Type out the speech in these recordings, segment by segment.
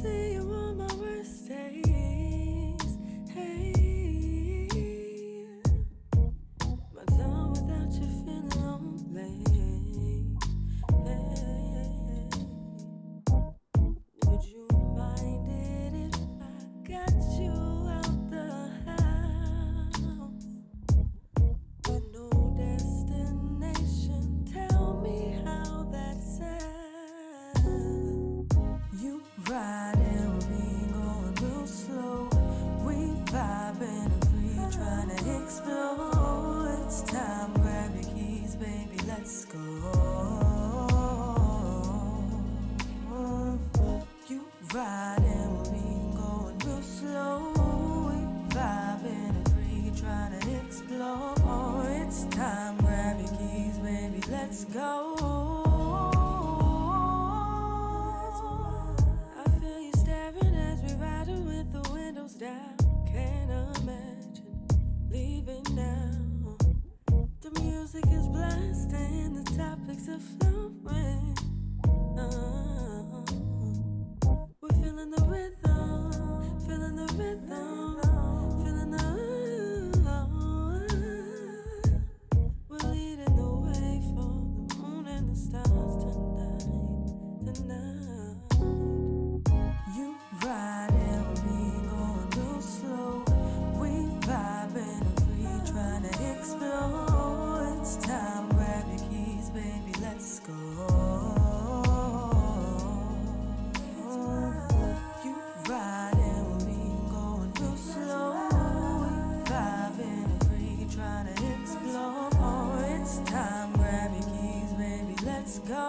see you on my worst days. Hey, my time without you feeling lonely. Hey, would you mind it if I got you out the house with no destination? Tell me how that sounds. You riding with me, going real slow. We vibing and free, trying to explore. It's time, grab your keys, baby, let's go. You riding with me, going real slow. We vibing and free, trying to explore. It's time, grab your keys, baby, let's go. I feel you staring as we riding with the windows down. Can't imagine leaving now. The music is blasting, the topics are flowing. We're feeling the rhythm, feeling the rhythm, feeling the. We're leading the way for the moon and the stars tonight. You riding with me, going real slow. We vibing and free, trying to explore. It's time, grab your keys, baby, let's go. You riding with me, going real slow. We vibing and free, trying to explore. It's time, grab your keys, baby, let's go.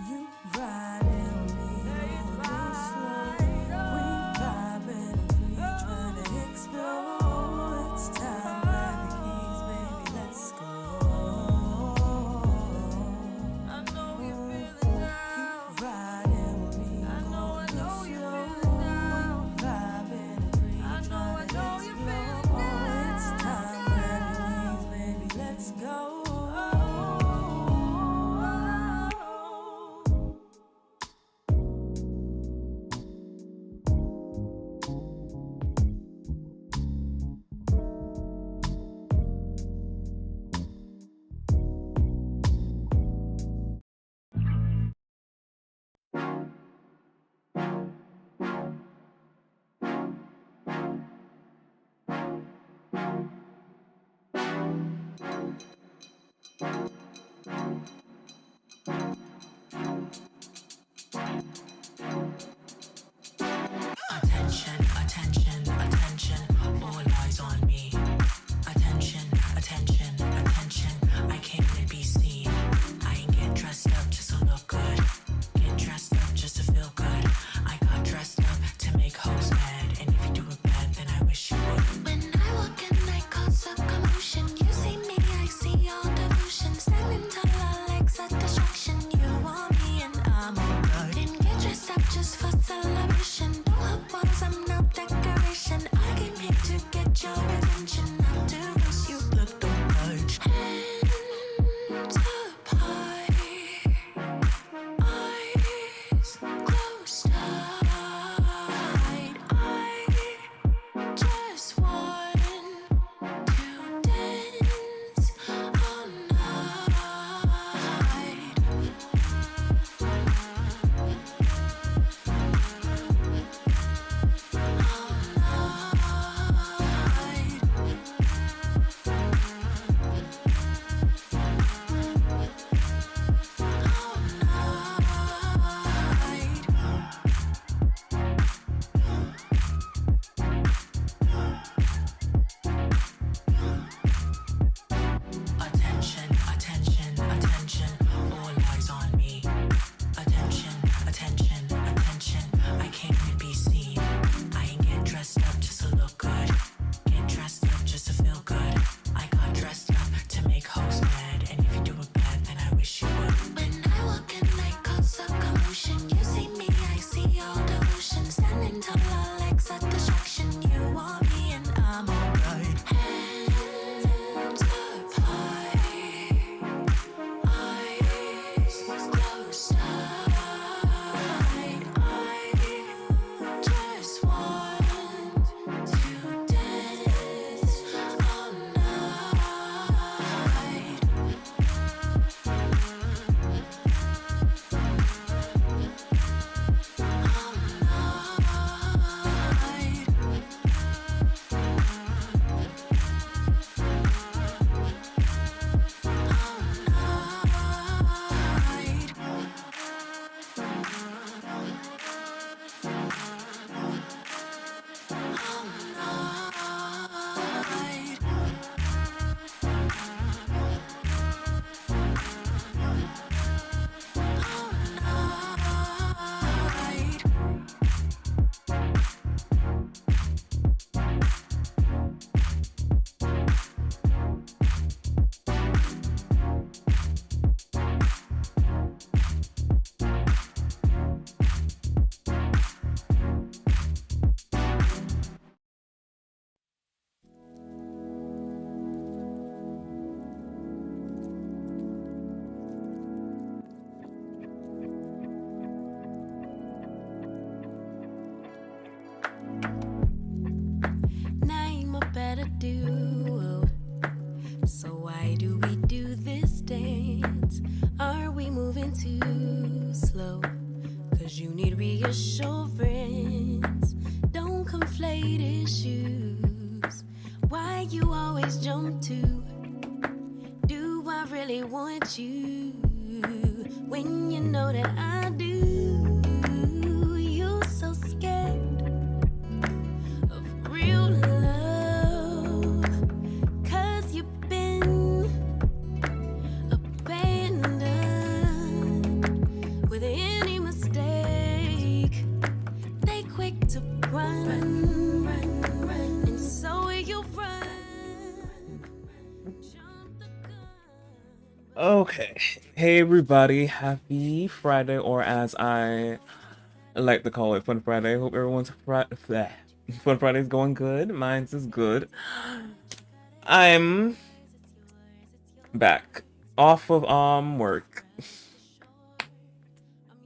You riding with me, going real slow. We vibing and free, trying to explore. It's time, grab your keys, baby, let's go. I know you're feeling down. You riding with me, going real slow. We vibing and free, trying to explore. It's time, grab your keys, baby, let's go. Attention, attention, attention, all eyes on me. Attention, attention, attention, I came to be seen. I ain't get dressed up just to look good. Get dressed up just to feel good. I got dressed up to make hoes mad. And if you do it bad, then I wish you would. When I walk in, I call want you when you know that I do. You so scared of real love, 'cause you've been abandoned with any mistake. They quick to run, and so will you run. Jump the gun. Okay, hey everybody, happy Friday, or as I like to call it, Fun Friday. Hope everyone's Fun Friday's going good. Mine's is good. I'm back off of work.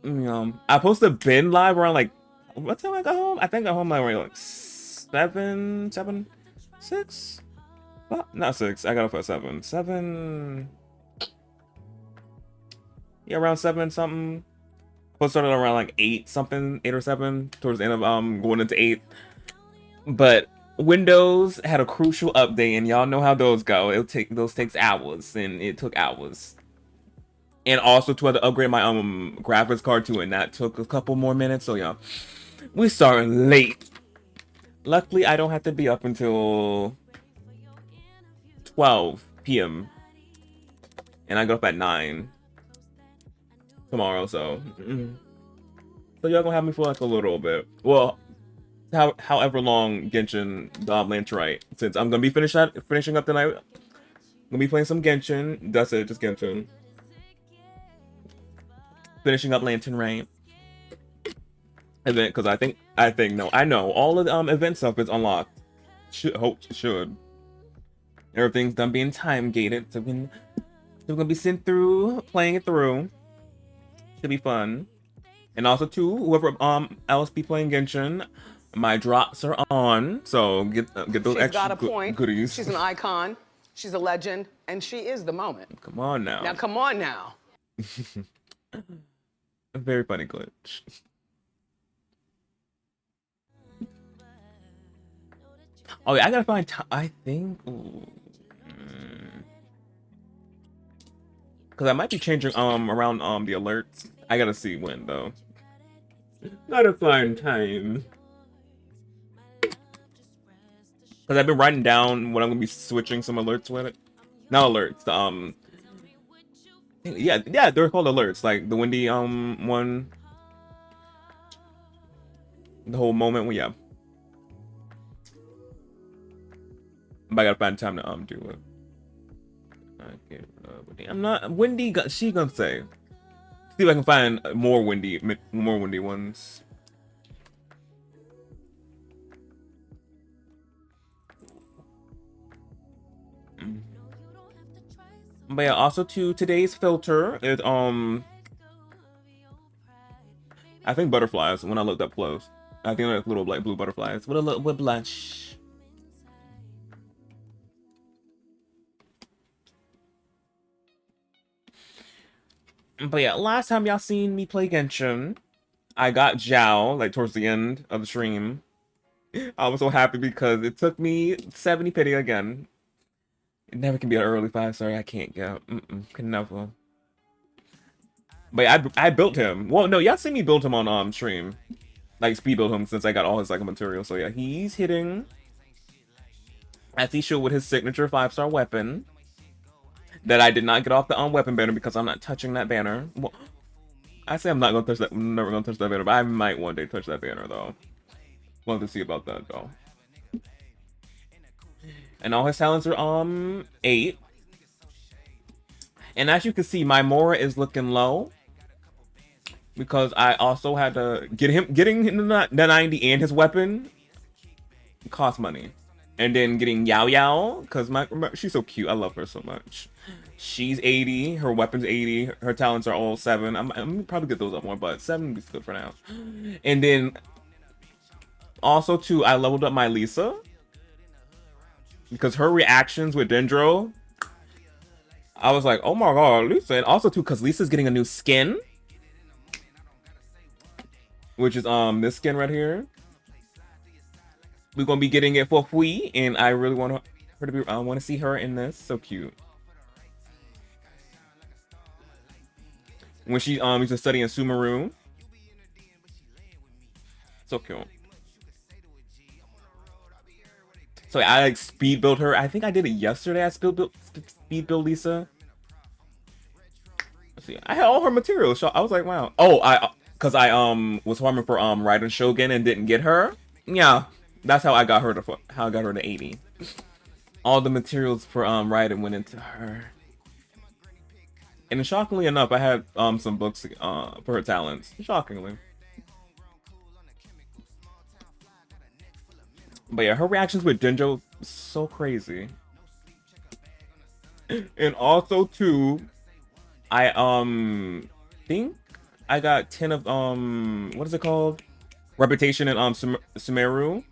I supposed to been live around like what time I got home? I think I got home around like 6? Well, not 6. I got off at 7. Yeah, around 7 something. Supposed to start around like 8 something, 8 or 7, towards the end of going into 8. But Windows had a crucial update, and y'all know how those go. Those takes hours, and it took hours. And also to have to upgrade my graphics card too, and that took a couple more minutes. So yeah, we started late. Luckily, I don't have to be up until 12 p.m. and I go up at 9 tomorrow. So y'all gonna have me for like a little bit. Well, however long Genshin lands right, since I'm gonna be finishing up tonight. I'm gonna be playing some Genshin. That's it, just Genshin. Finishing up Lantern Rain event, because I know all of the event stuff is unlocked. Should everything's done being time gated, so we're gonna be sent through, playing it through. Should be fun. And also too, whoever else be playing Genshin, my drops are on, so get those She's extra got a point. goodies. She's an icon. She's a legend, and she is the moment. Come on now. Now, come on now. A very funny glitch. Oh yeah, I gotta find I think, because I might be changing around the alerts. I gotta see when though. Gotta find time. Because I've been writing down what I'm gonna be switching some alerts with it. Not alerts. Yeah, they're called alerts. Like the windy one. The whole moment. Well, yeah. But I gotta find time to do it. I'm not windy. She gonna say. See if I can find more windy ones. But yeah, also too, today's filter is I think butterflies. When I looked up close, I think like little like blue butterflies with a little with blush. But yeah, last time y'all seen me play Genshin, I got Zhao like towards the end of the stream. I was so happy because it took me 70 pity again. It never can be an early 5-star. I can't go. Can never. But yeah, I built him. Well, no, y'all seen me build him on stream. Like speed build him since I got all his like material. So yeah, he's hitting as he should with his signature 5-star weapon. That I did not get off the weapon banner because I'm not touching that banner. Well, I say I'm not gonna touch that. I'm never gonna touch that banner, but I might one day touch that banner though. We'll have to see about that though. And all his talents are 8. And as you can see, my Mora is looking low because I also had to getting him the 90 and his weapon cost money. And then getting Yao Yao, because she's so cute. I love her so much. She's 80. Her weapon's 80. Her talents are all 7. I'm gonna probably get those up more, but 7 is good for now. And then also too, I leveled up my Lisa because her reactions with Dendro, I was like, oh my god, Lisa. And also too, because Lisa's getting a new skin, which is this skin right here. We're gonna be getting it for free, and I really want her to be. I want to see her in this. So cute. when she used to study in Sumeru. So cute. So I like speed build her. I think I did it yesterday. I speed build Lisa. Let's see. I had all her materials. So I was like, wow. Oh, because I was farming for Rite Shogun and didn't get her. Yeah, that's how I got her to 80. All the materials for Rite went into her. And shockingly enough, I had some books for her talents. Shockingly. But yeah, her reactions with Denjo, so crazy. And also too, I think I got 10 of what is it called? Reputation in Sumeru.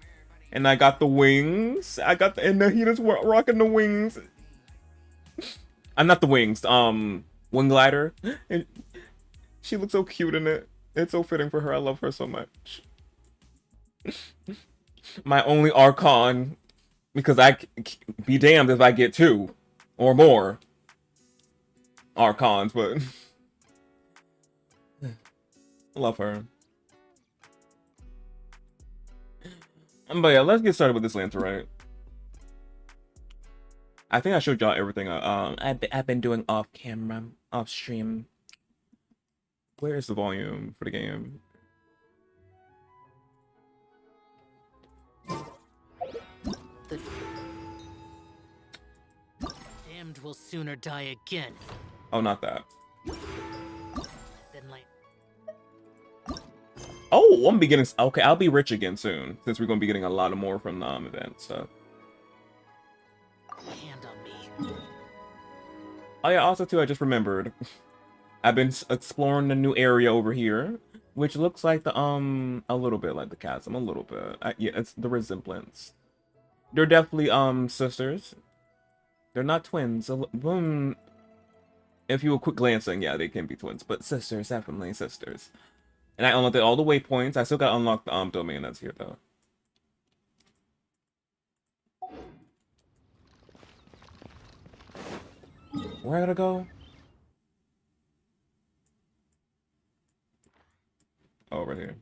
And I got the wings. And Nahita's rocking the wings. I'm not the wings, wing glider. And she looks so cute in it. It's so fitting for her. I love her so much. My only Archon, because I be damned if I get 2 or more Archons, but love her. But yeah, let's get started with this Lancerite. I think I showed y'all everything I've been doing off camera, off stream. Where is the volume for the game? The damned will sooner die again Oh, not that. than like. Oh, I'm beginning. Okay, I'll be rich again soon, since we're gonna be getting a lot more from the event. So. Hand on me. Oh yeah, also too, I just remembered. I've been exploring the new area over here, which looks like the a little bit like the chasm, a little bit. Yeah, it's the resemblance. They're definitely sisters. They're not twins. If you were quick glancing, yeah, they can be twins, but sisters, definitely sisters. And I unlocked all the waypoints. I still got to unlock the domain that's here though. Where I gotta go? Oh, over here.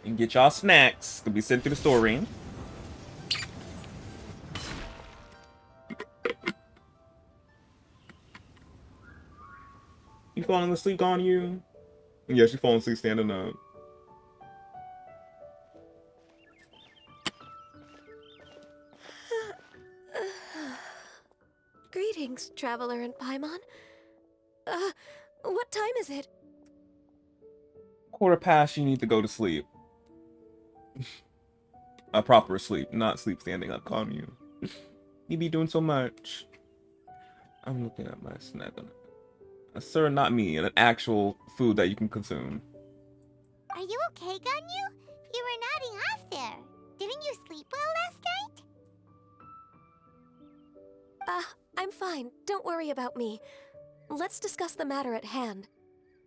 And get y'all snacks. Gonna be sent through the story. You falling asleep on you? Yeah, she falling asleep standing up. Greetings, traveler in Paimon. What time is it? 1:15, you need to go to sleep. A proper sleep, not sleep standing up on you. You be doing so much. I'm looking at my snack. Sir, not me. An actual food that you can consume. Are you okay, Ganyu? You were nodding off there. Didn't you sleep well last night? I'm fine. Don't worry about me. Let's discuss the matter at hand.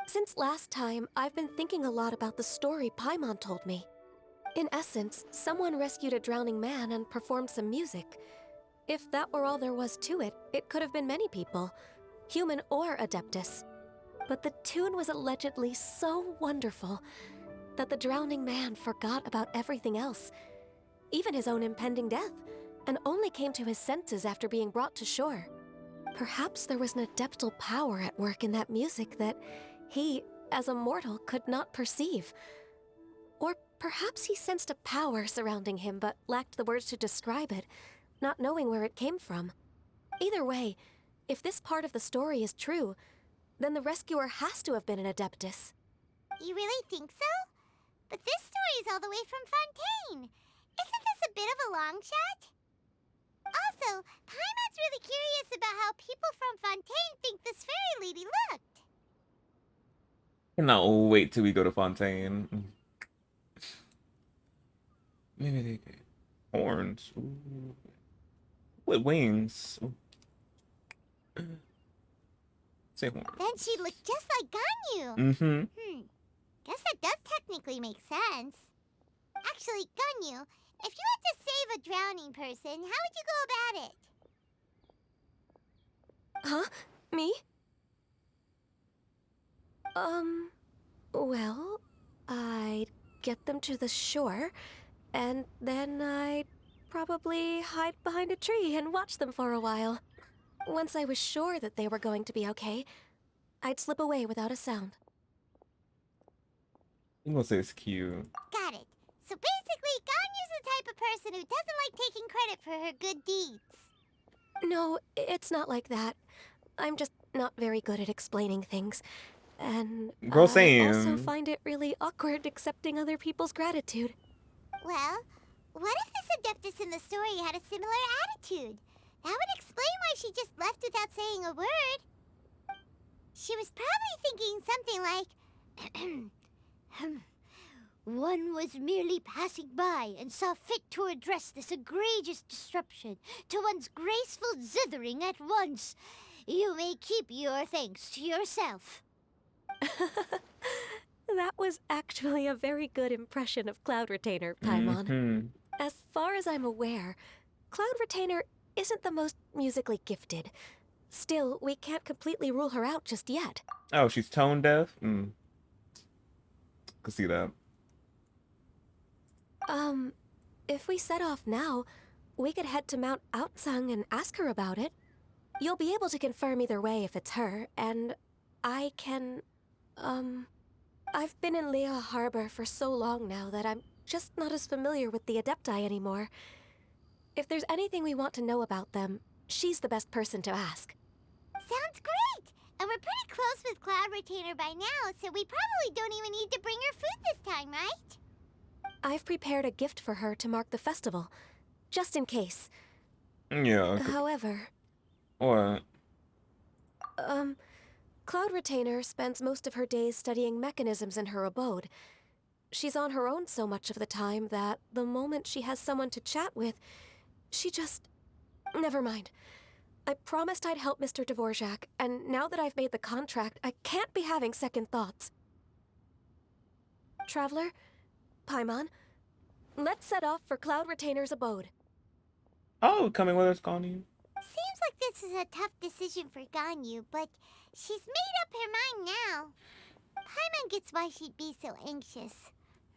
Since last time, I've been thinking a lot about the story Paimon told me. In essence, someone rescued a drowning man and performed some music. If that were all there was to it, it could have been many people, human or Adeptus. But the tune was allegedly so wonderful that the drowning man forgot about everything else, even his own impending death, and only came to his senses after being brought to shore. Perhaps there was an adeptal power at work in that music that he, as a mortal, could not perceive. Or perhaps he sensed a power surrounding him but lacked the words to describe it, not knowing where it came from. Either way, if this part of the story is true, then the rescuer has to have been an Adeptus. You really think so? But this story is all the way from Fontaine. Isn't this a bit of a long shot? Also, Paimon's really curious about how people from Fontaine think this fairy lady looked. Cannot wait till we go to Fontaine. Maybe they get horns. Ooh. with wings. Ooh. Say horn. Then she'd look just like Ganyu. Mm-hmm. Guess that does technically make sense. Actually, Ganyu, if you had to save a drowning person, how would you go about it? Huh? Me? Well, I'd get them to the shore, and then I'd probably hide behind a tree and watch them for a while. Once I was sure that they were going to be okay, I'd slip away without a sound. I'm gonna say it's cute. Got it. So basically, Ganyu's the type of person who doesn't like taking credit for her good deeds. No, it's not like that. I'm just not very good at explaining things. And Girl, I also same. find it really awkward accepting other people's gratitude. Well, what if this Adeptus in the story had a similar attitude? That would explain why she just left without saying a word. She was probably thinking something like, one was merely passing by and saw fit to address this egregious disruption to one's graceful zithering at once. You may keep your thanks to yourself. That was actually a very good impression of Cloud Retainer, Paimon. Mm-hmm. As far as I'm aware, Cloud Retainer isn't the most musically gifted. Still, we can't completely rule her out just yet. Oh, she's tone deaf? Could see that. If we set off now, we could head to Mount Outsung and ask her about it. You'll be able to confirm either way if it's her, and I can, I've been in Lea Harbor for so long now that I'm just not as familiar with the Adepti anymore. If there's anything we want to know about them, she's the best person to ask. Sounds great! And we're pretty close with Cloud Retainer by now, so we probably don't even need to bring her food this time, right? I've prepared a gift for her to mark the festival, just in case. Yeah. Okay. However, What? Cloud Retainer spends most of her days studying mechanisms in her abode. She's on her own so much of the time that the moment she has someone to chat with, she just... Never mind. I promised I'd help Mr. Dvorak, and now that I've made the contract, I can't be having second thoughts. Traveler, Paimon, let's set off for Cloud Retainer's abode. Oh, coming with us, Connie. Seems like this is a tough decision for Ganyu, but she's made up her mind now. Paimon gets why she'd be so anxious.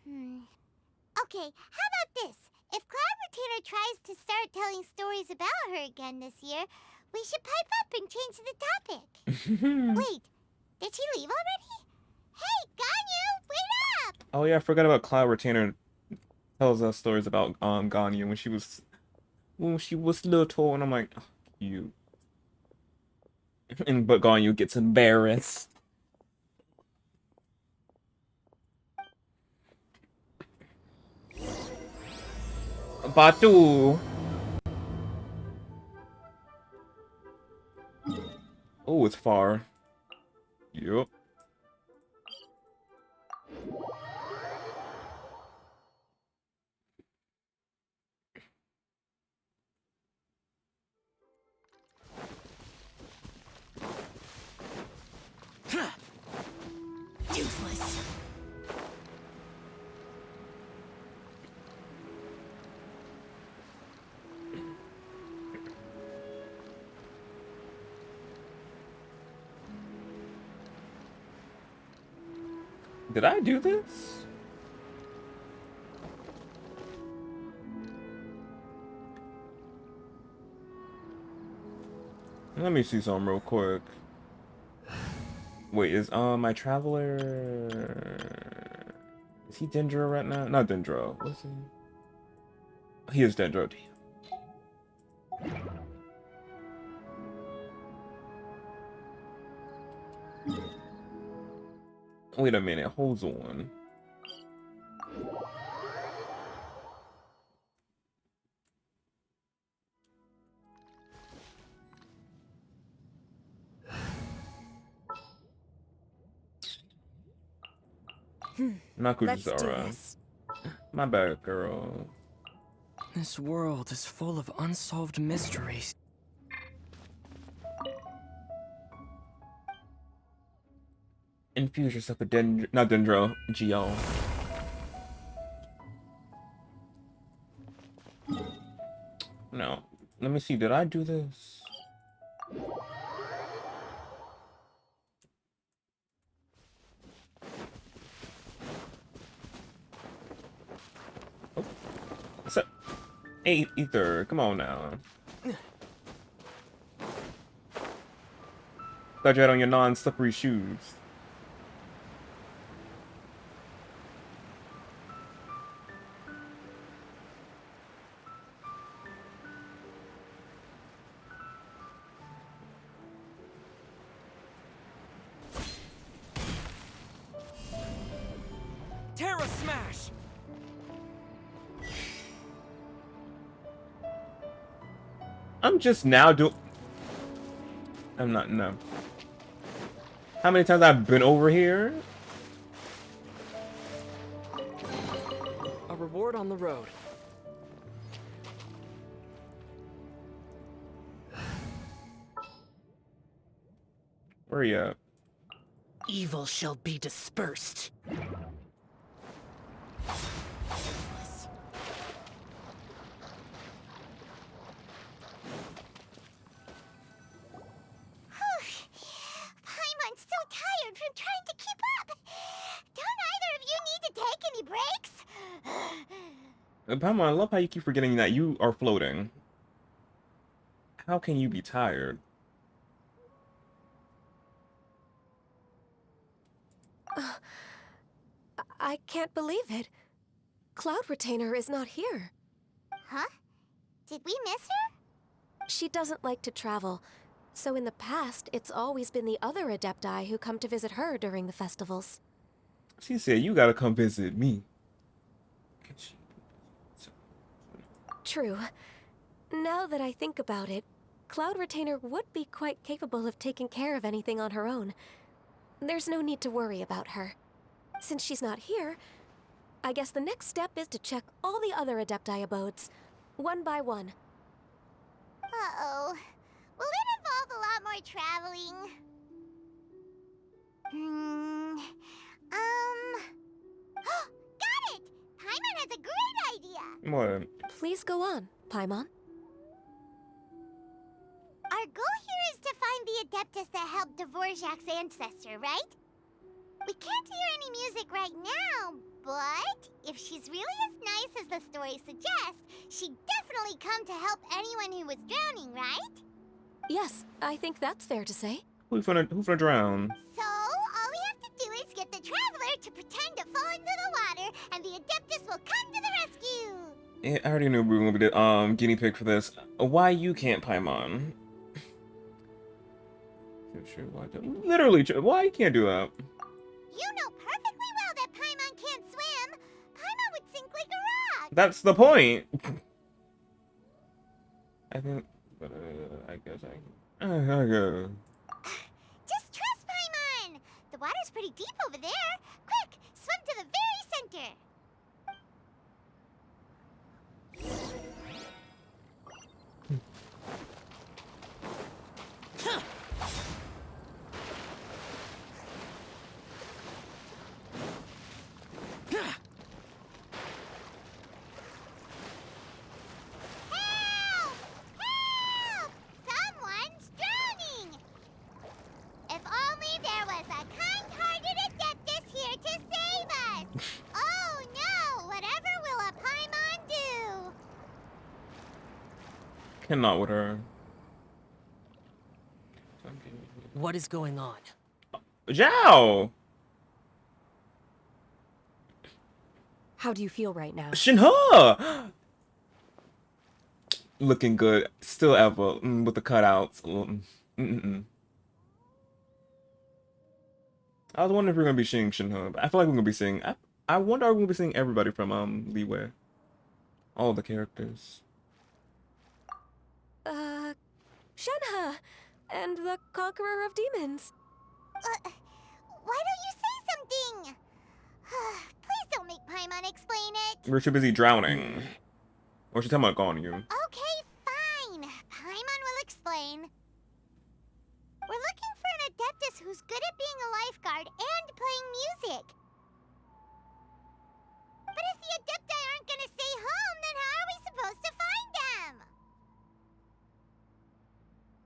Okay, how about this? If Cloud Retainer tries to start telling stories about her again this year, we should pipe up and change the topic. Wait, did she leave already? Hey, Ganyu, wait up! Oh yeah, I forgot about Cloud Retainer. Tells us stories about Ganyu when she was little, and I'm like, oh, cute. And but Ganyu gets embarrassed. Batu. Oh, it's far. Yup. Useless. Did I do this? Let me see something real quick. Wait, is my traveler? Is he Dendro right now? Not Dendro. What's he? He is Dendro. Wait a minute. Hold on. Let's do Nakujisara. this. My bad, girl. This world is full of unsolved mysteries. Infuse yourself with not Dendro, Geo. No. Let me see, did I do this? Oh. What's up? Hey, Ether, come on now. Glad you had on your non-slippery shoes. Terra Smash! I'm just now doing... I'm not, no. How many times I've been over here? A reward on the road. Where are you at? Evil shall be dispersed. Paimon's so tired from trying to keep up. Don't either of you need to take any breaks? Paimon, I love how you keep forgetting that you are floating. How can you be tired? I can't believe it. Cloud Retainer is not here. Huh? Did we miss her? She doesn't like to travel, so in the past, it's always been the other Adepti who come to visit her during the festivals. She said, you gotta come visit me. True. Now that I think about it, Cloud Retainer would be quite capable of taking care of anything on her own. There's no need to worry about her. Since she's not here, I guess the next step is to check all the other Adepti abodes, one by one. Uh-oh. Will it involve a lot more traveling? Got it! Paimon has a great idea! What? Please go on, Paimon. Our goal here is to find the Adeptus that helped Dvorak's ancestor, right? We can't hear any music right now, but if she's really as nice as the story suggests, she'd definitely come to help anyone who was drowning, right? Yes, I think that's fair to say. Who's gonna drown? So, all we have to do is get the Traveler to pretend to fall into the water, and the Adeptus will come to the rescue! Yeah, I already knew we were gonna be the guinea pig for this. Why you can't, Paimon? Literally, why you can't do that? You know perfectly well that Paimon can't swim! Paimon would sink like a rock! That's the point. I think, but I guess I go. Just trust Paimon! The water's pretty deep over there. Quick, swim to the very center! Help! Help! Someone's drowning! If only there was a kind-hearted Adeptus here to save us! Oh no! Whatever will a Paimon do? Cannot with her. What is going on? Zhao! How do you feel right now? Shinhe! Looking good. Still ever. With the cutouts. I was wondering if we're going to be seeing Shinhe. But I feel like we're going to be seeing... I wonder if we're going to be seeing everybody from Leeway. All the characters. Shenhe! And the Conqueror of Demons. Why don't you say something? Please don't make Paimon explain it. We're too busy drowning. Or she's talking about calling you. Okay, fine. Paimon will explain. We're looking for an Adeptus who's good at being a lifeguard and playing music. But if the Adepti aren't gonna stay home, then how are we supposed to find them?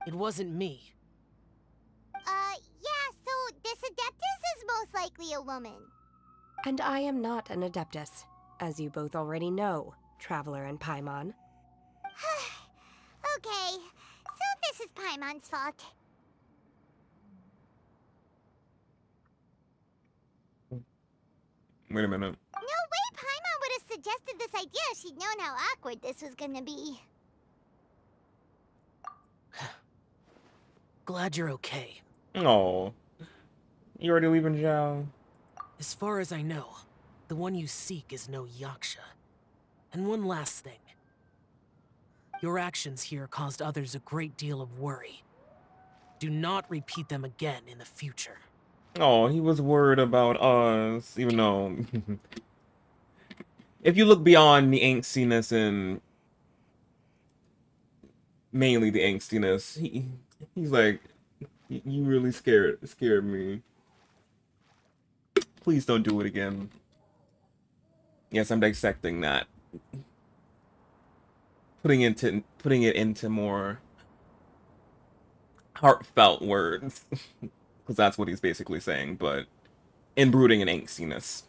It wasn't me. Yeah, so this Adeptus is most likely a woman. And I am not an Adeptus, as you both already know, Traveler and Paimon. Okay, so this is Paimon's fault. Wait a minute. No way Paimon would have suggested this idea if she'd known how awkward this was gonna be. Glad you're okay. Oh, you already leaving, Zhao? As far as I know, the one you seek is no Yaksha. And one last thing. Your actions here caused others a great deal of worry. Do not repeat them again in the future. Oh, he was worried about us, even though... If you look beyond the angstiness and... mainly the angstiness, he's like, you really scared me. Please don't do it again. Yes, I'm dissecting that. Putting it into more heartfelt words. Because that's what he's basically saying, but inbrooding an angstiness.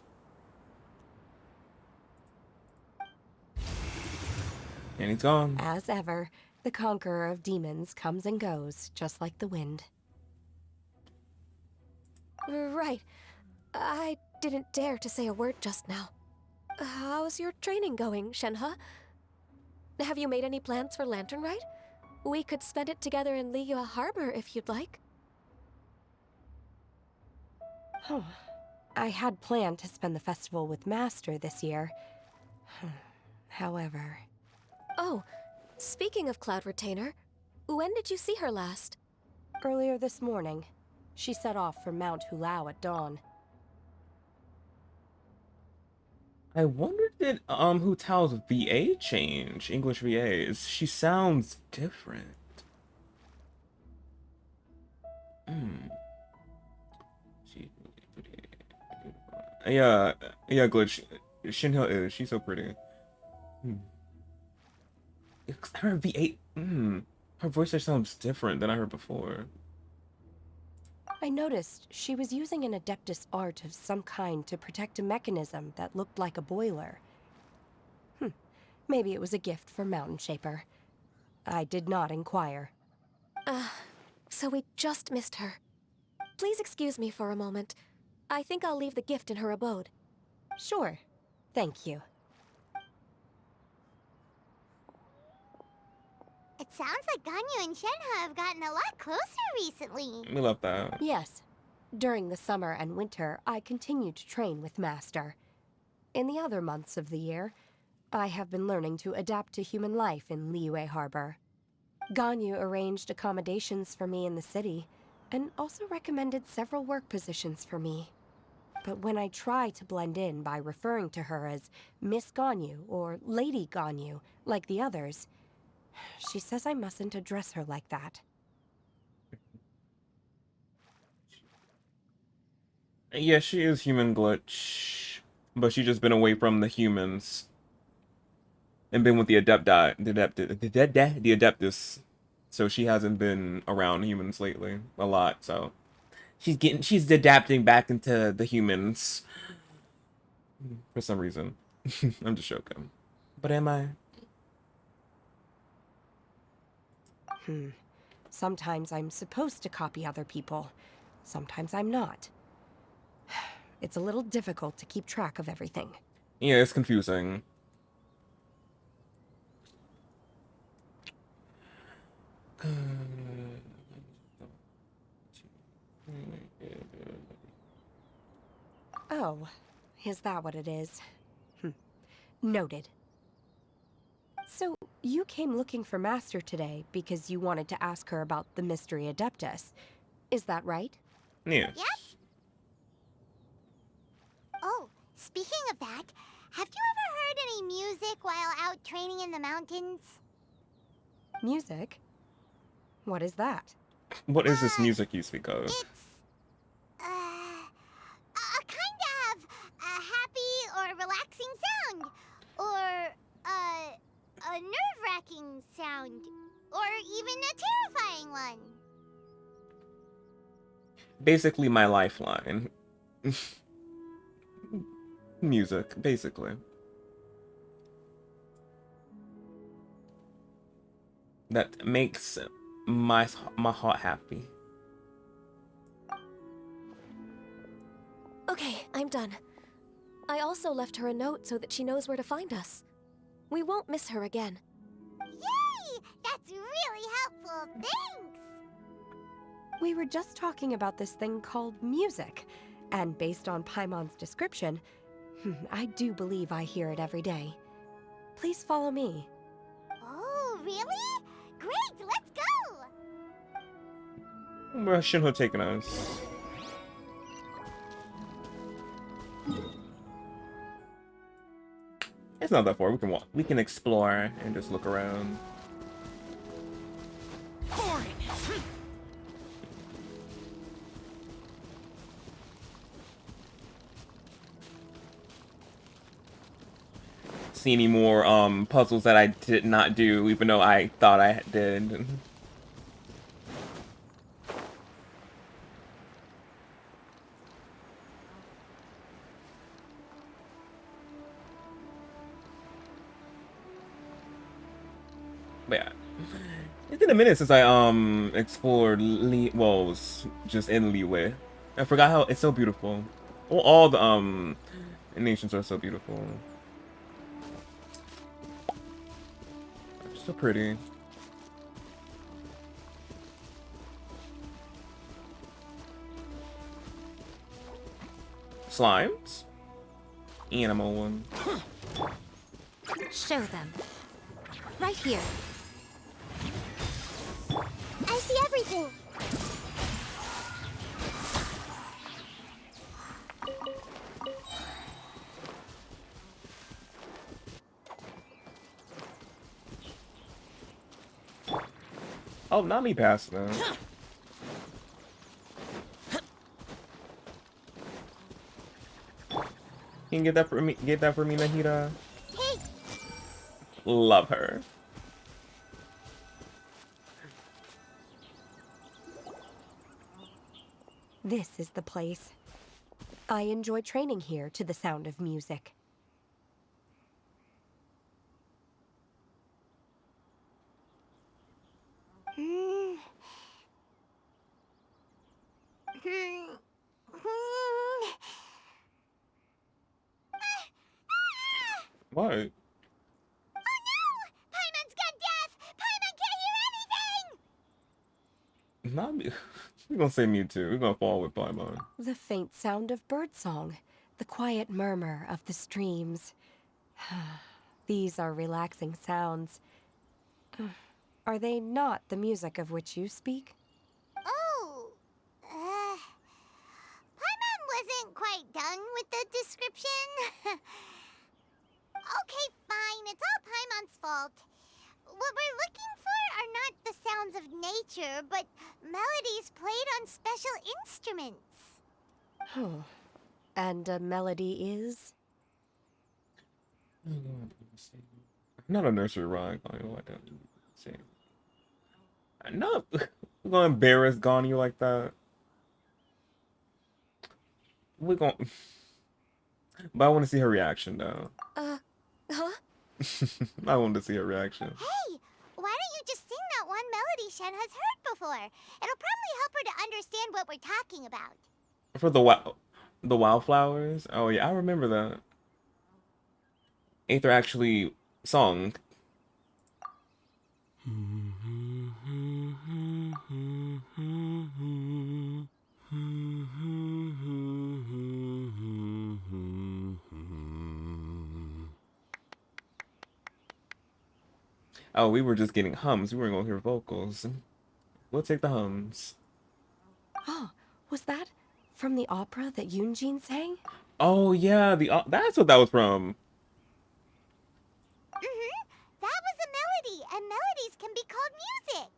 And he's gone. As ever, the conqueror of demons comes and goes, just like the wind. Right. I didn't dare to say a word just now. How's your training going, Shenhe? Have you made any plans for Lantern Rite? We could spend it together in Liyue Harbor if you'd like. Oh, I had planned to spend the festival with Master this year. However... Oh, speaking of Cloud Retainer, when did you see her last? Earlier this morning, she set off for Mount Hulao at dawn. I wonder did Hu Tao's VA change? English VAs. She sounds different. Yeah, Glitch. Shinhyo is. She's so pretty. Her V8. Her voice just sounds different than I heard before. I noticed she was using an Adeptus art of some kind to protect a mechanism that looked like a boiler. Maybe it was a gift for Mountain Shaper. I did not inquire. So we just missed her. Please excuse me for a moment. I think I'll leave the gift in her abode. Sure. Thank you. It sounds like Ganyu and Shenhe have gotten a lot closer recently. We love that. Yes. During the summer and winter, I continued to train with Master. In the other months of the year, I have been learning to adapt to human life in Liyue Harbor. Ganyu arranged accommodations for me in the city, and also recommended several work positions for me. But when I try to blend in by referring to her as Miss Ganyu or Lady Ganyu, like the others, she says I mustn't address her like that. Yeah, she is human, Glitch. But she's just been away from the humans. And been with the Adeptus. So she hasn't been around humans lately a lot, so she's adapting back into the humans for some reason. I'm just joking. But am I? Sometimes I'm supposed to copy other people. Sometimes I'm not. It's a little difficult to keep track of everything. Yeah, it's confusing. Oh, is that what it is? Noted. So, you came looking for Master today because you wanted to ask her about the Mystery Adeptus. Is that right? Yes. Yep. Oh, speaking of that, Have you ever heard any music while out training in the mountains? Music? What is that? What is this music you speak of? It's a kind of a happy or relaxing sound, or a nerve-wracking sound, or even a terrifying one. Basically my lifeline. Music, basically. That makes my heart happy. Okay, I'm done. I also left her a note so that she knows where to find us. We won't miss her again. Yay! That's really helpful. Thanks! We were just talking about this thing called music, and based on Paimon's description, I do believe I hear it every day. Please follow me. Oh, really? Great, let's go! Where Shinho taking us? It's not that far. We can walk. We can explore and just look around. See any more puzzles that I did not do, even though I thought I did. But yeah, it's been a minute since I explored was just in Liyue. I forgot how it's so beautiful. Well, all the nations are so beautiful. So pretty. Slimes? Animal one. Show them. Right here. I see everything. Oh, not me passing that. Can you get that for me? Get that for me, Nahida. Hey. Love her. This is the place. I enjoy training here to the sound of music. What? Oh no! Paimon's gone deaf! Paimon can't hear anything! Not me. We're gonna say Mewtwo. We're gonna fall with Paimon. The faint sound of birdsong, the quiet murmur of the streams. These are relaxing sounds. Are they not the music of which you speak? Oh, Paimon wasn't quite done with the description. Okay, fine. It's all Paimon's fault. What we're looking for are not the sounds of nature, but melodies played on special instruments. Oh. And a melody is? I'm not a nursery rhyme. I don't like that. See. I'm not gonna embarrass Gani like that. We're gonna. But I want to see her reaction though. Huh? I want to see her reaction. Hey, why don't you just sing that one melody Shen has heard before? It'll probably help her to understand what we're talking about. For the wildflowers? Oh yeah, I remember that. Aether actually sung. Oh, we were just getting hums. We weren't gonna hear vocals. We'll take the hums. Oh, was that from the opera that Yoonjin sang? Oh yeah, that's what that was from. and melodies can be called music.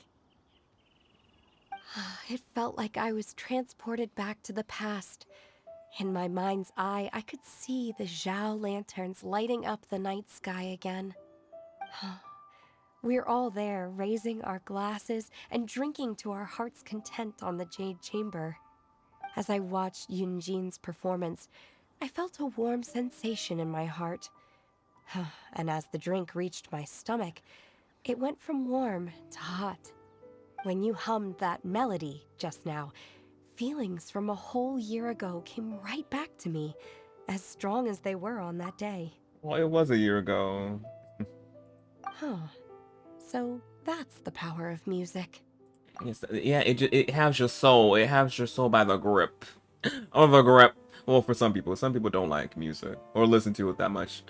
It felt like I was transported back to the past. In my mind's eye, I could see the Zhao lanterns lighting up the night sky again. We're all there, raising our glasses and drinking to our heart's content on the Jade Chamber. As I watched Yunjin's performance, I felt a warm sensation in my heart. And as the drink reached my stomach, it went from warm to hot. When you hummed that melody just now, feelings from a whole year ago came right back to me, as strong as they were on that day. Well, it was a year ago. So that's the power of music. Yes, yeah, it has your soul. It has your soul by the grip. Of a grip. Well, for some people don't like music or listen to it that much.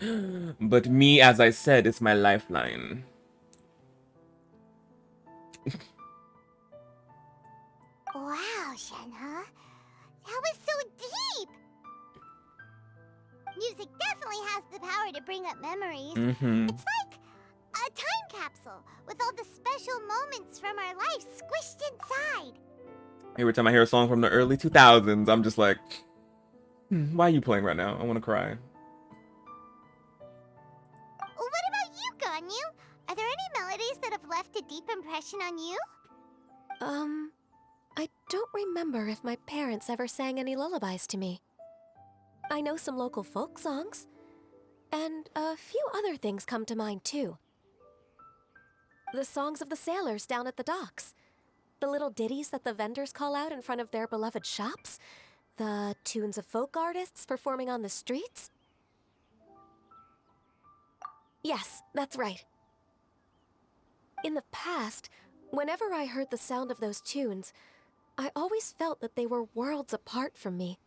But me, as I said, it's my lifeline. Wow, Shenhe. That was so deep! Music definitely has the power to bring up memories. It's like a time capsule with all the special moments from our life squished inside. Every time I hear a song from the early 2000s, I'm just like, why are you playing right now? I want to cry. What about you, Ganyu? Are there any melodies that have left a deep impression on you? I don't remember if my parents ever sang any lullabies to me. I know some local folk songs, and a few other things come to mind too. The songs of the sailors down at the docks, the little ditties that the vendors call out in front of their beloved shops, the tunes of folk artists performing on the streets. Yes, that's right. In the past, whenever I heard the sound of those tunes, I always felt that they were worlds apart from me.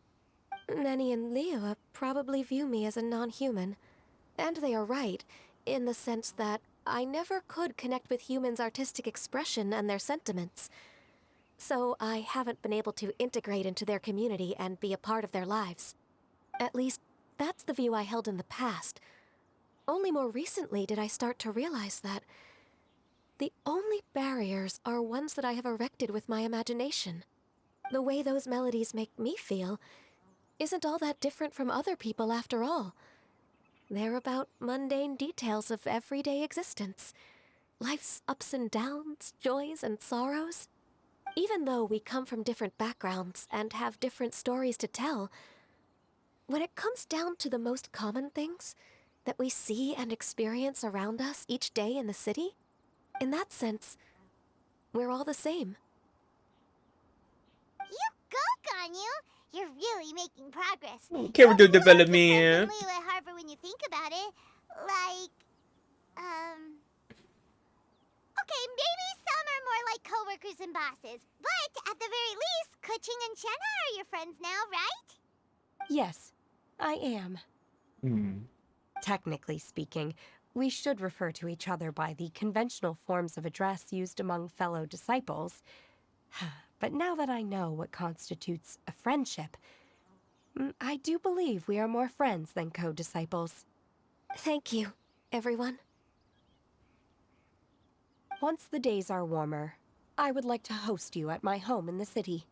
Nenny and Liyue probably view me as a non-human. And they are right, in the sense that I never could connect with humans' artistic expression and their sentiments. So I haven't been able to integrate into their community and be a part of their lives. At least, that's the view I held in the past. Only more recently did I start to realize that the only barriers are ones that I have erected with my imagination. The way those melodies make me feel isn't all that different from other people after all. They're about mundane details of everyday existence. Life's ups and downs, joys and sorrows. Even though we come from different backgrounds and have different stories to tell, when it comes down to the most common things that we see and experience around us each day in the city, in that sense, we're all the same. You go, Ganyu! You're really making progress. Character You're more like a development. friend from Liyue Harbor when you think about it. Like, okay, maybe some are more like coworkers and bosses. But at the very least, Keqing and Shenhe are your friends now, right? Yes, I am. Technically speaking, we should refer to each other by the conventional forms of address used among fellow disciples. But now that I know what constitutes a friendship, I do believe we are more friends than co-disciples. Thank you, everyone. Once the days are warmer, I would like to host you at my home in the city.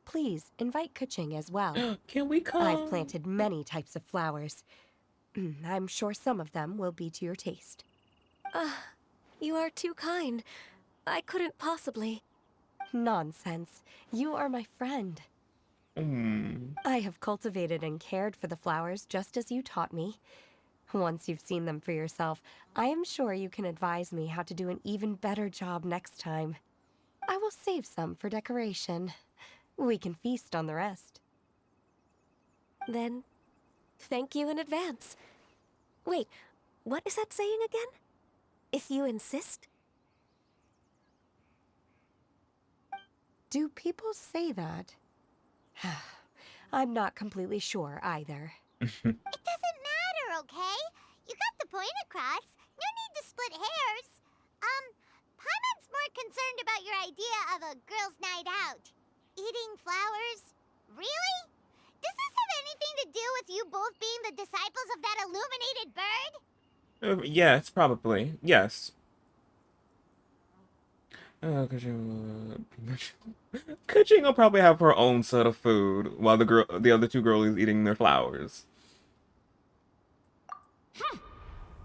Please invite Keqing as well. Can we come? I've planted many types of flowers. I'm sure some of them will be to your taste. You are too kind. I couldn't possibly. Nonsense. You are my friend. I have cultivated and cared for the flowers just as you taught me. Once you've seen them for yourself, I am sure you can advise me how to do an even better job next time. I will save some for decoration. We can feast on the rest. Then, thank you in advance. Wait, what is that saying again? If you insist? Do people say that? I'm not completely sure either. It doesn't matter, okay? You got the point across. No need to split hairs. Paimon's more concerned about your idea of a girls' night out. Eating flowers? Really? Does this have anything to do with you both being the disciples of that illuminated bird? Yes, probably. Yes. Kuchin will probably have her own set of food while the other two girlies eating their flowers.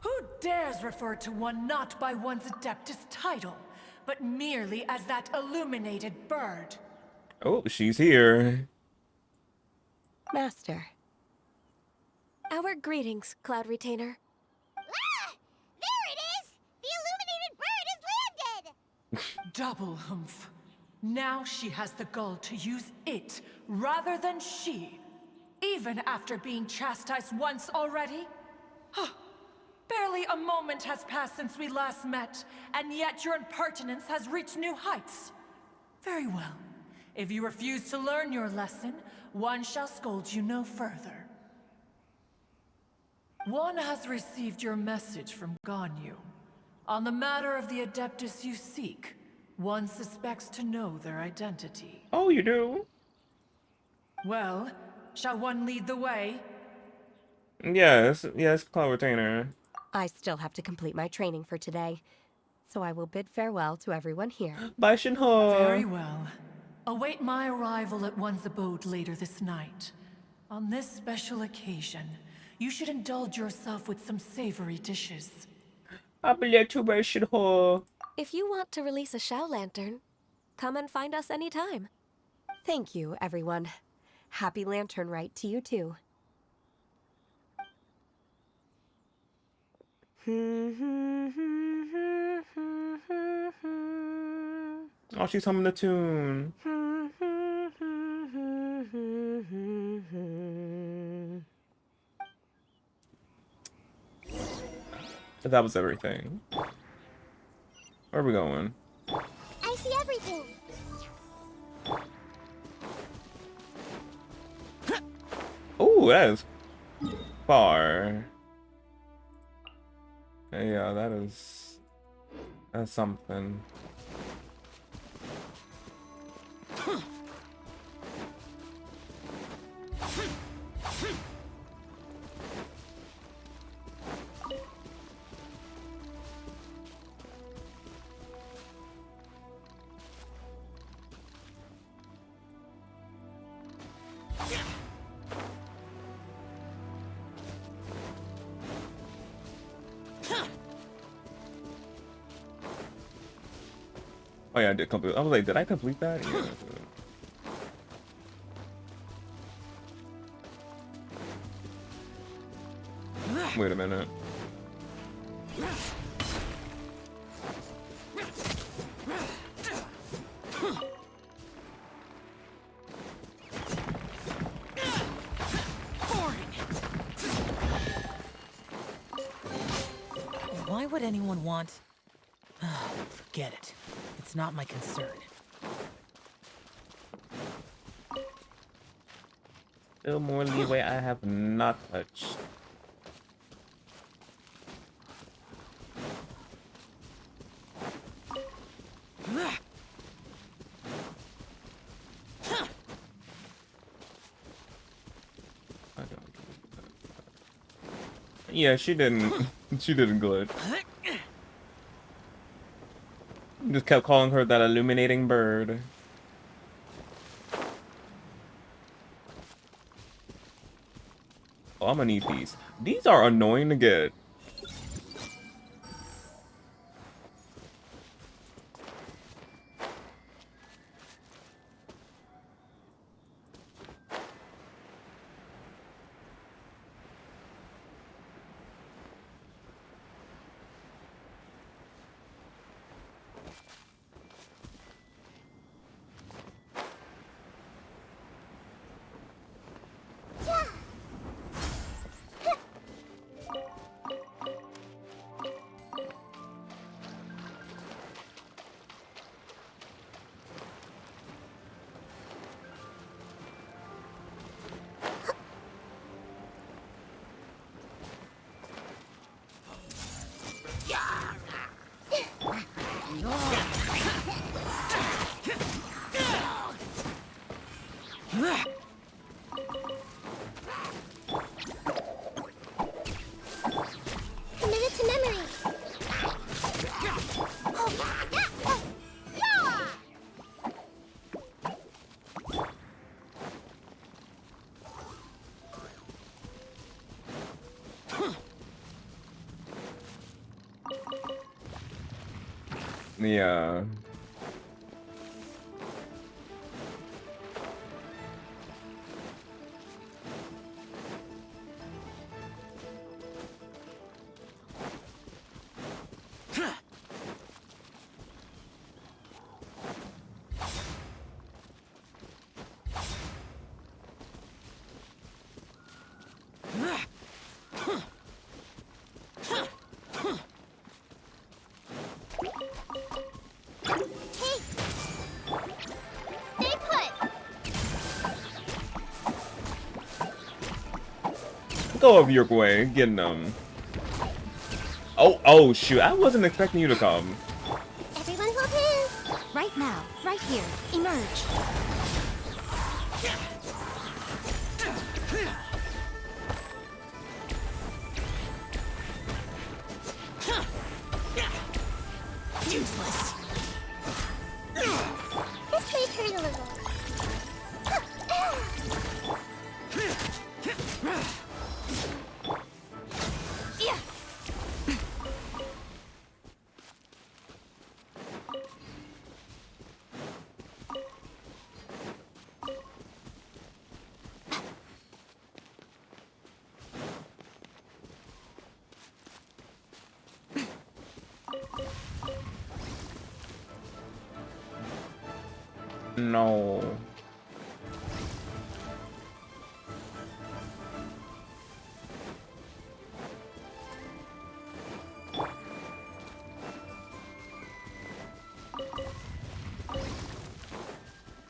Who dares refer to one not by one's Adeptus title, but merely as that illuminated bird? Oh, she's here. Master. Our greetings, Cloud Retainer. Ah! There it is! The illuminated bird has landed! Double humph. Now she has the gall to use it rather than she, even after being chastised once already. Barely a moment has passed since we last met, and yet your impertinence has reached new heights. Very well. If you refuse to learn your lesson, one shall scold you no further. One has received your message from Ganyu. On the matter of the Adeptus you seek, one suspects to know their identity. Oh, you do? Well, shall one lead the way? Yes, Cloud Retainer. I still have to complete my training for today, so I will bid farewell to everyone here. Bye, Shinho. Very well. Await my arrival at one's abode later this night. On this special occasion, you should indulge yourself with some savory dishes. I believe to where Shinho. If you want to release a Shao Lantern, come and find us anytime. Thank you, everyone. Happy Lantern Rite to you too. Oh, she's humming the tune. That was everything. Where are we going? I see everything. Oh, that is far. Yeah, that's something. Oh yeah, I did complete. I was like, did I complete that? Yeah. Wait a minute. Why would anyone want... Forget it. It's not my concern. Still more leeway I have not touched. Yeah, she didn't. She didn't glitch. Just kept calling her that illuminating bird. Oh, I'm gonna need these. These are annoying to get. Commit it to memory. Yeah. Stay put. Go up your way, getting them. Oh shoot! I wasn't expecting you to come. Everyone hold hands. Right now, right here. Emerge. Useless. This may hurt a little. Yeah. No.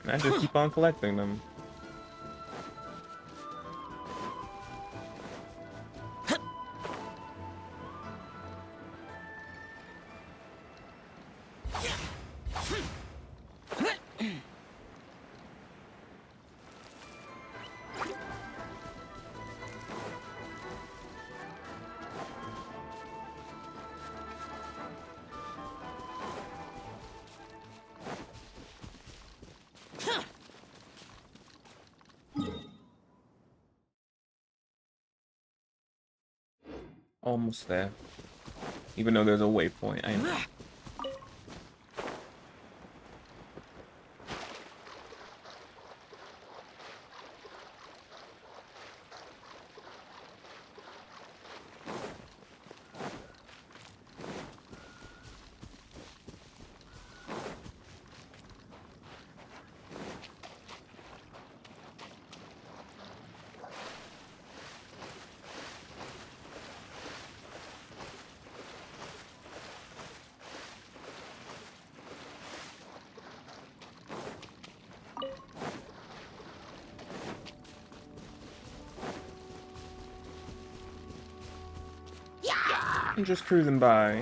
I just keep on collecting them. Almost there. Even though there's a waypoint, I know. I'm just cruising by.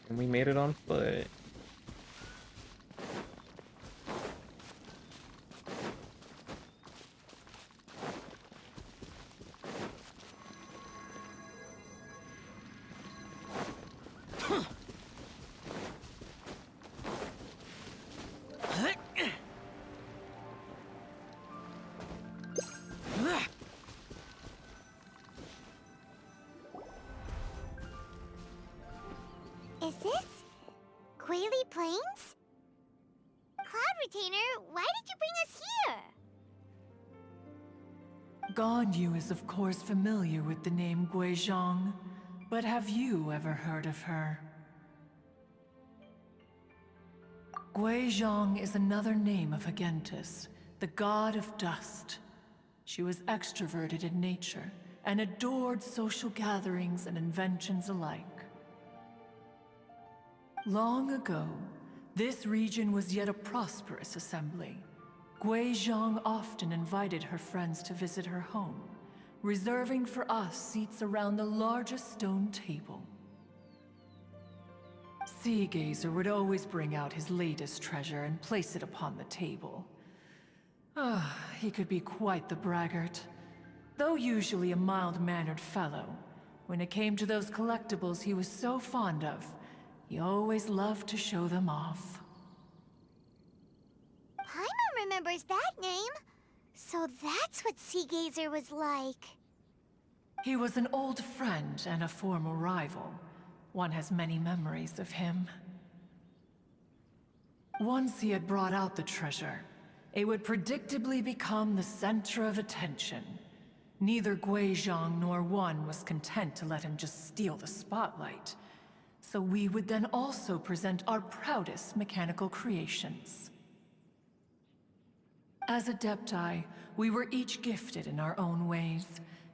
And we made it on foot. Is this Quaily Plains? Cloud Retainer, why did you bring us here? Ganyu is of course familiar with the name Guizhong, but have you ever heard of her? Guizhong is another name of Agentis, the god of dust. She was extroverted in nature and adored social gatherings and inventions alike. Long ago, this region was yet a prosperous assembly. Guizhong often invited her friends to visit her home, reserving for us seats around the largest stone table. Sea-Gazer would always bring out his latest treasure and place it upon the table. He could be quite the braggart. Though usually a mild-mannered fellow, when it came to those collectibles he was so fond of, he always loved to show them off. Paimon remembers that name. So that's what Sea-Gazer was like. He was an old friend and a former rival. One has many memories of him. Once he had brought out the treasure, it would predictably become the center of attention. Neither Guizhong nor One was content to let him just steal the spotlight. So we would then also present our proudest mechanical creations. As Adepti, we were each gifted in our own ways,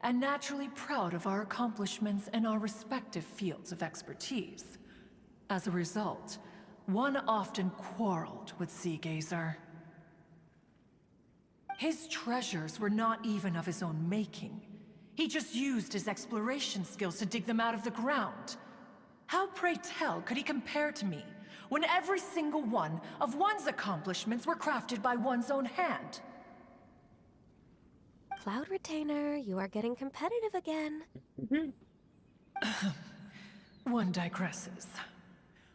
and naturally proud of our accomplishments in our respective fields of expertise. As a result, One often quarreled with Sea-Gazer. His treasures were not even of his own making. He just used his exploration skills to dig them out of the ground. How, pray tell, could he compare to me, when every single one of One's accomplishments were crafted by one's own hand? Cloud Retainer, you are getting competitive again. One digresses.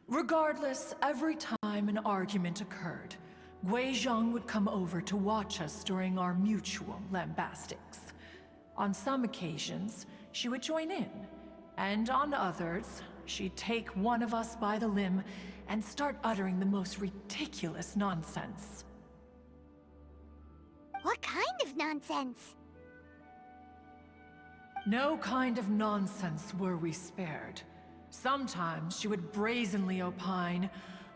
Regardless, every time an argument occurred, Guizhong would come over to watch us during our mutual lambastics. On some occasions, she would join in, and on others, she'd take one of us by the limb and start uttering the most ridiculous nonsense. What kind of nonsense? No kind of nonsense were we spared. Sometimes she would brazenly opine,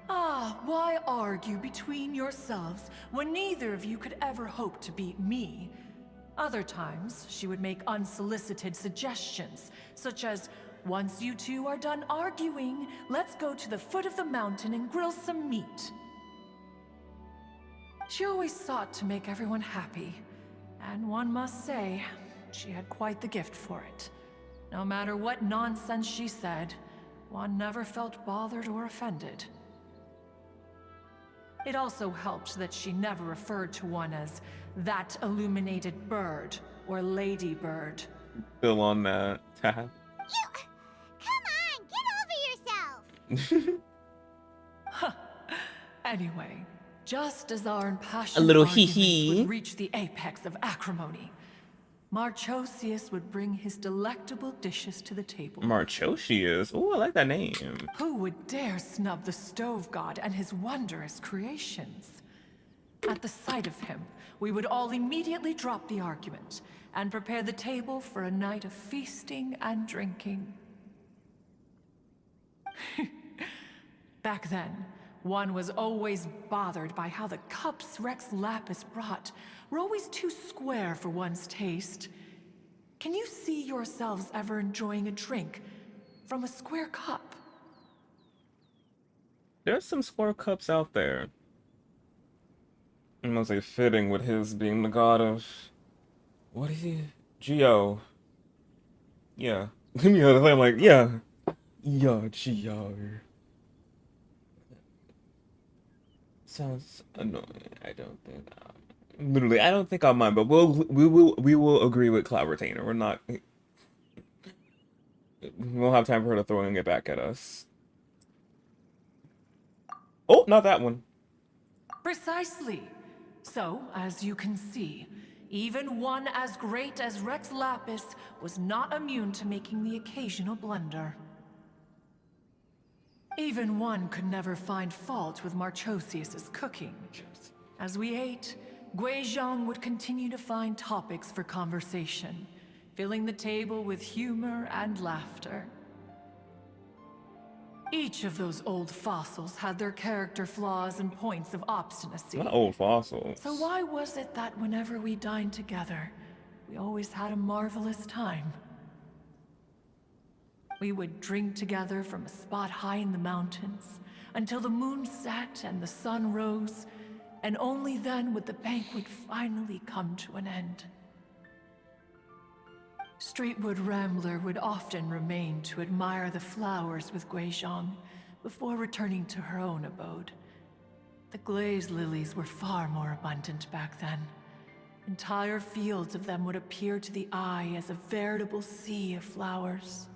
why argue between yourselves when neither of you could ever hope to beat me? Other times, she would make unsolicited suggestions, such as, once you two are done arguing, let's go to the foot of the mountain and grill some meat. She always sought to make everyone happy, and one must say, she had quite the gift for it. No matter what nonsense she said, One never felt bothered or offended. It also helped that she never referred to One as that illuminated bird or ladybird. Still on that tab. Come on, get over yourself! Anyway, just as our impassioned A little arguments hee-hee. would reach the apex of acrimony, MarcusShards would bring his delectable dishes to the table. MarcusShards. Oh, I like that name. Who would dare snub the stove god and his wondrous creations? At the sight of him, we would all immediately drop the argument and prepare the table for a night of feasting and drinking. Back then, One was always bothered by how the cups Rex Lapis brought were always too square for one's taste. Can you see yourselves ever enjoying a drink from a square cup? There's some square cups out there. I must say fitting with his being the god of... What is he? Geo. Yeah. Yeah, I'm like, yeah. Yeah, Geo. Sounds annoying. I don't think... literally, I don't think I'll mind, but we will agree with Cloud Retainer. We're not... We won't have time for her to throwing it back at us. Oh, not that one. Precisely. So, as you can see, even one as great as Rex Lapis was not immune to making the occasional blunder. Even one could never find fault with MarcusShards' cooking. As we ate, Guizhong would continue to find topics for conversation, filling the table with humor and laughter. Each of those old fossils had their character flaws and points of obstinacy. Not old fossils. So why was it that whenever we dined together, we always had a marvelous time? We would drink together from a spot high in the mountains until the moon set and the sun rose, and only then would the banquet finally come to an end. Streetwood Rambler would often remain to admire the flowers with Guizhong before returning to her own abode. The glaze lilies were far more abundant back then. Entire fields of them would appear to the eye as a veritable sea of flowers.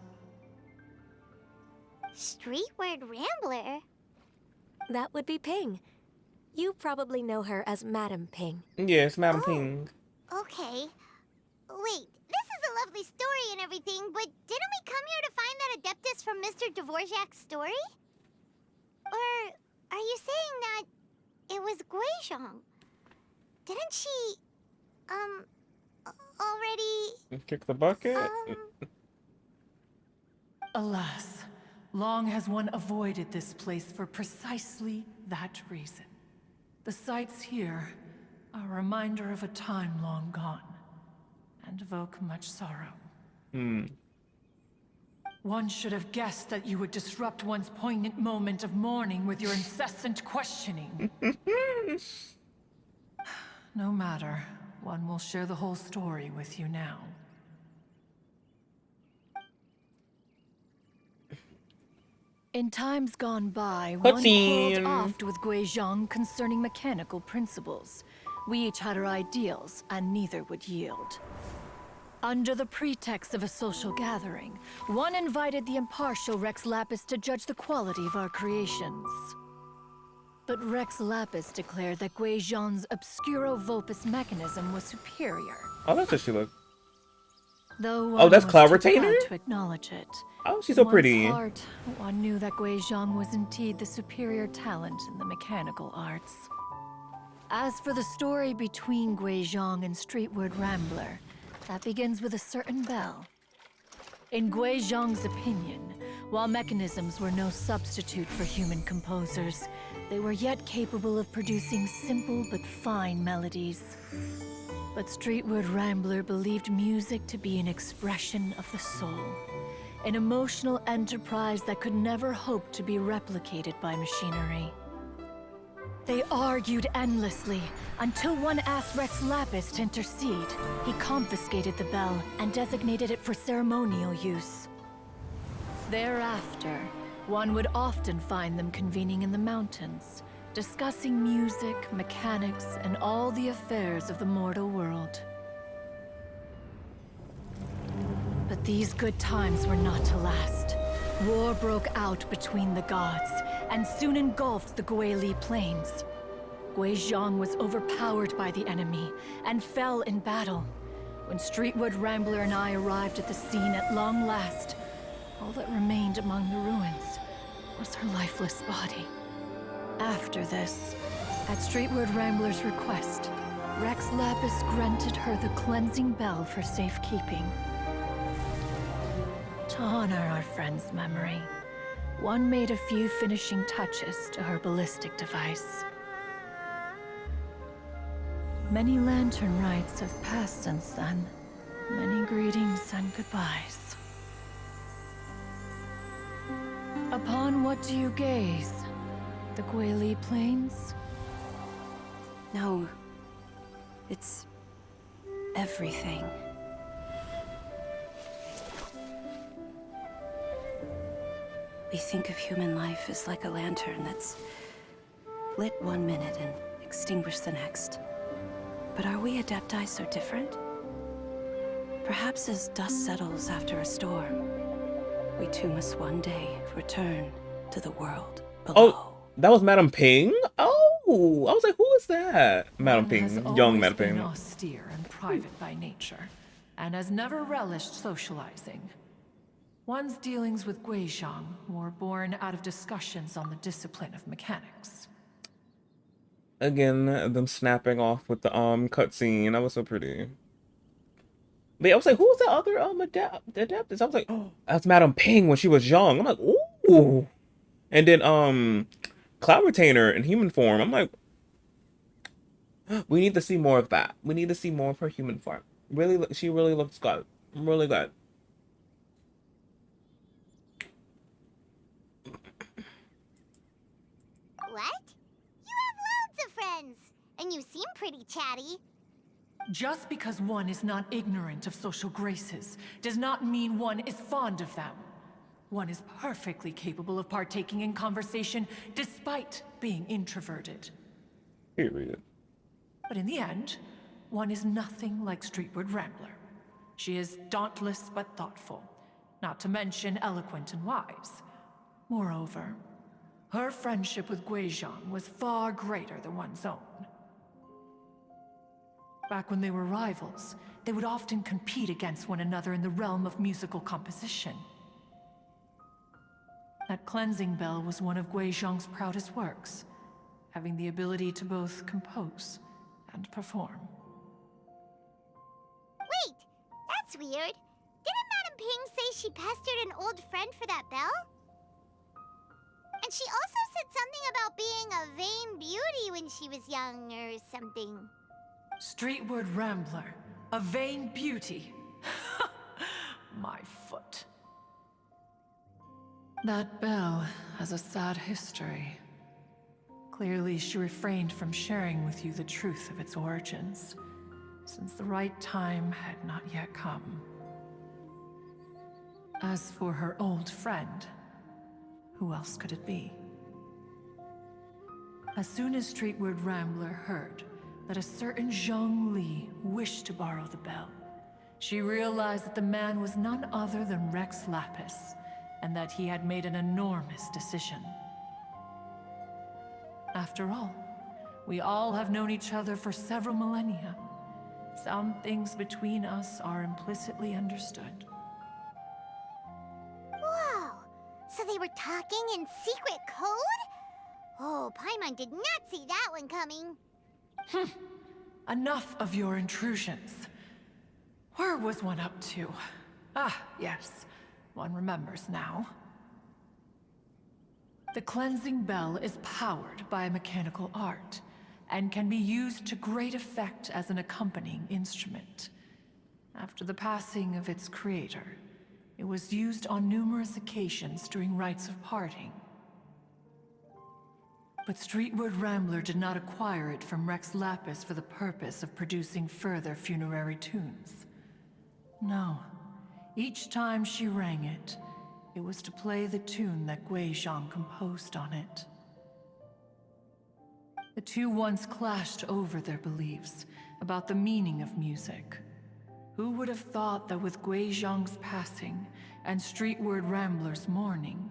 Streetward Rambler? That would be Ping. You probably know her as Madam Ping. Yes, Madam Ping. Okay. Wait, this is a lovely story and everything, but didn't we come here to find that Adeptus from Mr. Dvorak's story? Or are you saying that it was Guizhong? Didn't she, already... Kick the bucket? Alas, long has one avoided this place for precisely that reason. The sights here are a reminder of a time long gone, and evoke much sorrow. One should have guessed that you would disrupt one's poignant moment of mourning with your incessant questioning. No matter, one will share the whole story with you now. In times gone by, one quarreled oft with Guizhong concerning mechanical principles. We each had our ideals, and neither would yield. Under the pretext of a social gathering, one invited the impartial Rex Lapis to judge the quality of our creations. But Rex Lapis declared that Guizhong's Obscuro Vulpus mechanism was superior. Oh, that's what she looked. Though oh, that's one Cloud was too Retainer? proud to acknowledge it. Oh, she's so One's pretty. Heart, one knew that Guizhong was indeed the superior talent in the mechanical arts. As for the story between Guizhong and Streetward Rambler, that begins with a certain bell. In Guizhong's opinion, while mechanisms were no substitute for human composers, they were yet capable of producing simple but fine melodies. But Streetward Rambler believed music to be an expression of the soul, an emotional enterprise that could never hope to be replicated by machinery. They argued endlessly, until one asked Rex Lapis to intercede. He confiscated the bell and designated it for ceremonial use. Thereafter, one would often find them convening in the mountains, discussing music, mechanics, and all the affairs of the mortal world. But these good times were not to last. War broke out between the gods, and soon engulfed the Guili Plains. Guizhong was overpowered by the enemy, and fell in battle. When Streetwood Rambler and I arrived at the scene at long last, all that remained among the ruins was her lifeless body. After this, at Streetwood Rambler's request, Rex Lapis granted her the cleansing bell for safekeeping. To honor our friend's memory, one made a few finishing touches to her ballistic device. Many lantern rites have passed since then. Many greetings and goodbyes. Upon what do you gaze? The Guili Plains? No. It's everything. We think of human life as like a lantern that's lit one minute and extinguished the next. But are we Adepti so different? Perhaps as dust settles after a storm, we too must one day return to the world below. Oh, that was Madam Ping? Oh, I was like, who is that? Madam Ping, young Madam Ping. Been austere and private by nature, and has never relished socializing. One's dealings with Guizhong were born out of discussions on the discipline of mechanics. Again, them snapping off with the cutscene. That was so pretty. But yeah, I was like, who was the other Adeptus? I was like, oh, that's Madam Ping when she was young. I'm like, ooh. And then Cloud Retainer in human form. I'm like, we need to see more of that. We need to see more of her human form. Really, she really looks good. Really good. What? You have loads of friends, and you seem pretty chatty. Just because one is not ignorant of social graces does not mean one is fond of them. One is perfectly capable of partaking in conversation despite being introverted. Period. But in the end, one is nothing like Streetward Rambler. She is dauntless but thoughtful, not to mention eloquent and wise. Moreover, her friendship with Guizhong was far greater than one's own. Back when they were rivals, they would often compete against one another in the realm of musical composition. That cleansing bell was one of Guizhong's proudest works, having the ability to both compose and perform. Wait, that's weird. Didn't Madame Ping say she pestered an old friend for that bell? And she also said something about being a vain beauty when she was young or something. Streetward Rambler, a vain beauty. My foot. That bell has a sad history. Clearly, she refrained from sharing with you the truth of its origins, since the right time had not yet come. As for her old friend, who else could it be? As soon as Streetward Rambler heard that a certain Zhang Li wished to borrow the bell, she realized that the man was none other than Rex Lapis, and that he had made an enormous decision. After all, we all have known each other for several millennia. Some things between us are implicitly understood. Whoa! So they were talking in secret code? Oh, Paimon did not see that one coming. Enough of your intrusions. Where was one up to? Ah, yes. One remembers now. The cleansing bell is powered by a mechanical art, and can be used to great effect as an accompanying instrument. After the passing of its creator, it was used on numerous occasions during rites of parting. But Streetward Rambler did not acquire it from Rex Lapis for the purpose of producing further funerary tunes. No. Each time she rang it, it was to play the tune that Guizhong composed on it. The two once clashed over their beliefs about the meaning of music. Who would have thought that with Guizhong's passing and Streetward Rambler's mourning,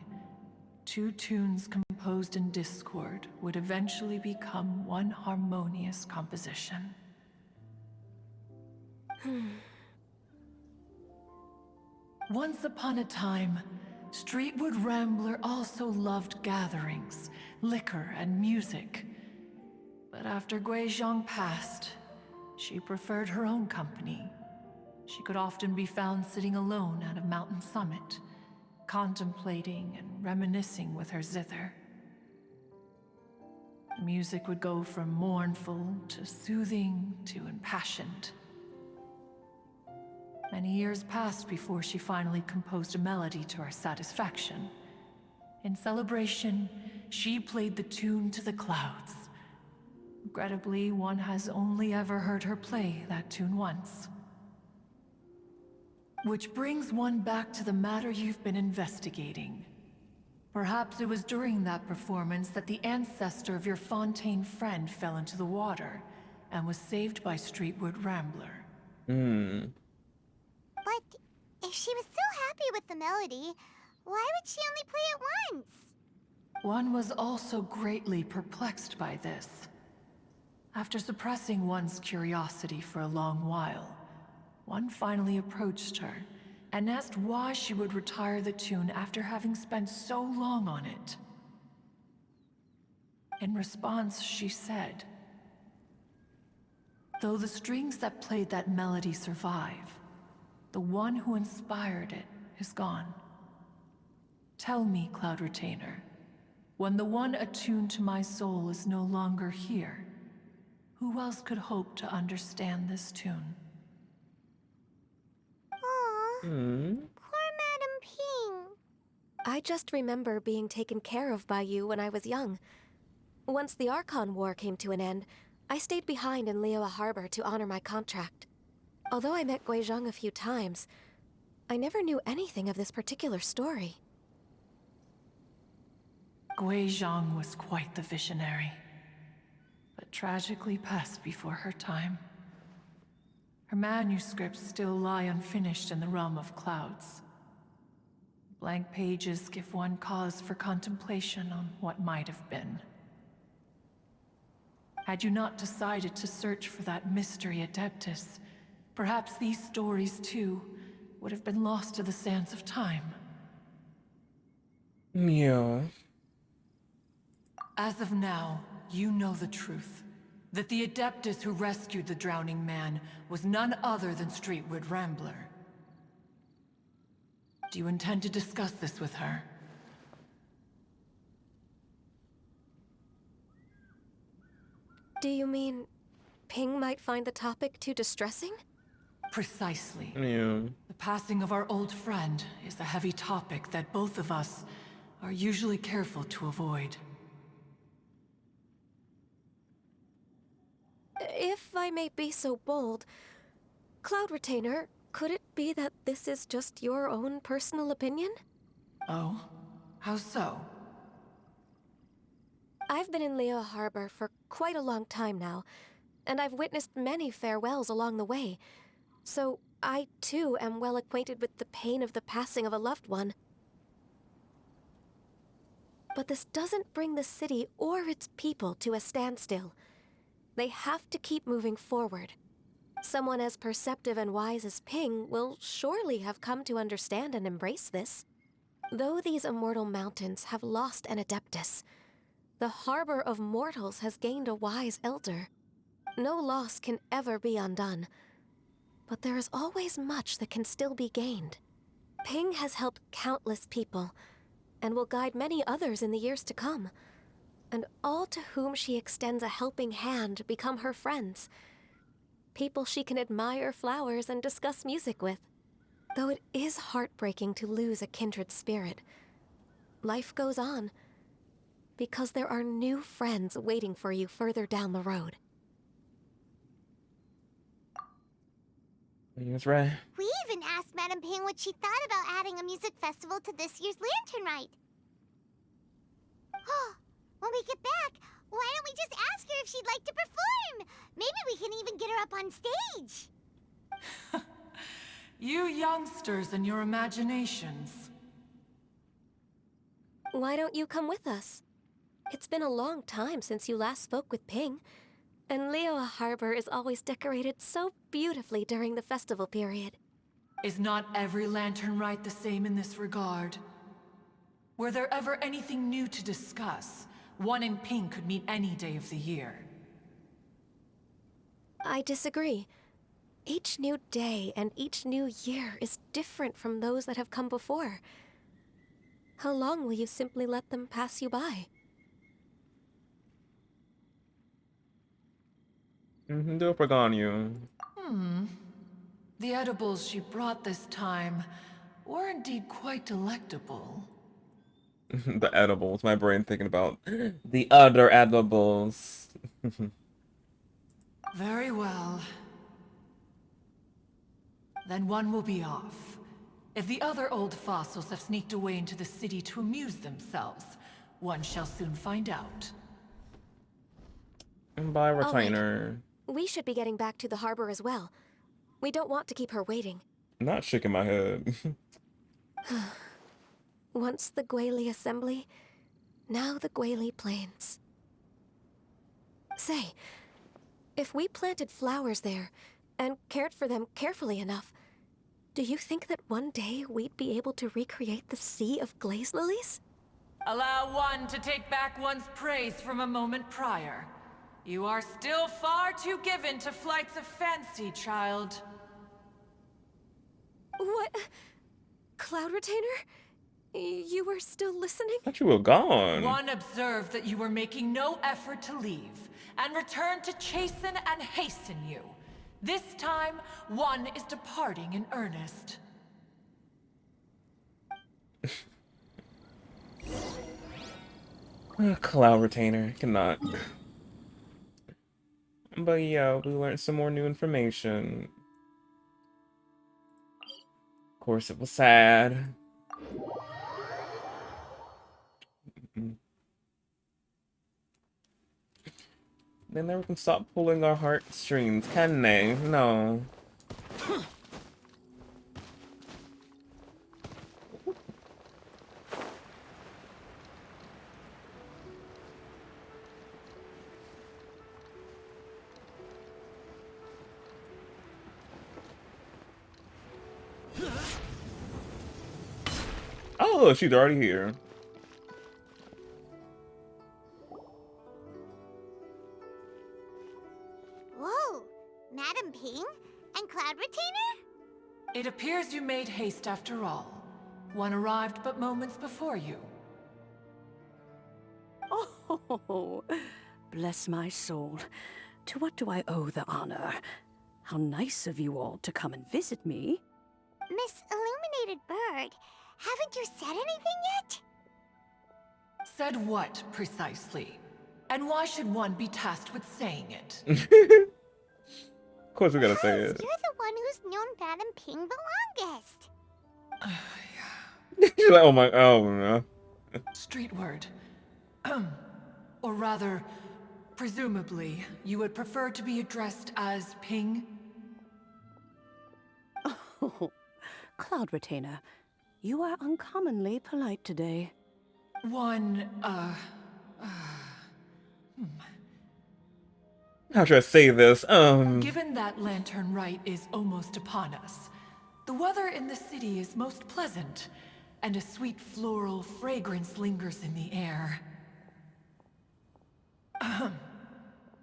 two tunes composed in discord would eventually become one harmonious composition? Once upon a time, Streetward Rambler also loved gatherings, liquor, and music. But after Guizhong passed, she preferred her own company. She could often be found sitting alone at a mountain summit, contemplating and reminiscing with her zither. The music would go from mournful to soothing to impassioned. Many years passed before she finally composed a melody to her satisfaction. In celebration, she played the tune to the clouds. Regrettably, one has only ever heard her play that tune once. Which brings one back to the matter you've been investigating. Perhaps it was during that performance that the ancestor of your Fontaine friend fell into the water and was saved by Streetward Rambler. But if she was so happy with the melody, why would she only play it once? One was also greatly perplexed by this. After suppressing one's curiosity for a long while, one finally approached her and asked why she would retire the tune after having spent so long on it. In response, she said, "Though the strings that played that melody survive, the one who inspired it is gone. Tell me, Cloud Retainer, When the one attuned to my soul is no longer here, who else could hope to understand this tune? Aw, Hmm. poor Madam Ping. I just remember being taken care of by you when I was young. Once the Archon War came to an end, I stayed behind in Liyue Harbor to honor my contract. Although I met Guizhong a few times, I never knew anything of this particular story. Guizhong was quite the visionary, but tragically passed before her time. Her manuscripts still lie unfinished in the realm of clouds. Blank pages give one cause for contemplation on what might have been. Had you not decided to search for that mystery Adeptus, perhaps these stories, too, would have been lost to the sands of time. Yeah. As of now, you know the truth. That the Adeptus who rescued the drowning man was none other than Streetwood Rambler. Do you intend to discuss this with her? Do you mean Ping might find the topic too distressing? Precisely. Yeah. The passing of our old friend is a heavy topic that both of us are usually careful to avoid. If I may be so bold, Cloud Retainer, could it be that this is just your own personal opinion? Oh? How so? I've been in Liyue Harbor for quite a long time now, and I've witnessed many farewells along the way, so I too am well acquainted with the pain of the passing of a loved one. But this doesn't bring the city or its people to a standstill. They have to keep moving forward. Someone as perceptive and wise as Ping will surely have come to understand and embrace this. Though these immortal mountains have lost an Adeptus, the harbor of mortals has gained a wise elder. No loss can ever be undone, but there is always much that can still be gained. Ping has helped countless people, and will guide many others in the years to come. And all to whom she extends a helping hand become her friends. People she can admire flowers and discuss music with. Though it is heartbreaking to lose a kindred spirit, life goes on, because there are new friends waiting for you further down the road. That's right. We even asked Madam Ping what she thought about adding a music festival to this year's Lantern Rite. When we get back, why don't we just ask her if she'd like to perform? Maybe we can even get her up on stage. You youngsters and your imaginations. Why don't you come with us? It's been a long time since you last spoke with Ping, and Liyue Harbor is always decorated so beautifully during the festival period. Is not every Lantern Rite the same in this regard? Were there ever anything new to discuss? One in Ping could meet any day of the year. I disagree. Each new day and each new year is different from those that have come before. How long will you simply let them pass you by? Do it for Ganyu. The edibles she brought this time were indeed quite delectable. The edibles. My brain thinking about the other edibles. Very well. Then one will be off. If the other old fossils have sneaked away into the city to amuse themselves, one shall soon find out. And by retainer. We should be getting back to the harbor as well. We don't want to keep her waiting. Not shaking my head. Once the Guili Assembly, now the Guili Plains. Say, if we planted flowers there and cared for them carefully enough, do you think that one day we'd be able to recreate the sea of glaze lilies? Allow one to take back one's praise from a moment prior. You are still far too given to flights of fancy, child. What? Cloud Retainer? You were still listening? I thought you were gone. One observed that you were making no effort to leave, and returned to chasten and hasten you. This time, one is departing in earnest. Cloud retainer cannot. But yeah, we learned some more new information. Of course, it was sad. They never can stop pulling our heartstrings, can they? No. Oh, she's already here. Whoa, Madam Ping and Cloud Retainer? It appears you made haste after all. One arrived but moments before you. Oh, bless my soul. To what do I owe the honor? How nice of you all to come and visit me. Miss Illuminated Bird, haven't you said anything yet? Said what, precisely? And why should one be tasked with saying it? Of course we gotta say Because it. you're the one who's known Madam Ping the longest. She's like, oh my, oh no. Street word. Or rather, presumably, you would prefer to be addressed as Ping? Oh, Cloud Retainer, you are uncommonly polite today. One, How should I say this? Given that Lantern Rite is almost upon us, the weather in the city is most pleasant, and a sweet floral fragrance lingers in the air.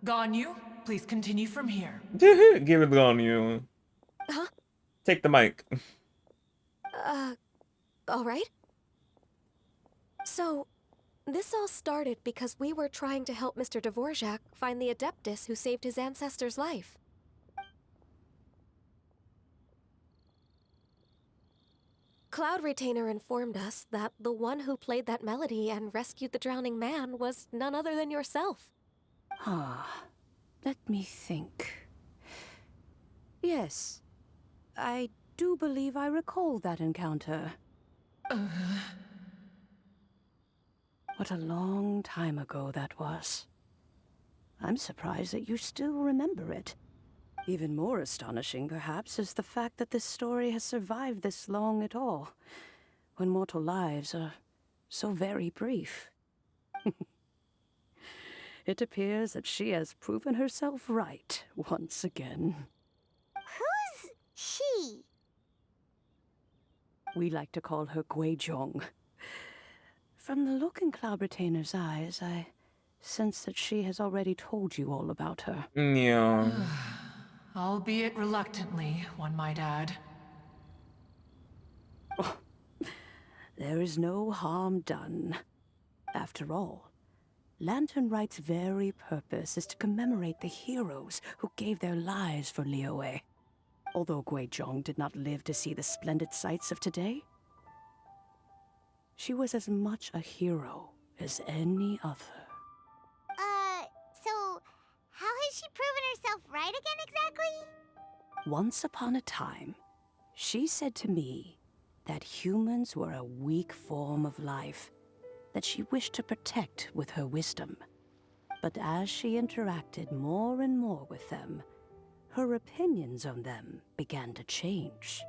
Ganyu, please continue from here. Give it on you. Huh? Take the mic. Alright. So, this all started because we were trying to help Mr. Dvorak find the Adeptus who saved his ancestor's life. Cloud Retainer informed us that the one who played that melody and rescued the drowning man was none other than yourself. Ah, let me think. Yes, I do believe I recall that encounter. What a long time ago that was. I'm surprised that you still remember it. Even more astonishing, perhaps, is the fact that this story has survived this long at all, when mortal lives are so very brief. It appears that she has proven herself right once again. Who's she? We like to call her Guizhong. From the look in Cloud Retainer's eyes, I sense that she has already told you all about her. Yeah. Albeit reluctantly, one might add. Oh, there is no harm done. After all, Lantern Rite's very purpose is to commemorate the heroes who gave their lives for Liyue. Although Guizhong did not live to see the splendid sights of today, she was as much a hero as any other. So how has she proven herself right again exactly? Once upon a time, she said to me that humans were a weak form of life that she wished to protect with her wisdom. But as she interacted more and more with them, her opinions on them began to change.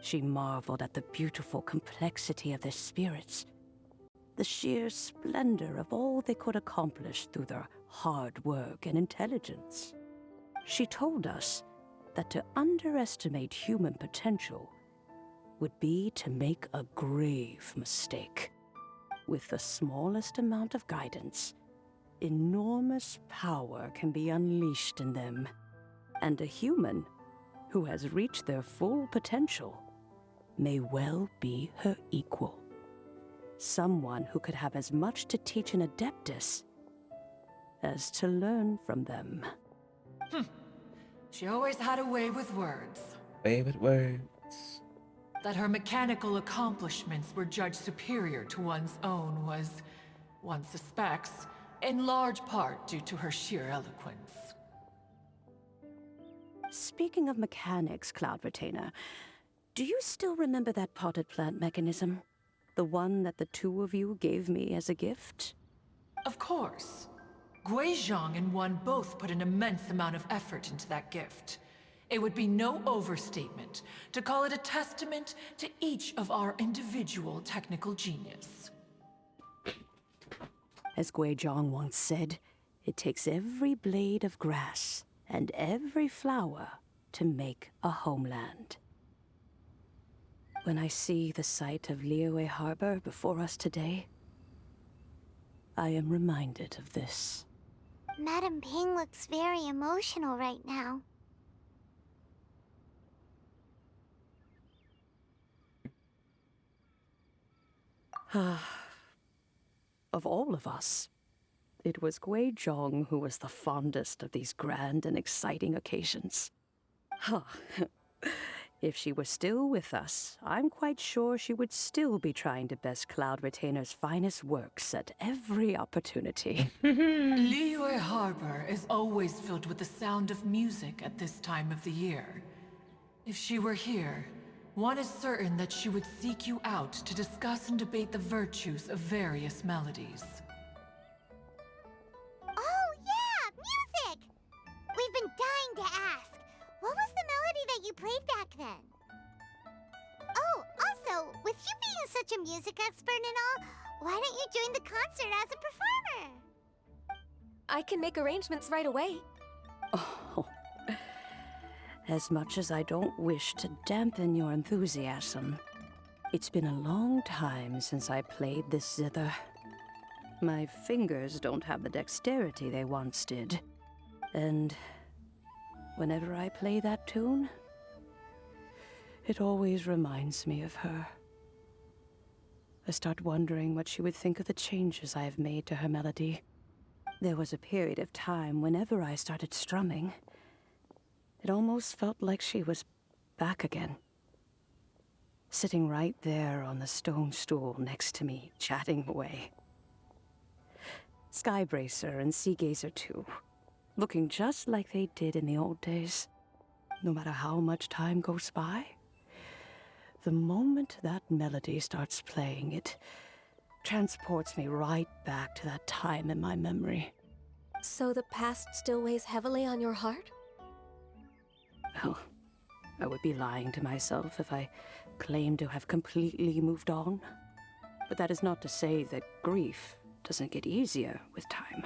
She marveled at the beautiful complexity of their spirits, the sheer splendor of all they could accomplish through their hard work and intelligence. She told us that to underestimate human potential would be to make a grave mistake. With the smallest amount of guidance, enormous power can be unleashed in them. And a human who has reached their full potential may well be her equal. Someone who could have as much to teach an Adeptus as to learn from them. She always had a way with words. Favorite words. That her mechanical accomplishments were judged superior to one's own was, one suspects, in large part due to her sheer eloquence. Speaking of mechanics, Cloud Retainer, do you still remember that potted plant mechanism? The one that the two of you gave me as a gift? Of course. Guizhong and one both put an immense amount of effort into that gift. It would be no overstatement to call it a testament to each of our individual technical genius. As Guizhong once said, it takes every blade of grass and every flower to make a homeland. When I see the sight of Liyue Harbor before us today, I am reminded of this. Madam Ping looks very emotional right now. Of all of us, it was Guizhong who was the fondest of these grand and exciting occasions. If she were still with us, I'm quite sure she would still be trying to best Cloud Retainer's finest works at every opportunity. Liyue Harbor is always filled with the sound of music at this time of the year. If she were here, one is certain that she would seek you out to discuss and debate the virtues of various melodies. Oh yeah, music! We've been dying to ask. What was the melody that you played back then? Oh, also, with you being such a music expert and all, why don't you join the concert as a performer? I can make arrangements right away. Oh, as much as I don't wish to dampen your enthusiasm, it's been a long time since I played this zither. My fingers don't have the dexterity they once did, and whenever I play that tune, it always reminds me of her. I start wondering what she would think of the changes I have made to her melody. There was a period of time whenever I started strumming, it almost felt like she was back again. Sitting right there on the stone stool next to me, chatting away. Skybracer and Seagazer too, looking just like they did in the old days. No matter how much time goes by, the moment that melody starts playing, it transports me right back to that time in my memory. So the past still weighs heavily on your heart? Well, I would be lying to myself if I claimed to have completely moved on. But that is not to say that grief doesn't get easier with time.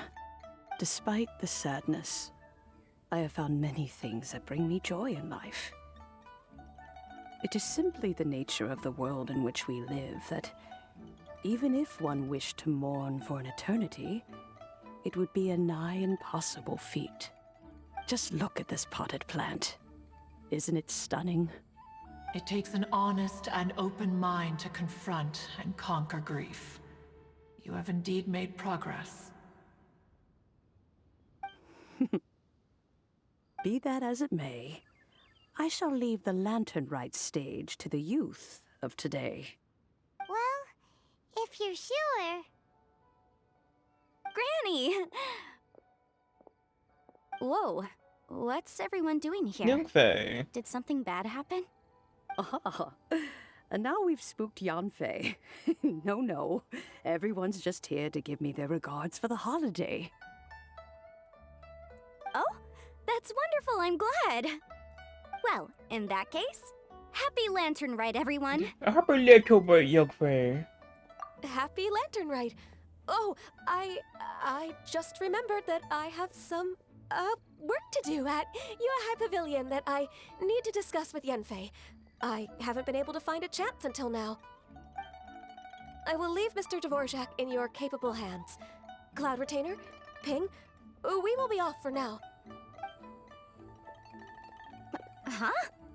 Despite the sadness, I have found many things that bring me joy in life. It is simply the nature of the world in which we live that, even if one wished to mourn for an eternity, it would be a nigh impossible feat. Just look at this potted plant. Isn't it stunning? It takes an honest and open mind to confront and conquer grief. You have indeed made progress. Be that as it may, I shall leave the Lantern Rite stage to the youth of today. Well, if you're sure. Granny! Whoa, what's everyone doing here? Young Fei. Did something bad happen? Ah, and now we've spooked Yanfei. No, everyone's just here to give me their regards for the holiday. Oh, that's wonderful, I'm glad. Well, in that case, happy Lantern Rite, everyone. Happy little bit, Young Fei. Happy Lantern Rite. Oh, I just remembered that I have some, work to do at Yuehai Pavilion that I need to discuss with Yanfei. I haven't been able to find a chance until now. I will leave Mr. Dvorak in your capable hands. Cloud Retainer, Ping, we will be off for now. Huh?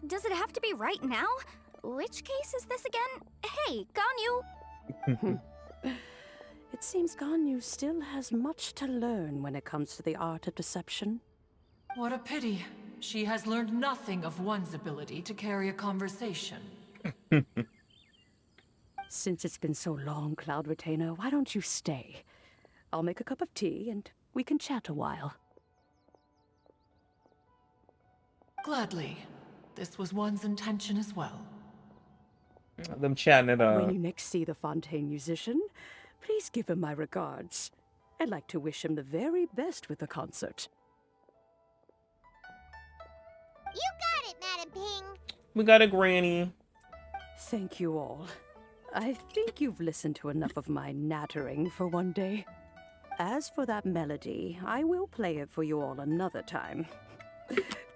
Does it have to be right now? Which case is this again? Hey, Ganyu! It seems Ganyu still has much to learn when it comes to the art of deception. What a pity. She has learned nothing of one's ability to carry a conversation. Since it's been so long, Cloud Retainer, why don't you stay? I'll make a cup of tea and we can chat a while. Gladly. This was one's intention as well. Them chatting it up. When you next see the Fontaine musician, please give him my regards. I'd like to wish him the very best with the concert. You got it, Madam Ping. We got a granny. Thank you all. I think you've listened to enough of my nattering for one day. As for that melody, I will play it for you all another time.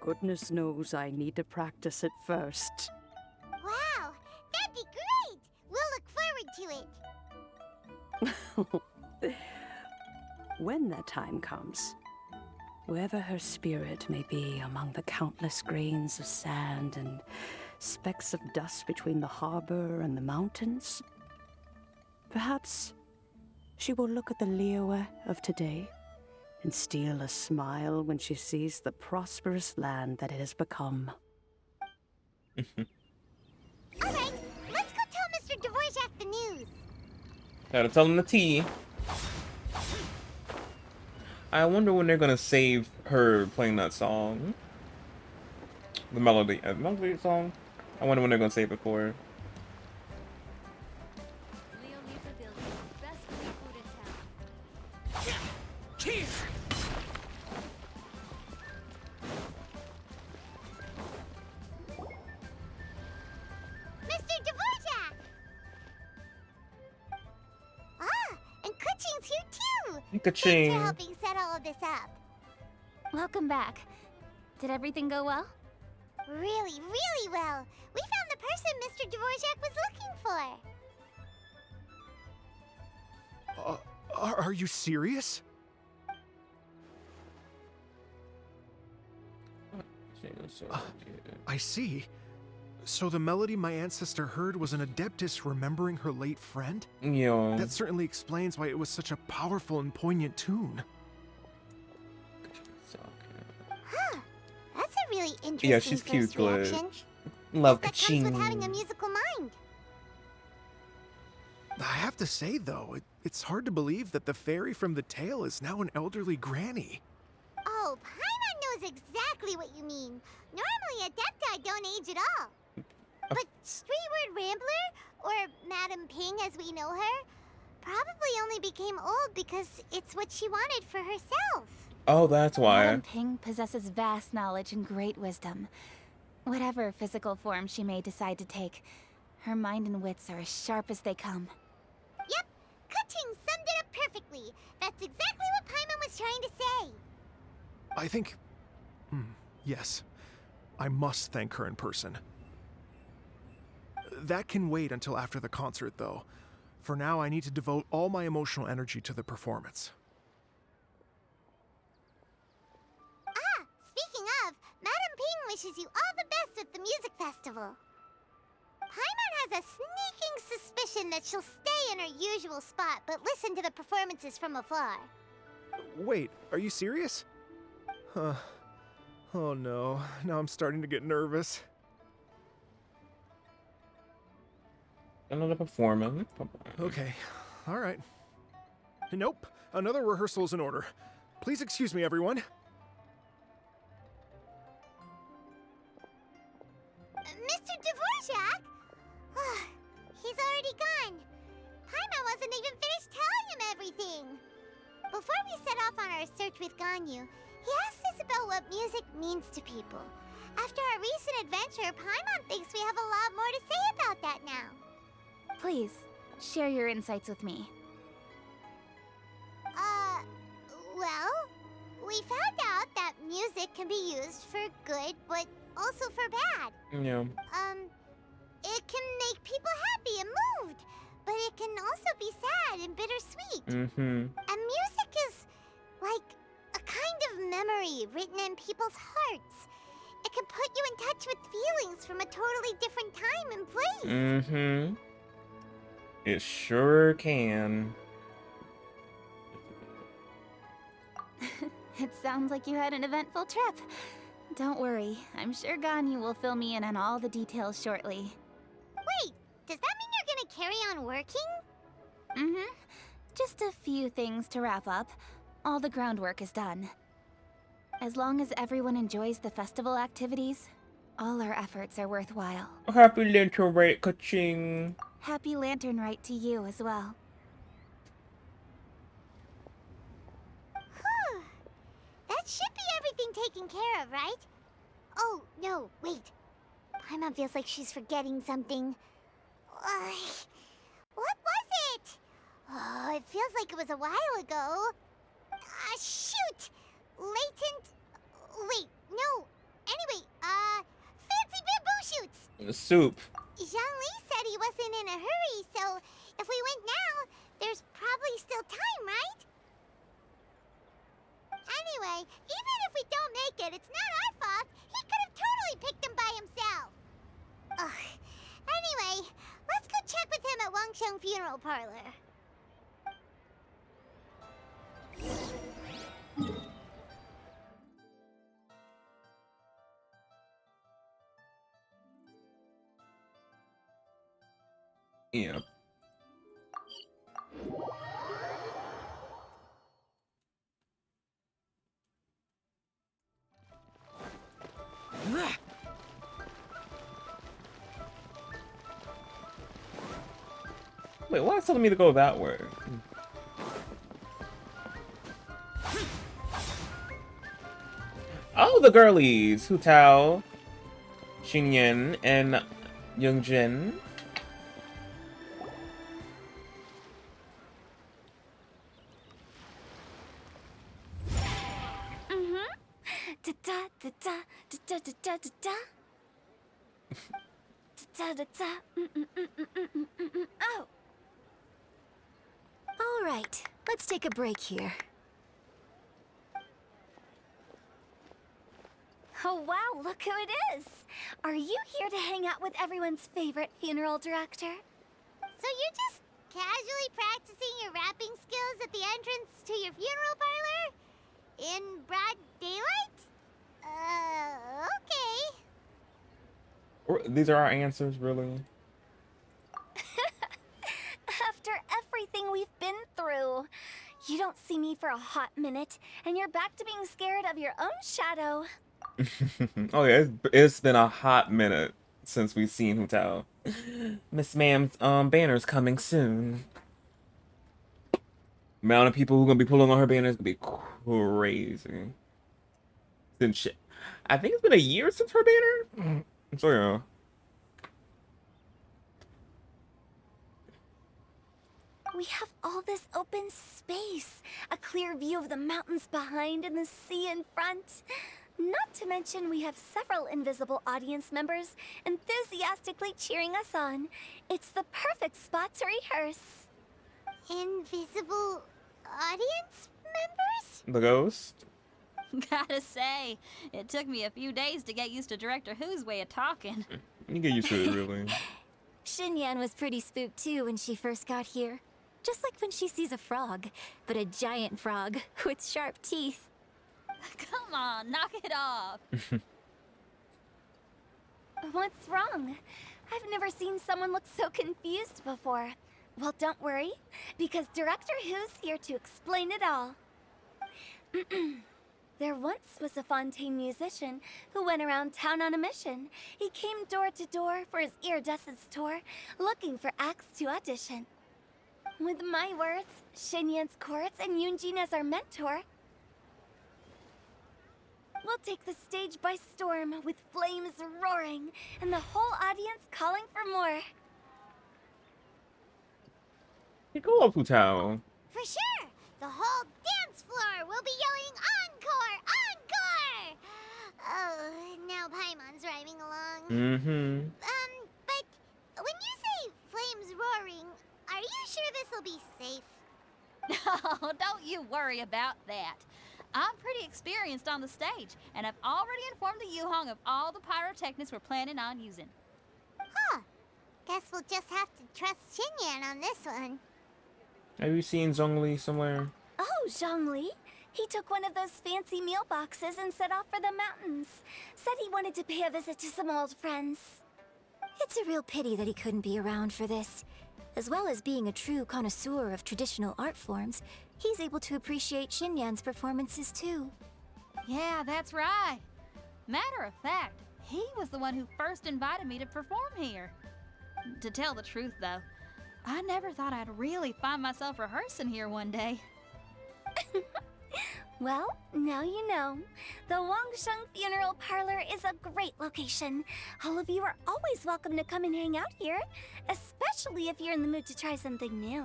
Goodness knows I need to practice it first. Wow, that'd be great. We'll look forward to it. When that time comes, wherever her spirit may be among the countless grains of sand and specks of dust between the harbor and the mountains, perhaps she will look at the Liyue of today and steal a smile when she sees the prosperous land that it has become. All right, let's go tell Mr. Dvorak the news. Gotta tell him the tea. I wonder when they're gonna save her playing that song. The melody song. I wonder when they're gonna save it for her. Mr. Dvorak! Ah, and Kuching's here too! Thanks Ka-ching. for helping set all of this up. Welcome back. Did everything go well? Really, really well. We found the person Mr. Dvorak was looking for. Are you serious? I see. So the melody my ancestor heard was an adeptus remembering her late friend? Yeah. That certainly explains why it was such a powerful and poignant tune. Huh. That's a really interesting Yeah, she's cute, first reaction. Glitch. Love That comes with having a Ka-ching. musical mind. I have to say, though, it's hard to believe that the fairy from the tale is now an elderly granny. Oh, Paimon knows exactly what you mean. Normally, Adepti don't age at all. But Streetward Rambler, or Madam Ping as we know her, probably only became old because it's what she wanted for herself. Oh, that's why. Madame Ping possesses vast knowledge and great wisdom. Whatever physical form she may decide to take, her mind and wits are as sharp as they come. Yep, Kuching summed it up perfectly. That's exactly what Paimon was trying to say. I think... yes. I must thank her in person. That can wait until after the concert, though. For now, I need to devote all my emotional energy to the performance. Ah, speaking of, Madam Ping wishes you all the best at the music festival. Paimon has a sneaking suspicion that she'll stay in her usual spot, but listen to the performances from afar. Wait, are you serious? Huh. Oh no, now I'm starting to get nervous. Another performance. Okay, alright. Nope, another rehearsal is in order. Please excuse me, everyone. Mr. Dvorak? He's already gone. Paimon wasn't even finished telling him everything. Before we set off on our search with Ganyu, he asked us about what music means to people. After our recent adventure, Paimon thinks we have a lot more to say about that now. Please, share your insights with me. Well, we found out that music can be used for good, but also for bad. Yeah. It can make people happy and moved, but it can also be sad and bittersweet. Mm-hmm. And music is like a kind of memory written in people's hearts. It can put you in touch with feelings from a totally different time and place. Mm-hmm. It sure can. It sounds like you had an eventful trip. Don't worry, I'm sure Ganyu will fill me in on all the details shortly. Wait, does that mean you're gonna carry on working? Mm-hmm. Just a few things to wrap up. All the groundwork is done. As long as everyone enjoys the festival activities, all our efforts are worthwhile. Happy Lantern Rite, ka-ching. Happy Lantern Rite to you as well. Whew. That should be everything taken care of, right? Oh, no, wait. Paimon feels like she's forgetting something. What was it? Oh, it feels like it was a while ago. Shoot! Latent... Wait, no. Anyway, fancy bamboo shoots! The soup. Zhang-Li said he wasn't in a hurry, so if we went now, there's probably still time, right? Anyway, even if we don't make it, it's not our fault. He could have totally picked them by himself. Ugh. Anyway, let's go check with him at Wangsheng Funeral Parlor. Yeah. Wait, why is it telling me to go that way? Oh, the girlies! Hu Tao, Xinyan, and Youngjin. Da da da da da da da da da. Da da da. Oh. All right, let's take a break here. Oh wow, look who it is! Are you here to hang out with everyone's favorite funeral director? So you're just casually practicing your rapping skills at the entrance to your funeral parlor? In broad daylight? Okay. These are our answers, really? After everything we've been through, you don't see me for a hot minute, and you're back to being scared of your own shadow. Oh yeah, it's been a hot minute since we've seen Hu Tao. Miss Ma'am's banner's coming soon. Amount of people who are gonna be pulling on her banner is gonna be crazy. Since I think it's been a year since her banner. So yeah. We have all this open space, a clear view of the mountains behind and the sea in front. Not to mention we have several invisible audience members enthusiastically cheering us on. It's the perfect spot to rehearse. Invisible audience members? The ghost? Gotta say, it took me a few days to get used to Director Who's way of talking. You get used to it, really. Xinyan was pretty spooked too when she first got here. Just like when she sees a frog, but a giant frog with sharp teeth. Come on, knock it off. What's wrong? I've never seen someone look so confused before. Well, don't worry, because Director Who's here to explain it all. There once was a Fontaine musician who went around town on a mission. He came door to door for his iridescence tour, looking for acts to audition. With my words, Xinyan's chords, and Yunjin as our mentor, we'll take the stage by storm with flames roaring and the whole audience calling for more. Hey, go up, Hu Tao. For sure! The whole dance floor will be yelling encore! Encore! Oh, now Paimon's rhyming along. Mm-hmm. But when you say flames roaring, are you sure this'll be safe? No, don't you worry about that. I'm pretty experienced on the stage, and I've already informed the Yuhong of all the pyrotechnics we're planning on using. Huh. Guess we'll just have to trust Xinyan on this one. Have you seen Zhongli somewhere? Oh, Zhongli. He took one of those fancy meal boxes and set off for the mountains. Said he wanted to pay a visit to some old friends. It's a real pity that he couldn't be around for this. As well as being a true connoisseur of traditional art forms, he's able to appreciate Xinyan's performances too. Yeah, that's right. Matter of fact, he was the one who first invited me to perform here. To tell the truth, though, I never thought I'd really find myself rehearsing here one day. Well, now you know. The Wangsheng Funeral Parlor is a great location. All of you are always welcome to come and hang out here, especially if you're in the mood to try something new.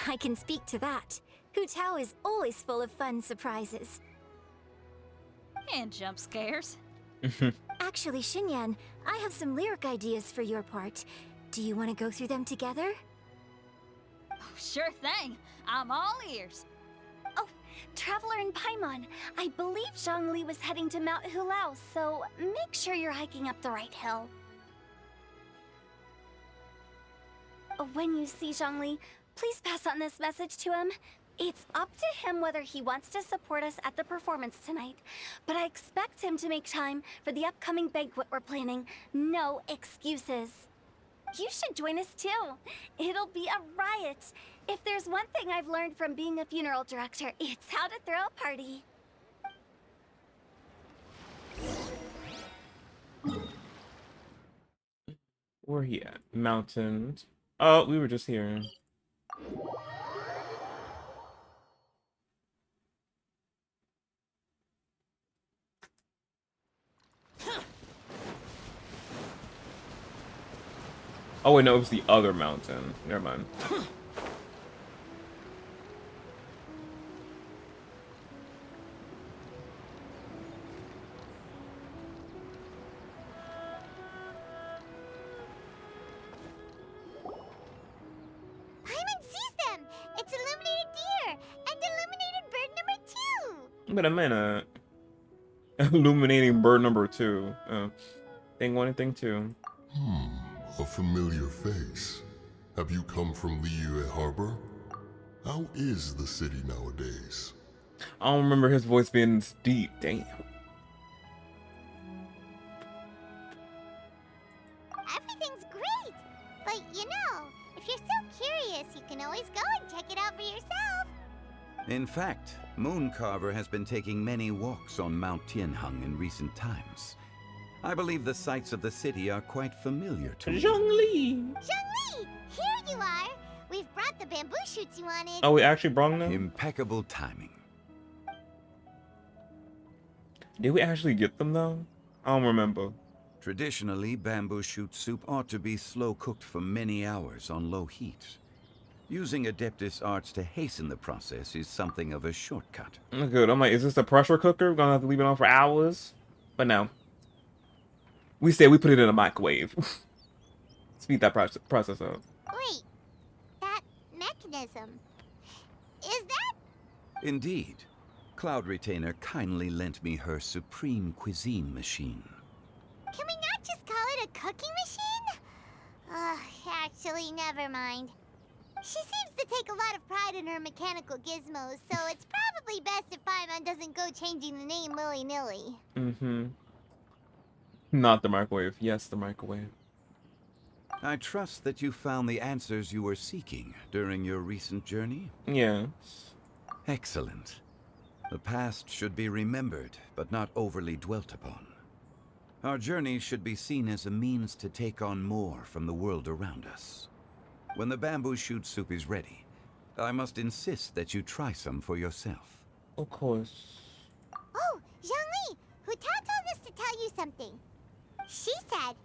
I can speak to that. Hu Tao is always full of fun surprises. And jump scares. Actually, Xinyan, I have some lyric ideas for your part. Do you want to go through them together? Oh, sure thing. I'm all ears. Oh, Traveler in Paimon, I believe Zhongli was heading to Mount Hulao, so make sure you're hiking up the right hill. When you see Zhongli, please pass on this message to him. It's up to him whether he wants to support us at the performance tonight, but I expect him to make time for the upcoming banquet we're planning. No excuses. You should join us too. It'll be a riot. If there's one thing I've learned from being a funeral director, it's how to throw a party. Where he at? Mountains. Oh, we were just here. Oh wait, no, it was the other mountain. Never mind. Paimon sees them! It's illuminated deer and illuminated bird number 2! Wait a minute. Illuminating bird number 2. Thing 1 and thing 2. A familiar face. Have you come from Liyue Harbor? How is the city nowadays? I don't remember his voice being this deep. Damn. Everything's great! But you know, if you're so curious, you can always go and check it out for yourself. In fact, Mooncarver has been taking many walks on Mount Tianheng in recent times. I believe the sights of the city are quite familiar to you. Zhongli! Zhongli! Here you are! We've brought the bamboo shoots you wanted. Oh, we actually brought them? Impeccable timing. Did we actually get them though? I don't remember. Traditionally, bamboo shoot soup ought to be slow cooked for many hours on low heat. Using Adeptus arts to hasten the process is something of a shortcut. Good. I'm like, is this a pressure cooker? We're gonna have to leave it on for hours? But no. We said we put it in a microwave. Speed that process up. Wait, that mechanism. Is that? Indeed. Cloud Retainer kindly lent me her supreme cuisine machine. Can we not just call it a cooking machine? Actually, never mind. She seems to take a lot of pride in her mechanical gizmos, so it's probably best if Paimon doesn't go changing the name willy-nilly. Mm-hmm. Not the microwave. Yes, the microwave. I trust that you found the answers you were seeking during your recent journey? Yes. Excellent. The past should be remembered, but not overly dwelt upon. Our journey should be seen as a means to take on more from the world around us. When the bamboo shoot soup is ready, I must insist that you try some for yourself. Of course. Oh, Zhongli! Hu Tao told us to tell you something. She said,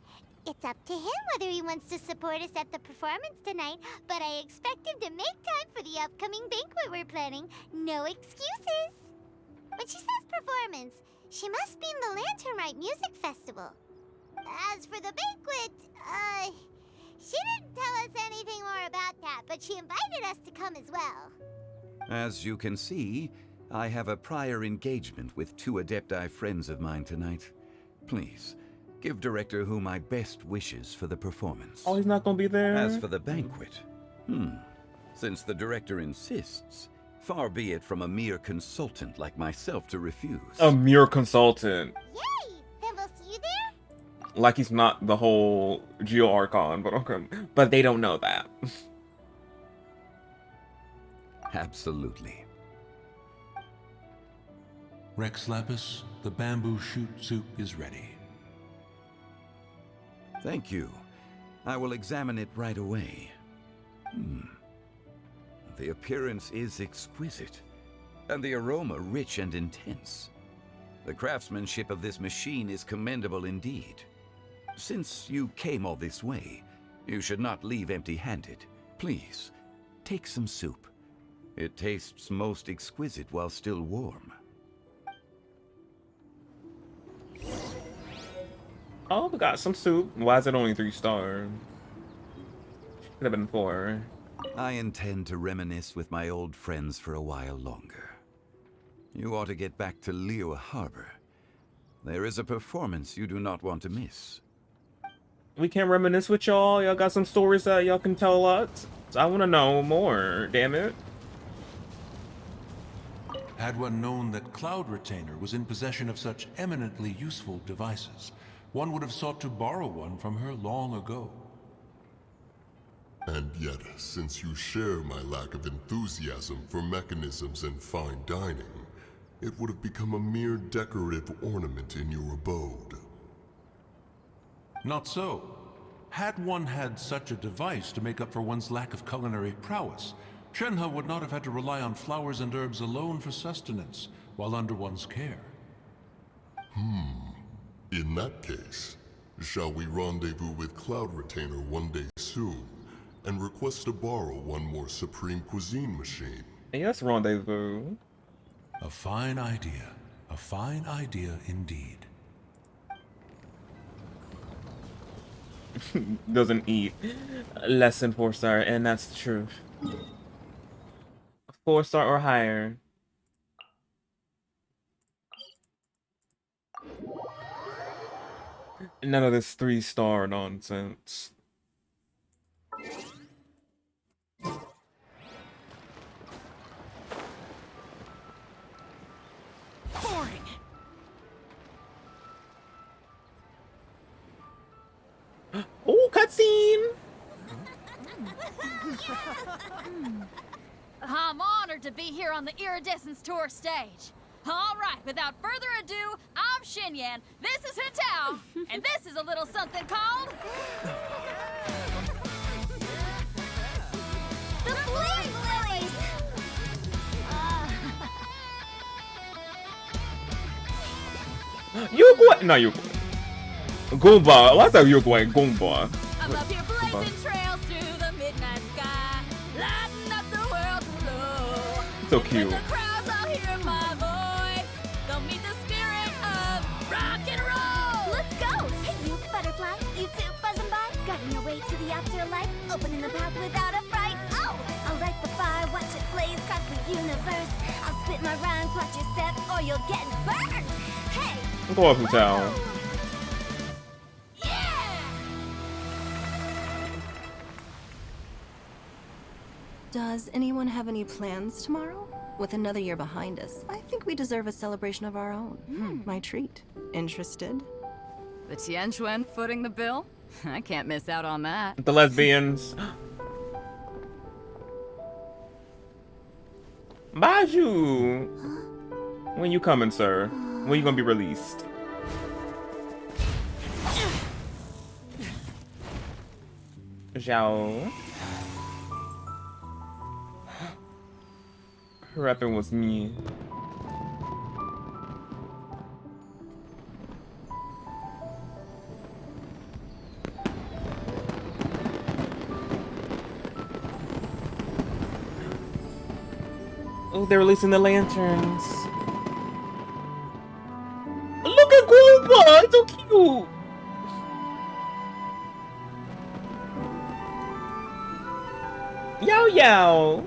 it's up to him whether he wants to support us at the performance tonight, but I expect him to make time for the upcoming banquet we're planning. No excuses. When she says performance, she must mean the Lantern Rite Music Festival. As for the banquet, she didn't tell us anything more about that, but she invited us to come as well. As you can see, I have a prior engagement with 2 Adepti friends of mine tonight. Please, Give Director Who my best wishes for the performance. Oh, he's not gonna be there? As for the banquet, since the director insists, far be it from a mere consultant like myself to refuse. A mere consultant. Yay! Then we'll see you there? Like he's not the whole Geo Archon, but okay. But they don't know that. Absolutely. Rex Lapis, the bamboo shoot soup is ready. Thank you. I will examine it right away. The appearance is exquisite, and the aroma rich and intense. The craftsmanship of this machine is commendable indeed. Since you came all this way, you should not leave empty-handed. Please, take some soup. It tastes most exquisite while still warm. Oh, we got some soup. Why is it only 3 stars? Could have been 4. I intend to reminisce with my old friends for a while longer. You ought to get back to Liyue Harbor. There is a performance you do not want to miss. We can't reminisce with y'all. Y'all got some stories that y'all can tell us. I want to know more, damn it. Had one known that Cloud Retainer was in possession of such eminently useful devices, one would have sought to borrow one from her long ago. And yet, since you share my lack of enthusiasm for mechanisms and fine dining, it would have become a mere decorative ornament in your abode. Not so. Had one had such a device to make up for one's lack of culinary prowess, Shenhe would not have had to rely on flowers and herbs alone for sustenance, while under one's care. In that case, shall we rendezvous with Cloud Retainer one day soon, and request to borrow one more Supreme Cuisine machine? Yes, rendezvous. A fine idea. A fine idea indeed. Doesn't eat less than 4-star, and that's the truth. 4-star or higher. None of this 3-star nonsense. Boring. Oh, cutscene! I'm honored to be here on the Iridescence Tour stage. All right, without further ado, I'm Xinyan, this is Hintao, and this is a little something called... The Flame Lilies! Yugoi? No, Yugoi. Goomba. What's up, Yugoi? Goomba. I'm up here blazing trails through the midnight sky, lighting up the world below. So cute. The crowds all hear my voice. They'll meet the spirit of rock and roll. Let's go! Hey, you butterfly, you two buzzing by, guiding your way to the afterlife, opening the path without a fright. Oh, I'll light the fire, watch it blaze across the universe. I'll spit my rhymes, watch your step, or you'll get burned. Hey! Go up and town. Does anyone have any plans tomorrow? With another year behind us, I think we deserve a celebration of our own. My treat. Interested? The Tianquan footing the bill? I can't miss out on that. The lesbians. Baju! When you coming, sir? When you gonna be released? Zhao. Her weapon was me. Oh, they're releasing the lanterns. Look at Goomba! It's so cute! Yow yow!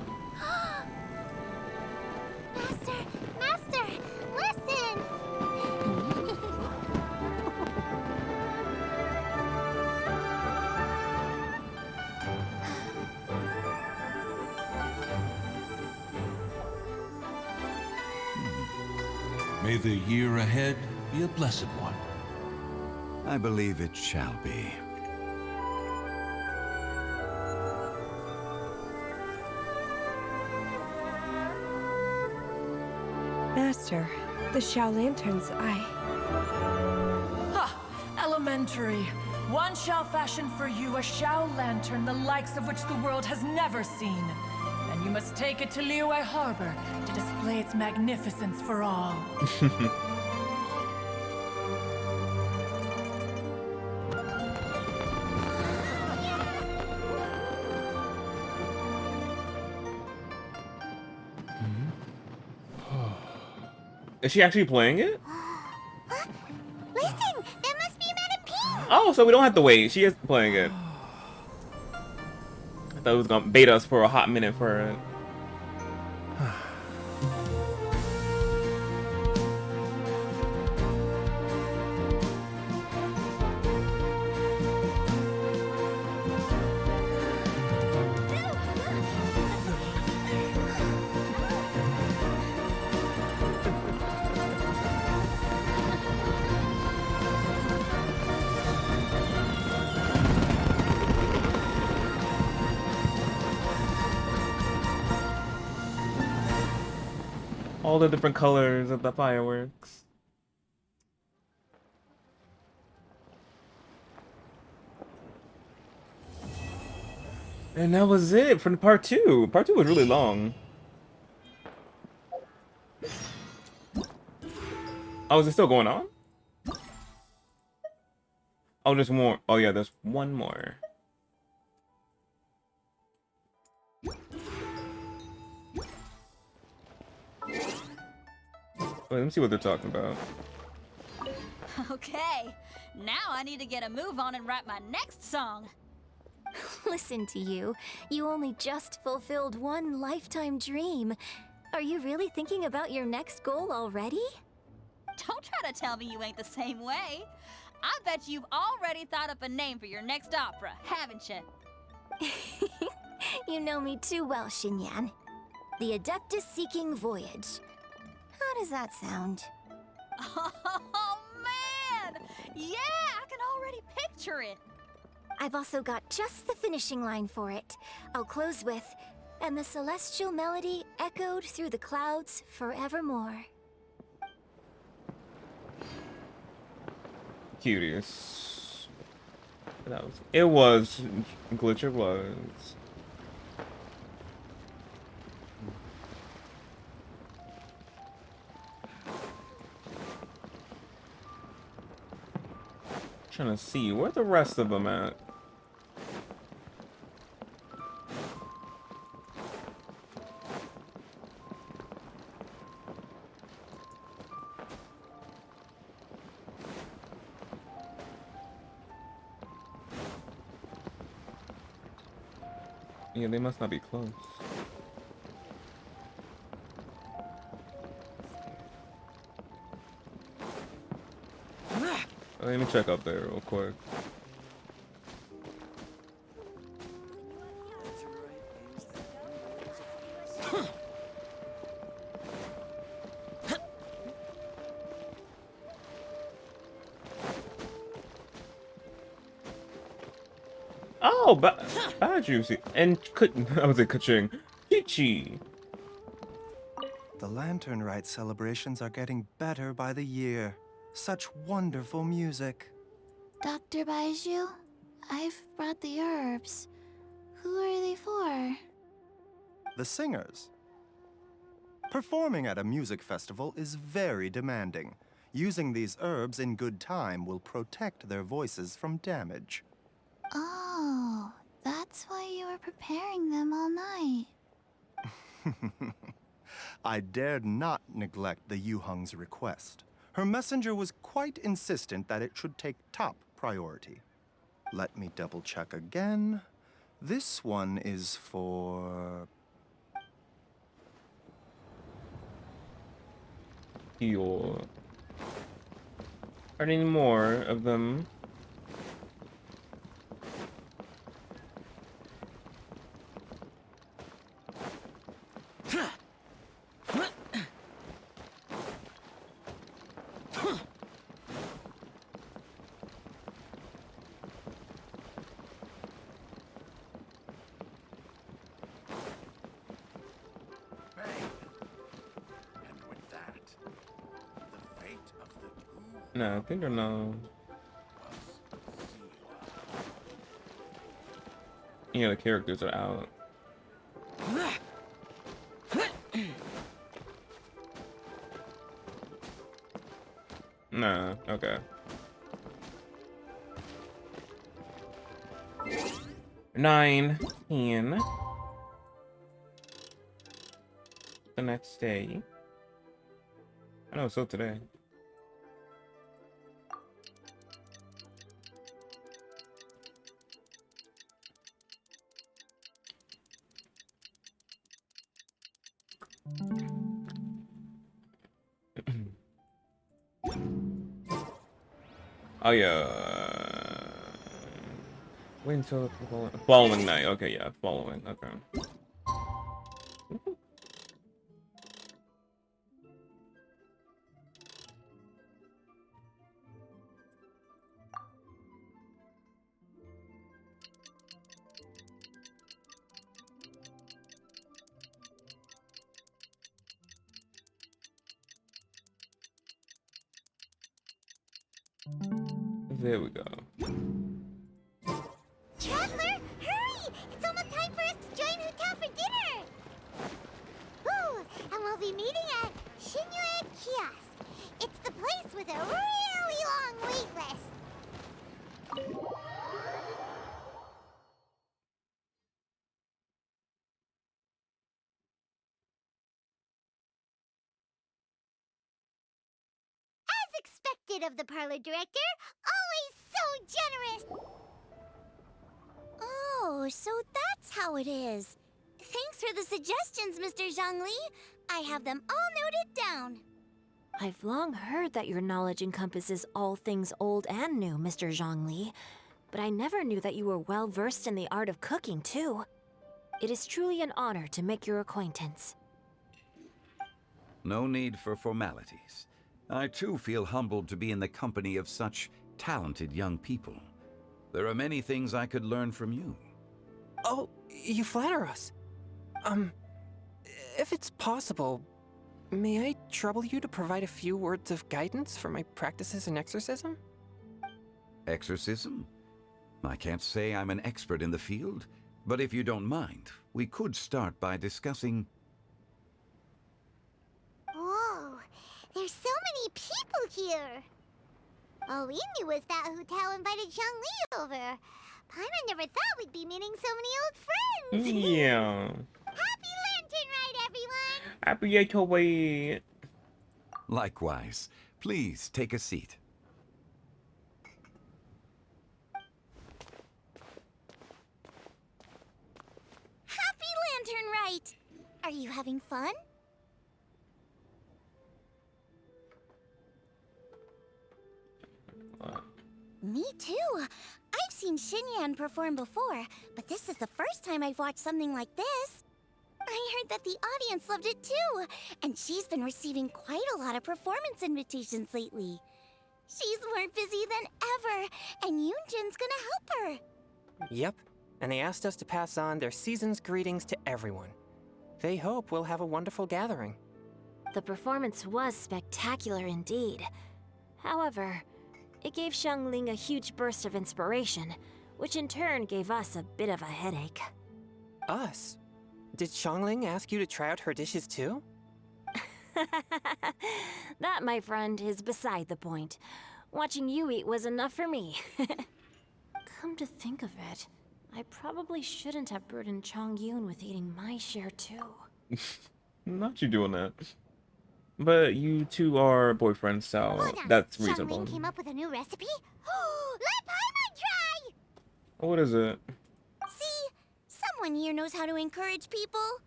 Master, listen! May the year ahead be a blessed one. I believe it shall be. Master, the Xiao lanterns, Ha! Elementary. One shall fashion for you a Xiao lantern the likes of which the world has never seen. And you must take it to Liyue Harbor to display its magnificence for all. Is she actually playing it? Listen, that must be Madame P. Oh, so we don't have to wait. She is playing it. I thought it was gonna bait us for a hot minute for it. All the different colors of the fireworks. And that was it for part 2. Part 2 was really long. Oh, is it still going on? Oh, there's more. Oh yeah, there's one more. Wait, let me see what they're talking about. Okay, now I need to get a move on and write my next song. Listen to you. You only just fulfilled one lifetime dream. Are you really thinking about your next goal already? Don't try to tell me you ain't the same way. I bet you've already thought up a name for your next opera, haven't you? You know me too well, Xinyan. The Adeptus Seeking Voyage. How does that sound? Oh, man! Yeah, I can already picture it. I've also got just the finishing line for it. I'll close with, and the celestial melody echoed through the clouds forevermore. Curious. It was glitch. It was. Trying to see where the rest of them at. Yeah, they must not be close. Let me check up there real quick. Oh, bad juicy and I was like Kaching, Chi. The Lantern Rite celebrations are getting better by the year. Such wonderful music. Dr. Baiju, I've brought the herbs. Who are they for? The singers. Performing at a music festival is very demanding. Using these herbs in good time will protect their voices from damage. Oh, that's why you were preparing them all night. I dared not neglect the Yuheng's request. Her messenger was quite insistent that it should take top priority. Let me double check again. This one is for... Are there any more of them? No, I think they're no. Yeah, the characters are out. Nah, okay. 9, 10. The next day. I know, so today. Oh yeah. Wait until the following night. Okay, yeah, following. Okay. There we go. Traveler, hurry! It's almost time for us to join Hotel for dinner! Ooh, and we'll be meeting at Shinue Kiosk. It's the place with a really long wait list. As expected of the parlor director, always so generous! Oh, so that's how it is. Thanks for the suggestions, Mr. Zhongli. I have them all noted down. I've long heard that your knowledge encompasses all things old and new, Mr. Zhongli. But I never knew that you were well versed in the art of cooking, too. It is truly an honor to make your acquaintance. No need for formalities. I too feel humbled to be in the company of such talented young people. There are many things I could learn from you. Oh, you flatter us. If it's possible, may I trouble you to provide a few words of guidance for my practices in exorcism? Exorcism? I can't say I'm an expert in the field, but if you don't mind, we could start by discussing... Whoa, there's so many people here! All we knew was that Hotel invited Zhongli over. Paimon never thought we'd be meeting so many old friends! Yeah. Happy Lantern Rite, everyone! Happy Yatoway. Likewise. Please take a seat. Happy Lantern Rite! Are you having fun? Me too. I've seen Xinyan perform before, but this is the first time I've watched something like this. I heard that the audience loved it too, and she's been receiving quite a lot of performance invitations lately. She's more busy than ever, and Yoonjin's gonna help her. Yep, and they asked us to pass on their season's greetings to everyone. They hope we'll have a wonderful gathering. The performance was spectacular indeed. However, it gave Xiangling a huge burst of inspiration, which in turn gave us a bit of a headache. Us? Did Xiangling ask you to try out her dishes too? That, my friend, is beside the point. Watching you eat was enough for me. Come to think of it, I probably shouldn't have burdened Chongyun with eating my share too. Not you doing that. But you two are boyfriends, so that's reasonable. Xiangling came up with a new recipe? Let Paimon try! What is it? See? Someone here knows how to encourage people.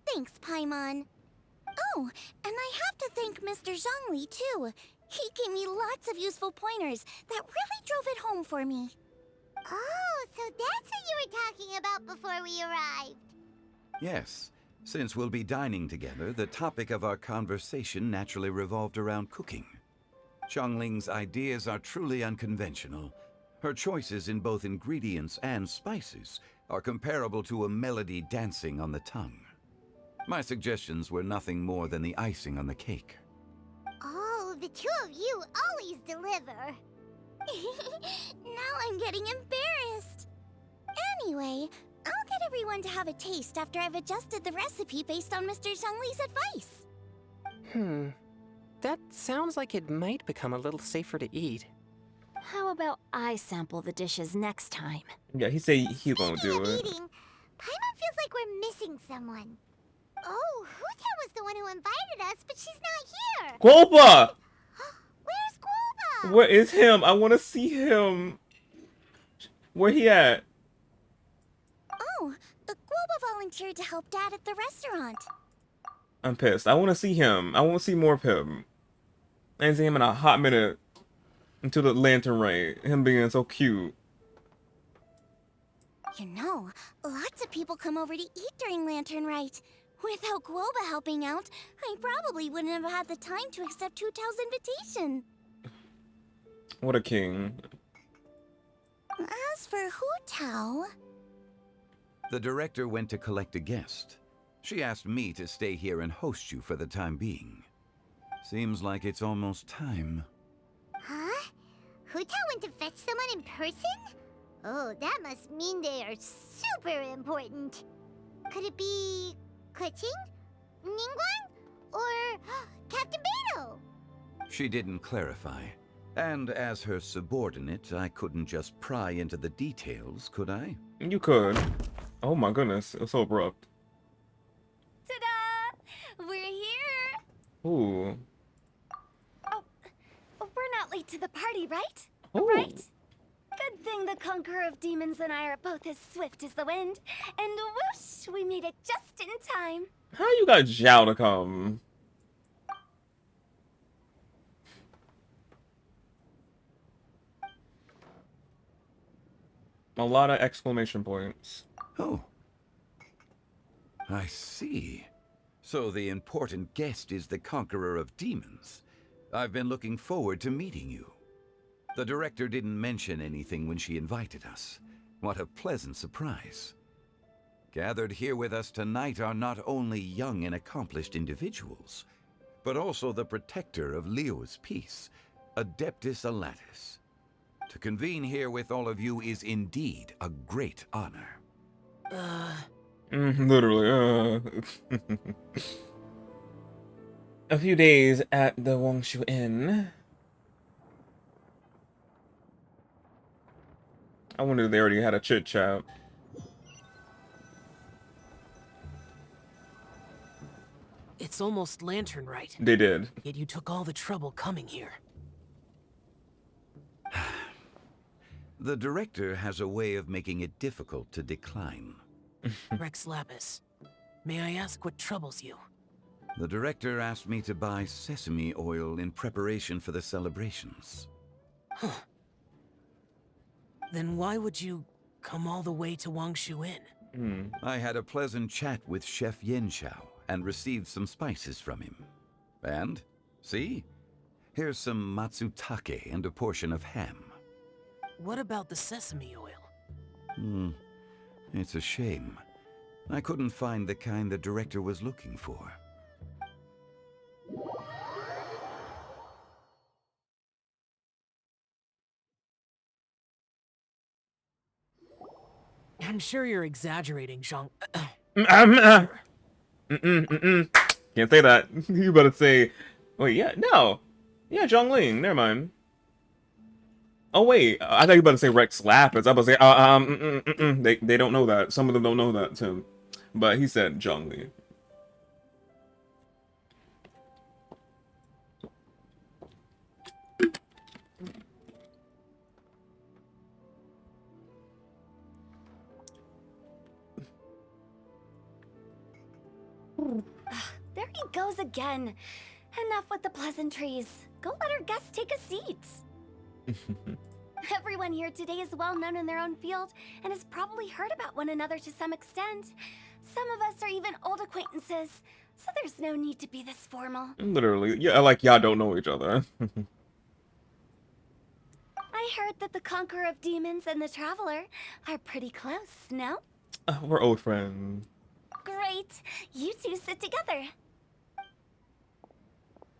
Thanks, Paimon. Oh, and I have to thank Mr. Zhongli, too. He gave me lots of useful pointers that really drove it home for me. Oh, so that's what you were talking about before we arrived. Yes. Since we'll be dining together, the topic of our conversation naturally revolved around cooking. Xiangling's ideas are truly unconventional. Her choices in both ingredients and spices are comparable to a melody dancing on the tongue. My suggestions were nothing more than the icing on the cake. Oh, The two of you always deliver. Now I'm getting embarrassed. Anyway, I'll get everyone to have a taste after I've adjusted the recipe based on Mr. Zhongli's advice. That sounds like it might become a little safer to eat. How about I sample the dishes next time? Yeah, he said he won't do it. Eating, Paimon feels like we're missing someone. Oh, Huta was the one who invited us, but she's not here. Guoba! Where's Guoba? Where is him? I want to see him. Where he at? Oh, Guoba volunteered to help Dad at the restaurant. I'm pissed. I want to see him. I want to see more of him. I ain't seen him in a hot minute until the lantern Rite. Him being so cute. You know, lots of people come over to eat during Lantern Rite. Without Guoba helping out, I probably wouldn't have had the time to accept Hu Tao's invitation. What a king. As for Hu Tao... The director went to collect a guest. She asked me to stay here and host you for the time being. Seems like it's almost time. Huh? Hu Tao went to fetch someone in person? Oh, that must mean they are super important. Could it be... Kuching? Ningguang? Or Captain Beto? She didn't clarify. And as her subordinate, I couldn't just pry into the details, could I? You could. Oh my goodness, it was so abrupt. Ta-da! We're here! Ooh. Oh, we're not late to the party, right? Ooh. Right? Good thing the Conqueror of Demons and I are both as swift as the wind. And whoosh, we made it just in time. How you got Zhao to come? A lot of exclamation points. Oh. I see. So the important guest is the Conqueror of Demons. I've been looking forward to meeting you. The director didn't mention anything when she invited us. What a pleasant surprise. Gathered here with us tonight are not only young and accomplished individuals, but also the protector of Leo's peace, Adeptus Alatus. To convene here with all of you is indeed a great honor. Literally, A few days at the Wangshu Inn. I wonder if they already had a chit chat. It's almost Lantern Rite. They did. Yet you took all the trouble coming here. The director has a way of making it difficult to decline. Rex Lapis, may I ask what troubles you? The director asked me to buy sesame oil in preparation for the celebrations. Huh. Then why would you come all the way to Wangshu Inn? I had a pleasant chat with Chef Yanxiao and received some spices from him. And, see? Here's some matsutake and a portion of ham. What about the sesame oil? It's a shame. I couldn't find the kind the director was looking for. I'm sure you're exaggerating, Zhang. Can't say that. You better say, wait, yeah, no. Yeah, Zhongling, never mind. Oh, wait, I thought you were about to say Rex Lapis. I was about to say, they don't know that. Some of them don't know that, Tim. But he said Zhongli. There he goes again. Enough with the pleasantries. Go let our guests take a seat. Everyone here today is well known in their own field and has probably heard about one another to some extent. Some of us are even old acquaintances, so there's no need to be this formal. Literally, yeah, like y'all don't know each other. I heard that the Conqueror of Demons and the Traveler are pretty close, no? We're old friends. Great. You two sit together.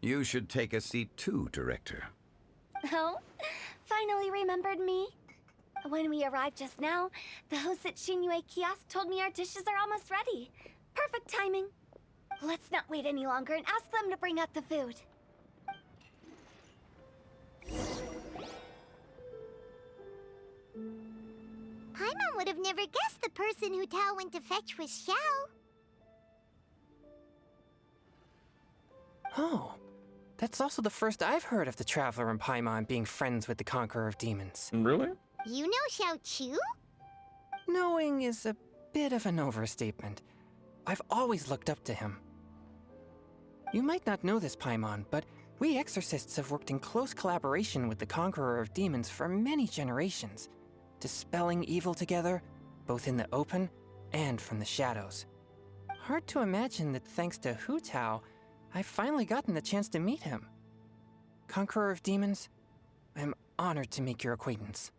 You should take a seat too, Director. Oh, finally remembered me. When we arrived just now, the hosts at Shinue Kiosk told me our dishes are almost ready. Perfect timing. Let's not wait any longer and ask them to bring out the food. Paimon would have never guessed the person who Tao went to fetch was Xiao. Oh, that's also the first I've heard of the Traveler and Paimon being friends with the Conqueror of Demons. Really? You know Xiao Chu? Knowing is a bit of an overstatement. I've always looked up to him. You might not know this, Paimon, but we exorcists have worked in close collaboration with the Conqueror of Demons for many generations, dispelling evil together, both in the open and from the shadows. Hard to imagine that thanks to Hu Tao, I've finally gotten the chance to meet him. Conqueror of Demons, I'm honored to make your acquaintance.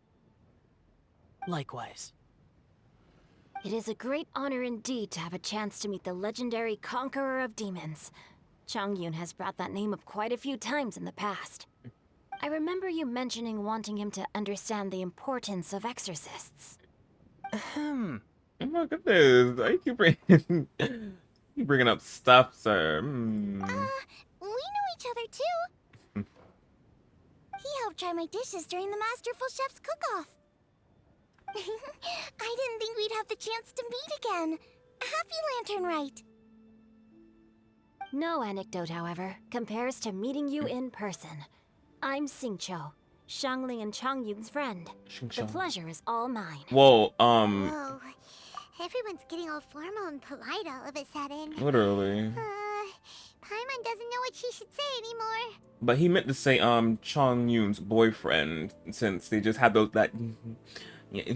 Likewise. It is a great honor indeed to have a chance to meet the legendary Conqueror of Demons. Changyun has brought that name up quite a few times in the past. I remember you mentioning wanting him to understand the importance of exorcists. Oh my goodness. I keep bringing, keep bringing up stuff, sir. We know each other too. He helped try my dishes during the Masterful Chef's cook-off. I didn't think we'd have the chance to meet again. Happy Lantern Rite. No anecdote, however, compares to meeting you in person. I'm Xingqiu, Xiangling and Changyun's friend. The pleasure is all mine. Whoa, Whoa. Everyone's getting all formal and polite all of a sudden. literally. Paimon doesn't know what she should say anymore. But he meant to say Chong Yoon's boyfriend, since they just had those that yeah,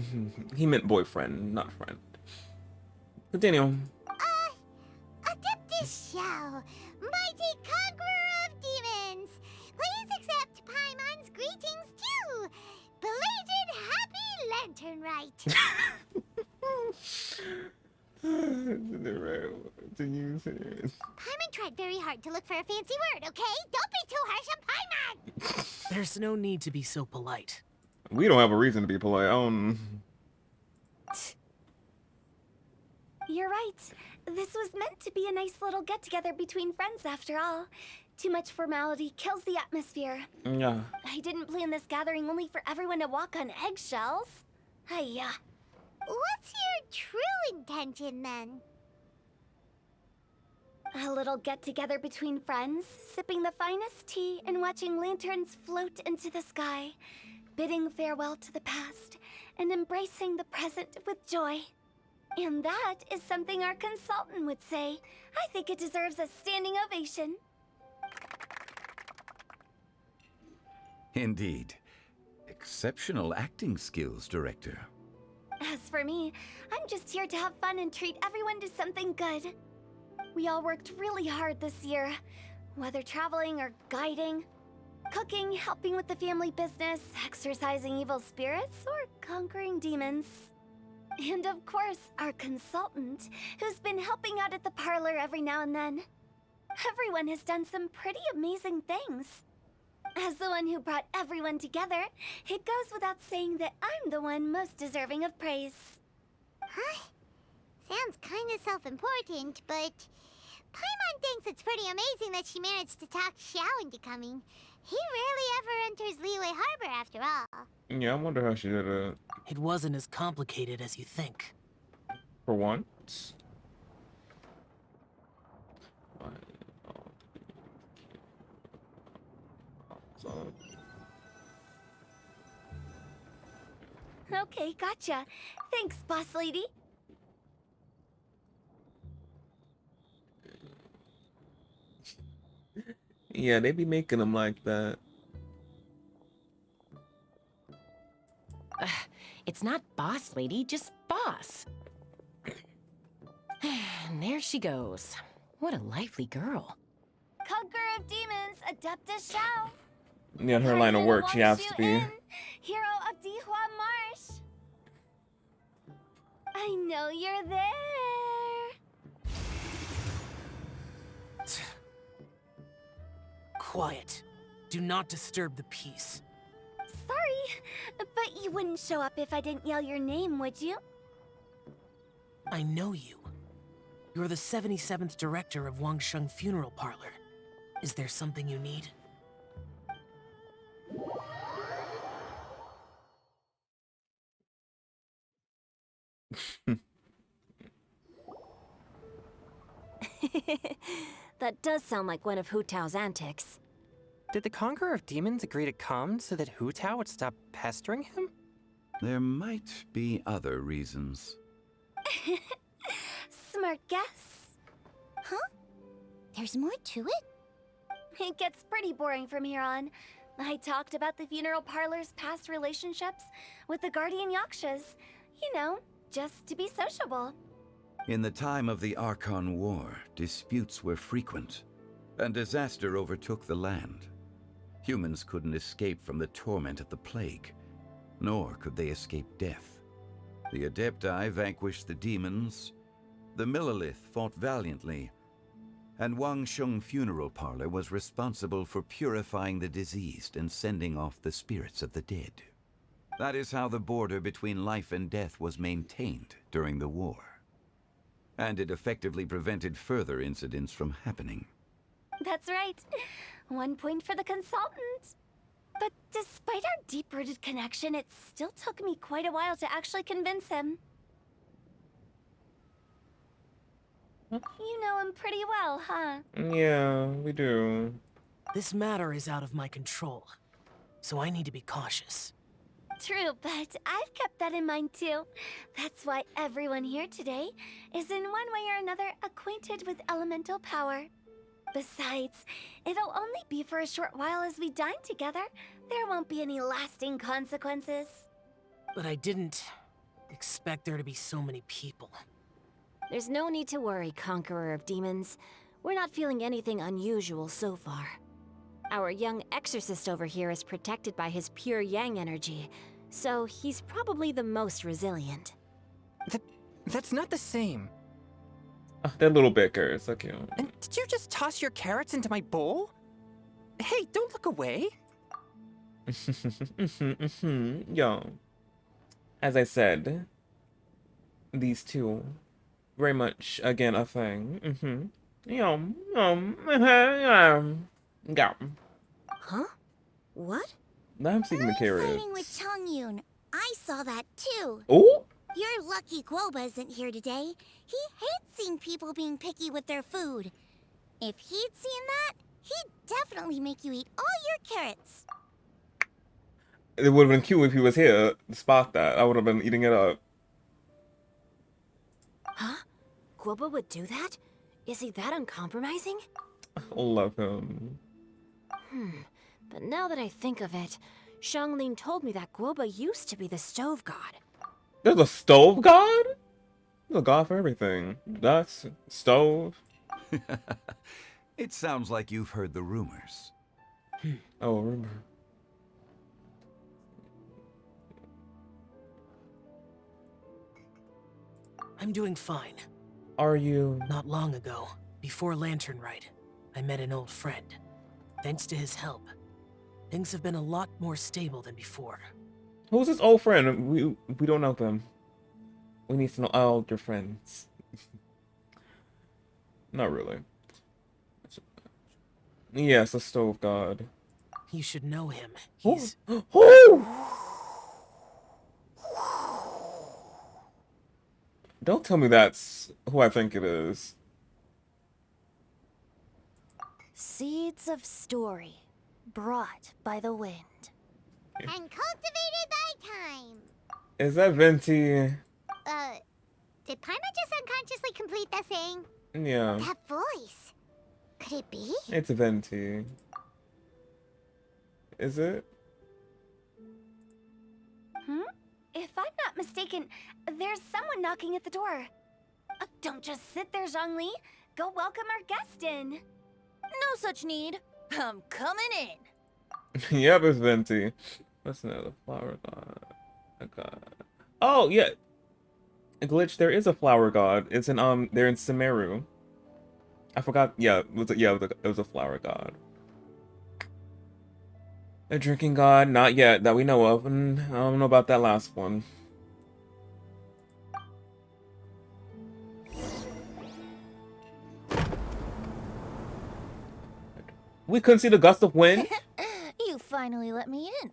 he meant boyfriend, not friend. Continue. Adeptus Xiao, mighty conqueror of demons. Please accept Paimon's greetings too. Belated Happy Lantern Rite. To use it. Paimon tried very hard to look for a fancy word, okay? Don't be too harsh on Paimon! There's no need to be so polite. We don't have a reason to be polite. You're right. This was meant to be a nice little get-together between friends after all. Too much formality kills the atmosphere. Yeah. I didn't plan this gathering only for everyone to walk on eggshells. Hiya. What's your true intention then? A little get-together between friends, sipping the finest tea and watching lanterns float into the sky, bidding farewell to the past and embracing the present with joy. And that is something our consultant would say. I think it deserves a standing ovation. Indeed. Exceptional acting skills, Director. As for me, I'm just here to have fun and treat everyone to something good. We all worked really hard this year, whether traveling or guiding, cooking, helping with the family business, exorcising evil spirits, or conquering demons. And of course, our consultant, who's been helping out at the parlor every now and then. Everyone has done some pretty amazing things. As the one who brought everyone together, it goes without saying that I'm the one most deserving of praise. Huh? Sounds kinda self-important, but Paimon thinks it's pretty amazing that she managed to talk Xiao into coming. He rarely ever enters Liyue Harbor after all. Yeah, I wonder how she did it. It wasn't as complicated as you think. For once. Okay, gotcha. Thanks, boss lady. Yeah, they be making them like that. It's not boss lady, just boss. And there she goes. What a lively girl. Conqueror of demons, Adeptus Xiao. Yeah, in her line of work, she has to be. Hero of Dihua Marsh. I know you're there. quiet. Do not disturb the peace. Sorry, but you wouldn't show up if I didn't yell your name, would you? I know you. You're the 77th director of Wangsheng Funeral Parlor. Is there something you need? That does sound like one of Hu Tao's antics. Did the Conqueror of Demons agree to come so that Hu Tao would stop pestering him? There might be other reasons. Smart guess. Huh? There's more to it? It gets pretty boring from here on. I talked about the funeral parlor's past relationships with the guardian yakshas. You know, just to be sociable. In the time of the Archon War, disputes were frequent, and disaster overtook the land. Humans couldn't escape from the torment of the plague, nor could they escape death. The Adepti vanquished the demons, the Millelith fought valiantly, and Wangsheng Funeral Parlor was responsible for purifying the diseased and sending off the spirits of the dead. That is how the border between life and death was maintained during the war. And it effectively prevented further incidents from happening. That's right. 1 point for the consultant. But despite our deep-rooted connection, it still took me quite a while to actually convince him. You know him pretty well, huh? Yeah, we do. This matter is out of my control, so I need to be cautious. True, but I've kept that in mind too. That's why everyone here today is in one way or another acquainted with elemental power. Besides, it'll only be for a short while as we dine together. There won't be any lasting consequences. But I didn't expect there to be so many people. There's no need to worry, Conqueror of Demons. We're not feeling anything unusual so far. Our young exorcist over here is protected by his pure yang energy, so he's probably the most resilient. That's not the same. Oh, that little bicker, it's so cute. And did you just toss your carrots into my bowl? Hey, don't look away. Yo. As I said, these two, very much, again, a thing. Yeah. Huh? What? Now I'm seeing the carrots. Fighting with Chongyun. I saw that too. Oh? Your lucky Guoba isn't here today. He hates seeing people being picky with their food. If he'd seen that, he'd definitely make you eat all your carrots. It would have been cute if he was here to spot that. I would have been eating it up. Huh? Guoba would do that? Is he that uncompromising? Love him. But now that I think of it, Xianglin told me that Guoba used to be the stove god. There's a stove god? There's a god for everything. That's stove. It sounds like you've heard the rumors. Oh, rumor. I'm doing fine. Are you? Not long ago, before Lantern Rite, I met an old friend. Thanks to his help, things have been a lot more stable than before. Who's this old friend? We don't know them. We need to know all your friends. Not really. Yes, a stove god. You should know him. He's... Don't tell me that's who I think it is. Seeds of story, brought by the wind. And cultivated by time. Is that Venti? Did Paimon just unconsciously complete that thing? Yeah. That voice. Could it be? It's Venti. Is it? If I'm not mistaken, there's someone knocking at the door. Don't just sit there, Zhongli. Go welcome our guest in. No such need. I'm coming in. Yep, it's Venti. What's another flower god? A god. Oh yeah. A glitch. There is a flower god. It's in they're in Sumeru. I forgot. Yeah, it was a flower god. A drinking god? Not yet, that we know of. And I don't know about that last one. We couldn't see the gust of wind? You finally let me in.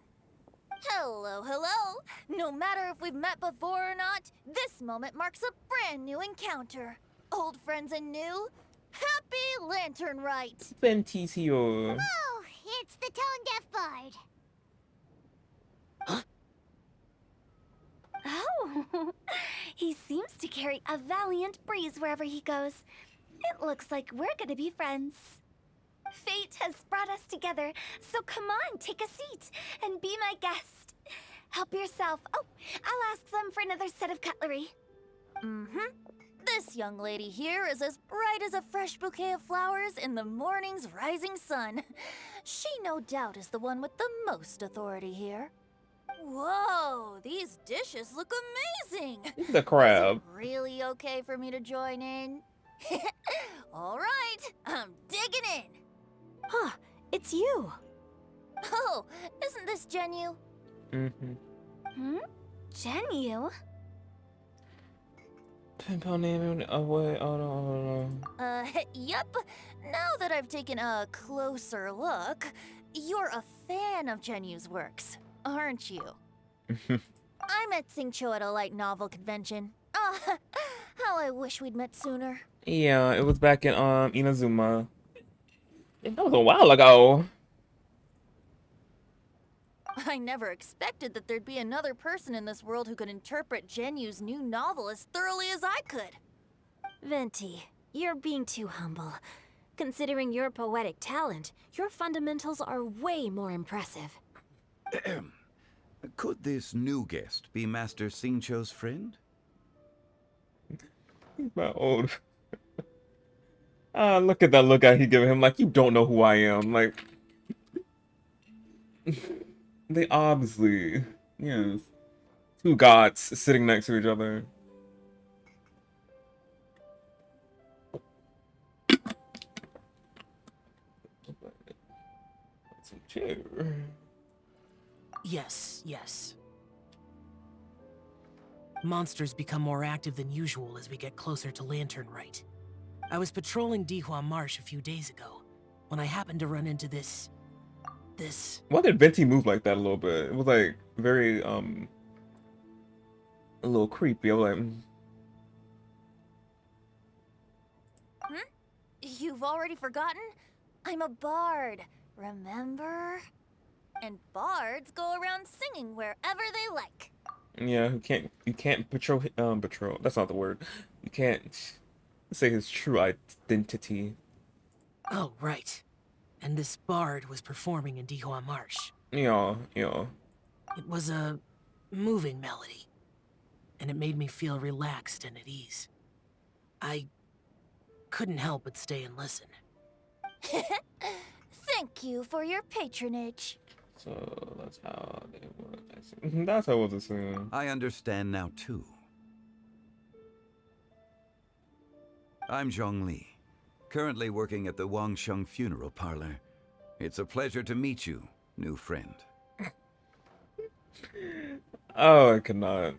Hello, hello. No matter if we've met before or not, this moment marks a brand new encounter. Old friends and new. Happy Lantern Rite. Venti's here. Oh, it's the tone-deaf bard. Oh, he seems to carry a valiant breeze wherever he goes. It looks like we're gonna be friends. Fate has brought us together, so come on, take a seat and be my guest. Help yourself. Oh, I'll ask them for another set of cutlery. This young lady here is as bright as a fresh bouquet of flowers in the morning's rising sun. She no doubt is the one with the most authority here. Whoa, these dishes look amazing. The crab. Is it really okay for me to join in? All right, I'm digging in. Huh, it's you. Oh, isn't this Genu? Genu? Pinball name away. Oh no. Yep. Now that I've taken a closer look, you're a fan of Genu's works, aren't you? I met Singcho at a light novel convention. How I wish we'd met sooner. Yeah, it was back in Inazuma. That was a while ago. I never expected that there'd be another person in this world who could interpret Genu's new novel as thoroughly as I could. Venti, you're being too humble. Considering your poetic talent, your fundamentals are way more impressive. Could this new guest be Master Singcho's friend? He's my old. Look at that look he giving him, like, you don't know who I am. Like, they obviously, yes, two gods sitting next to each other. Yes. Monsters become more active than usual as we get closer to Lantern Rite. I was patrolling Dihua Marsh a few days ago when I happened to run into this. Why did Venti move like that a little bit? It was like very a little creepy. I was like, You've already forgotten? I'm a bard, remember? And bards go around singing wherever they like. yeah, you can't patrol. That's not the word. You can't say his true identity. Oh, right. And this bard was performing in Dihua Marsh. Yeah. It was a moving melody, and it made me feel relaxed and at ease. I couldn't help but stay and listen. Thank you for your patronage. So that's how it was. That's how it was assumed. I understand now too. I'm Zhongli, currently working at the Wangsheng Funeral Parlor. It's a pleasure to meet you, new friend. Oh, I cannot.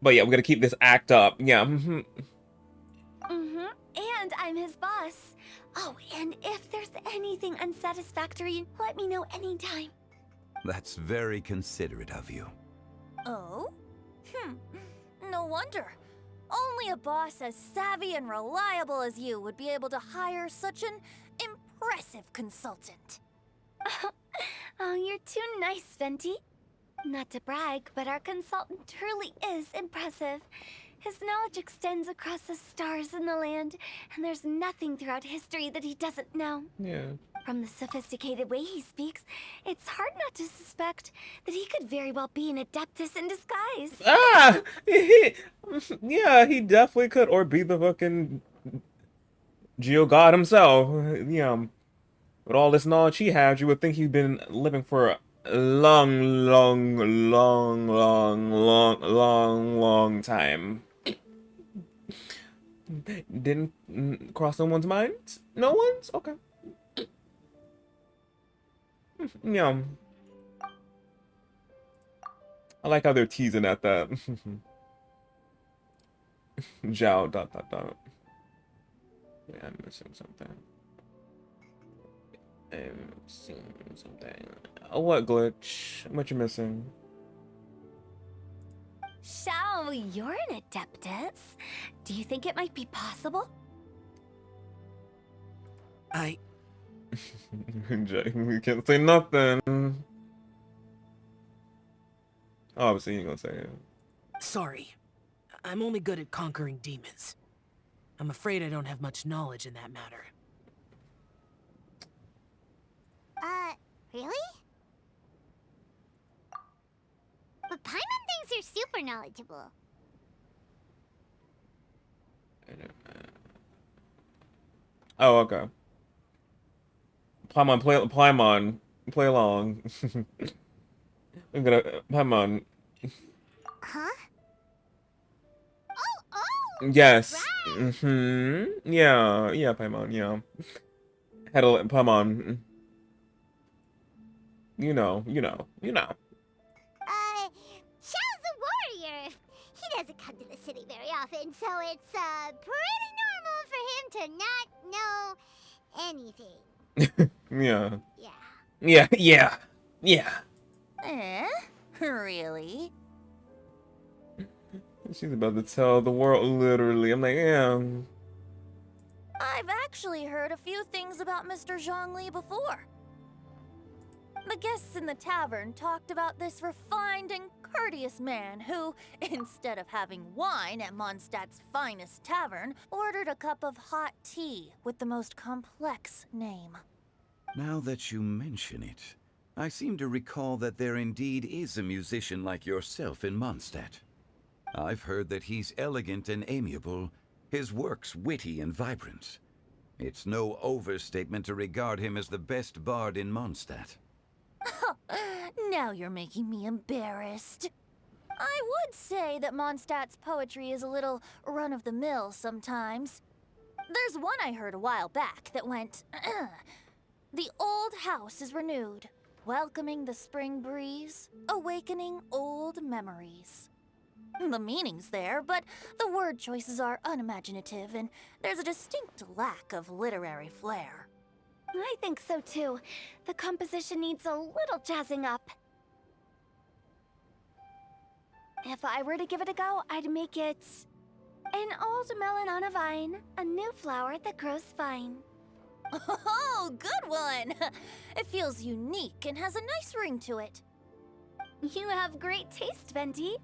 But yeah, we gotta keep this act up. Yeah. And I'm his boss. Oh, and if there's anything unsatisfactory, let me know anytime. That's very considerate of you. Oh? No wonder. Only a boss as savvy and reliable as you would be able to hire such an impressive consultant. Oh, you're too nice, Venti. Not to brag, but our consultant truly is impressive. His knowledge extends across the stars and the land, and there's nothing throughout history that he doesn't know. Yeah. From the sophisticated way he speaks, it's hard not to suspect that he could very well be an Adeptus in disguise. Yeah, he definitely could, or be the fucking Geo God himself. Yeah. With all this knowledge he has, you would think he'd been living for a long time. Didn't cross someone's mind? No one's? Okay. Yeah. I like how they're teasing at that. Zhao ... Yeah, I'm missing something. I'm missing something. Oh, what glitch? What you missing? Shao, you're an Adeptus. Do you think it might be possible? We can't say nothing. Obviously, you ain't gonna say it. Sorry. I'm only good at conquering demons. I'm afraid I don't have much knowledge in that matter. Really? But Paimon thinks you're super knowledgeable. Oh, okay. Paimon, play along. I'm gonna Paimon. Huh? Yes. Yeah, Paimon, yeah. Paimon. You know. Xiao's a warrior. He doesn't come to the city very often, so it's pretty normal for him to not know anything. Yeah. Eh? Really? She's about to tell the world, literally. I'm like, yeah. I've actually heard a few things about Mr. Zhongli before. The guests in the tavern talked about this refined and courteous man who, instead of having wine at Mondstadt's finest tavern, ordered a cup of hot tea with the most complex name. Now that you mention it, I seem to recall that there indeed is a musician like yourself in Mondstadt. I've heard that he's elegant and amiable, his works witty and vibrant. It's no overstatement to regard him as the best bard in Mondstadt. Now you're making me embarrassed. I would say that Mondstadt's poetry is a little run-of-the-mill sometimes. There's one I heard a while back that went, "The old house is renewed, welcoming the spring breeze, awakening old memories." The meaning's there, but the word choices are unimaginative, and there's a distinct lack of literary flair. I think so too. The composition needs a little jazzing up. If I were to give it a go, I'd make it an old melon on a vine, a new flower that grows fine. Oh, good one! It feels unique and has a nice ring to it. You have great taste, Venti.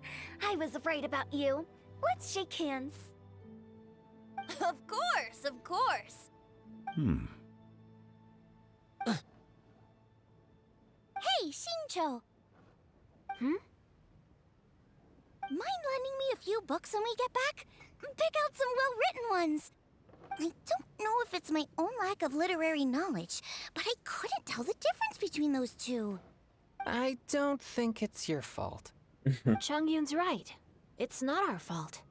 I was afraid about you. Let's shake hands. Of course. Hey, Shincho! Mind lending me a few books when we get back? Pick out some well-written ones. I don't know if it's my own lack of literary knowledge, but I couldn't tell the difference between those two. I don't think it's your fault. Chongyun's right. It's not our fault.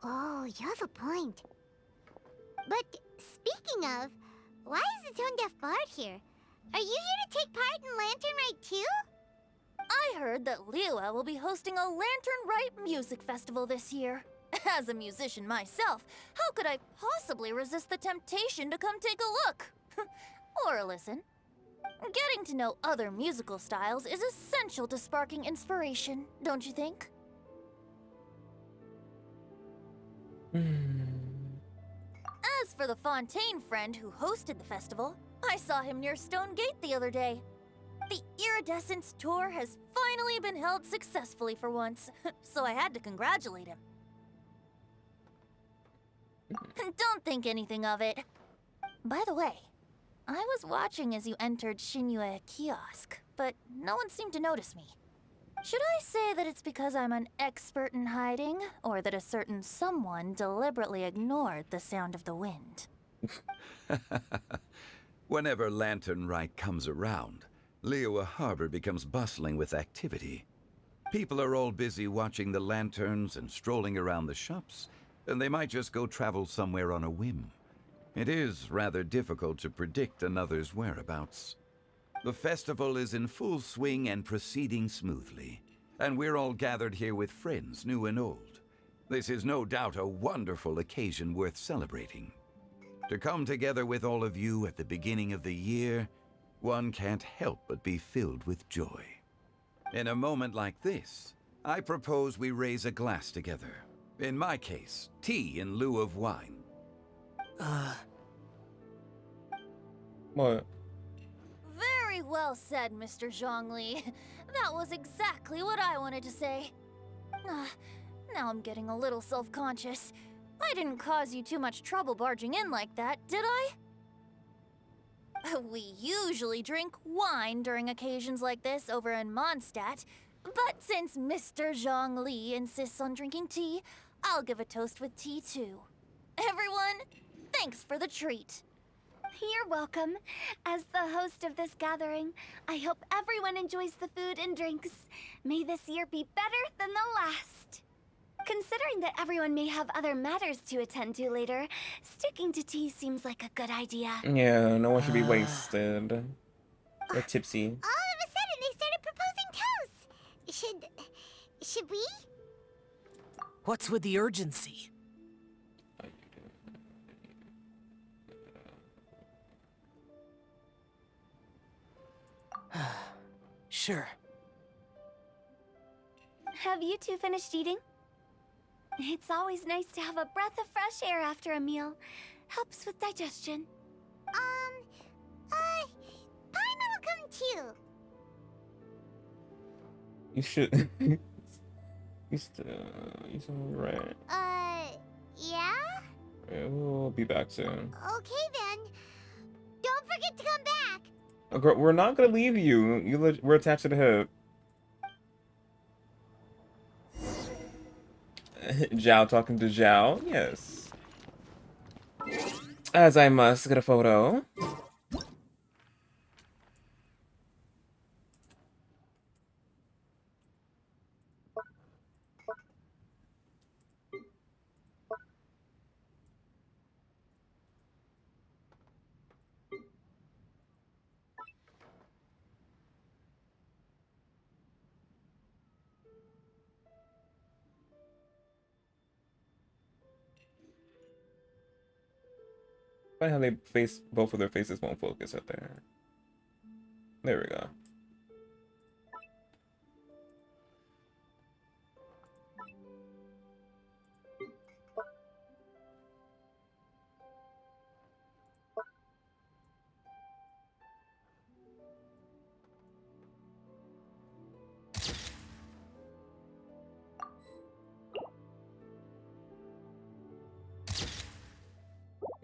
Oh, you have a point. But speaking of, why is the Tone Deaf Bard here? Are you here to take part in Lantern Rite too? I heard that Liyue will be hosting a Lantern Rite music festival this year. As a musician myself, how could I possibly resist the temptation to come take a look? Or listen. Getting to know other musical styles is essential to sparking inspiration, don't you think? As for the Fontaine friend who hosted the festival, I saw him near Stone Gate the other day. The Iridescence tour has finally been held successfully for once, so I had to congratulate him. Don't think anything of it. By the way, I was watching as you entered Shinyue Kiosk, but no one seemed to notice me. Should I say that it's because I'm an expert in hiding, or that a certain someone deliberately ignored the sound of the wind? Whenever Lantern Rite comes around, Liyue Harbor becomes bustling with activity. People are all busy watching the lanterns and strolling around the shops, and they might just go travel somewhere on a whim. It is rather difficult to predict another's whereabouts. The festival is in full swing and proceeding smoothly, and we're all gathered here with friends, new and old. This is no doubt a wonderful occasion worth celebrating. To come together with all of you at the beginning of the year, one can't help but be filled with joy. In a moment like this, I propose we raise a glass together. In my case, tea in lieu of wine. What? Very well said, Mr. Zhongli. That was exactly what I wanted to say. Now I'm getting a little self-conscious. I didn't cause you too much trouble barging in like that, did I? We usually drink wine during occasions like this over in Mondstadt, but since Mr. Zhongli insists on drinking tea, I'll give a toast with tea too. Everyone, thanks for the treat. You're welcome. As the host of this gathering, I hope everyone enjoys the food and drinks. May this year be better than the last. Considering that everyone may have other matters to attend to later, sticking to tea seems like a good idea. Yeah, no one should be wasted or tipsy. All of a sudden, they started proposing toasts. Should we? What's with the urgency? Sure. Have you two finished eating? It's always nice to have a breath of fresh air after a meal. Helps with digestion. Paimon will come too. You should. You right. Yeah? Yeah, we'll be back soon. Okay then. Don't forget to come back. Girl, we're not gonna leave you. We're attached to the hip. Zhao talking to Zhao. Yes. As I must get a photo. Funny how they both of their faces won't focus up there. There we go.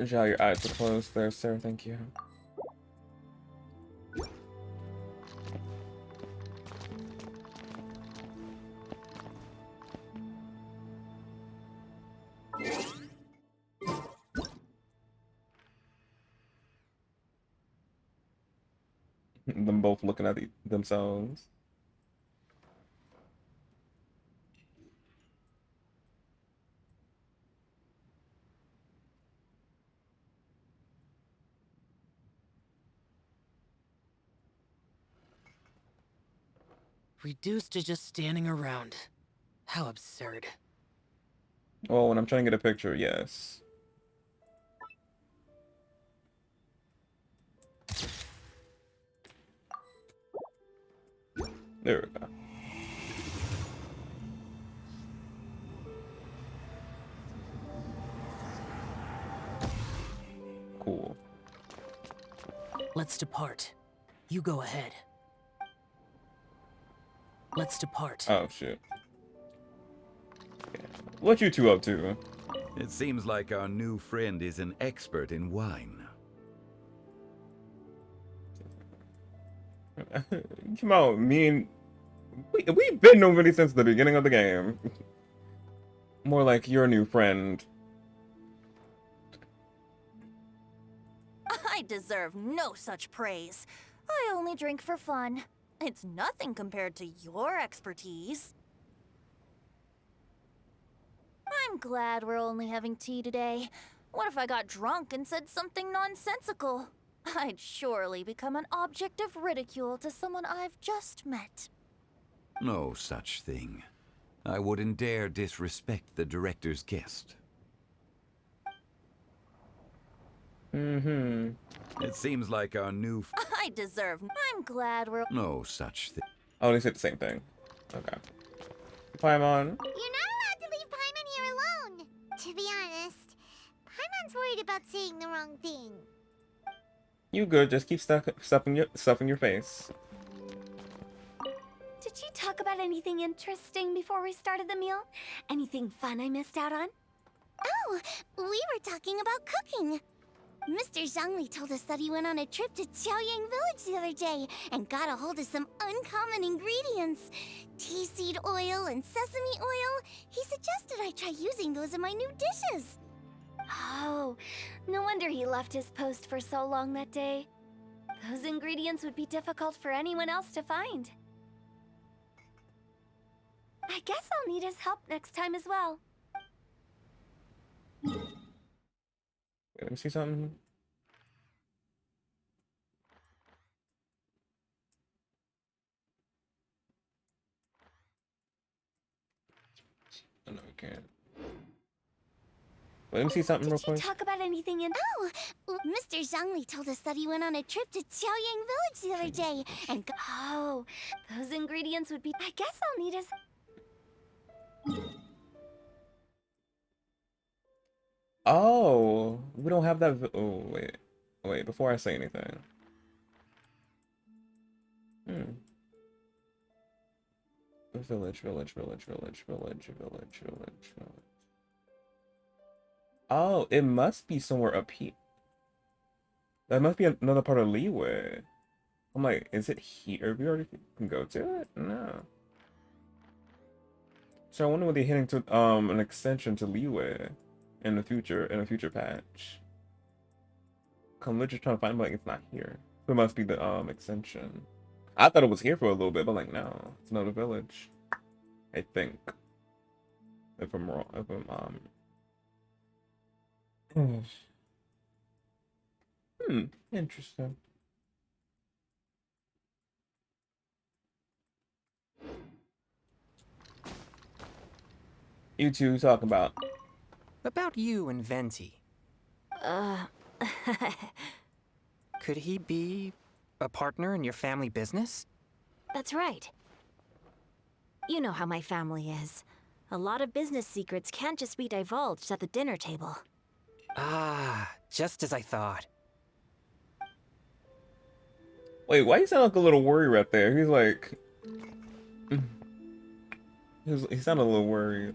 Zhao, your eyes are closed there, sir. Thank you. Them both looking at themselves. Reduced to just standing around. How absurd. Well, when I'm trying to get a picture, yes. There we go. Cool. Let's depart. You go ahead. Let's depart. Oh, shit. Yeah. What you two up to? It seems like our new friend is an expert in wine. Come on, we've been nobody since the beginning of the game. More like your new friend. I deserve no such praise. I only drink for fun. It's nothing compared to your expertise. I'm glad we're only having tea today. What if I got drunk and said something nonsensical? I'd surely become an object of ridicule to someone I've just met. No such thing. I wouldn't dare disrespect the director's guest. It seems like our new... I deserve... I'm glad we're... No such thing. Oh, they said the same thing. Okay. Paimon. You're not allowed to leave Paimon here alone. To be honest, Paimon's worried about saying the wrong thing. You good, just keep stuffing your face. Did you talk about anything interesting before we started the meal? Anything fun I missed out on? Oh, we were talking about cooking. Mr. Zhongli told us that he went on a trip to Xiaoyang Village the other day and got a hold of some uncommon ingredients. Tea seed oil and sesame oil. He suggested I try using those in my new dishes. Oh, no wonder he left his post for so long that day. Those ingredients would be difficult for anyone else to find. I guess I'll need his help next time as well. Wait, let me see something. Oh, no, we can't. Wait, let me see something real quick. Did you talk about anything in... Oh, Mr. Zhongli told us that he went on a trip to Xiaoyang Village the other day and got... Oh, those ingredients would be... I guess I'll need his... Oh, we don't have that. Oh, wait, before I say anything. Village. Oh, it must be somewhere up here. That must be another part of Liyue. I'm like, is it here? We already can go to it? No. So I wonder what they're hitting to an extension to Liyue in a future patch. I'm literally trying to find, but like, it's not here. So it must be the extension. I thought it was here for a little bit, but like no, it's another village. I think. If I'm wrong, if I'm interesting. You two talk about. About you and Venti. Could he be a partner in your family business? That's right. You know how my family is. A lot of business secrets can't just be divulged at the dinner table. Ah, just as I thought. Wait, why you sound like a little worried right there? He's like... he sounded a little worried.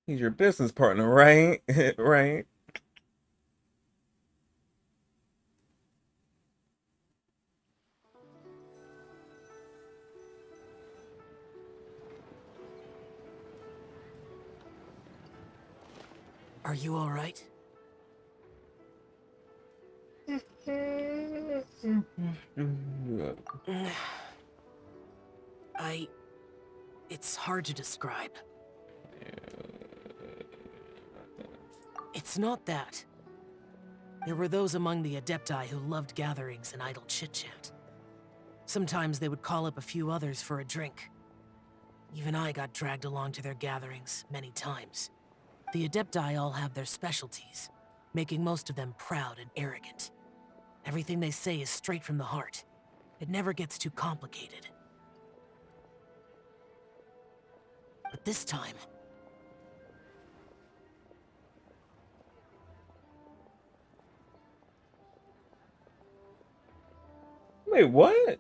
He's your business partner, right? Right? Are you all right? It's hard to describe. It's not that. There were those among the Adepti who loved gatherings and idle chit-chat. Sometimes they would call up a few others for a drink. Even I got dragged along to their gatherings many times. The Adepti all have their specialties, making most of them proud and arrogant. Everything they say is straight from the heart. It never gets too complicated. But this time... Wait, what?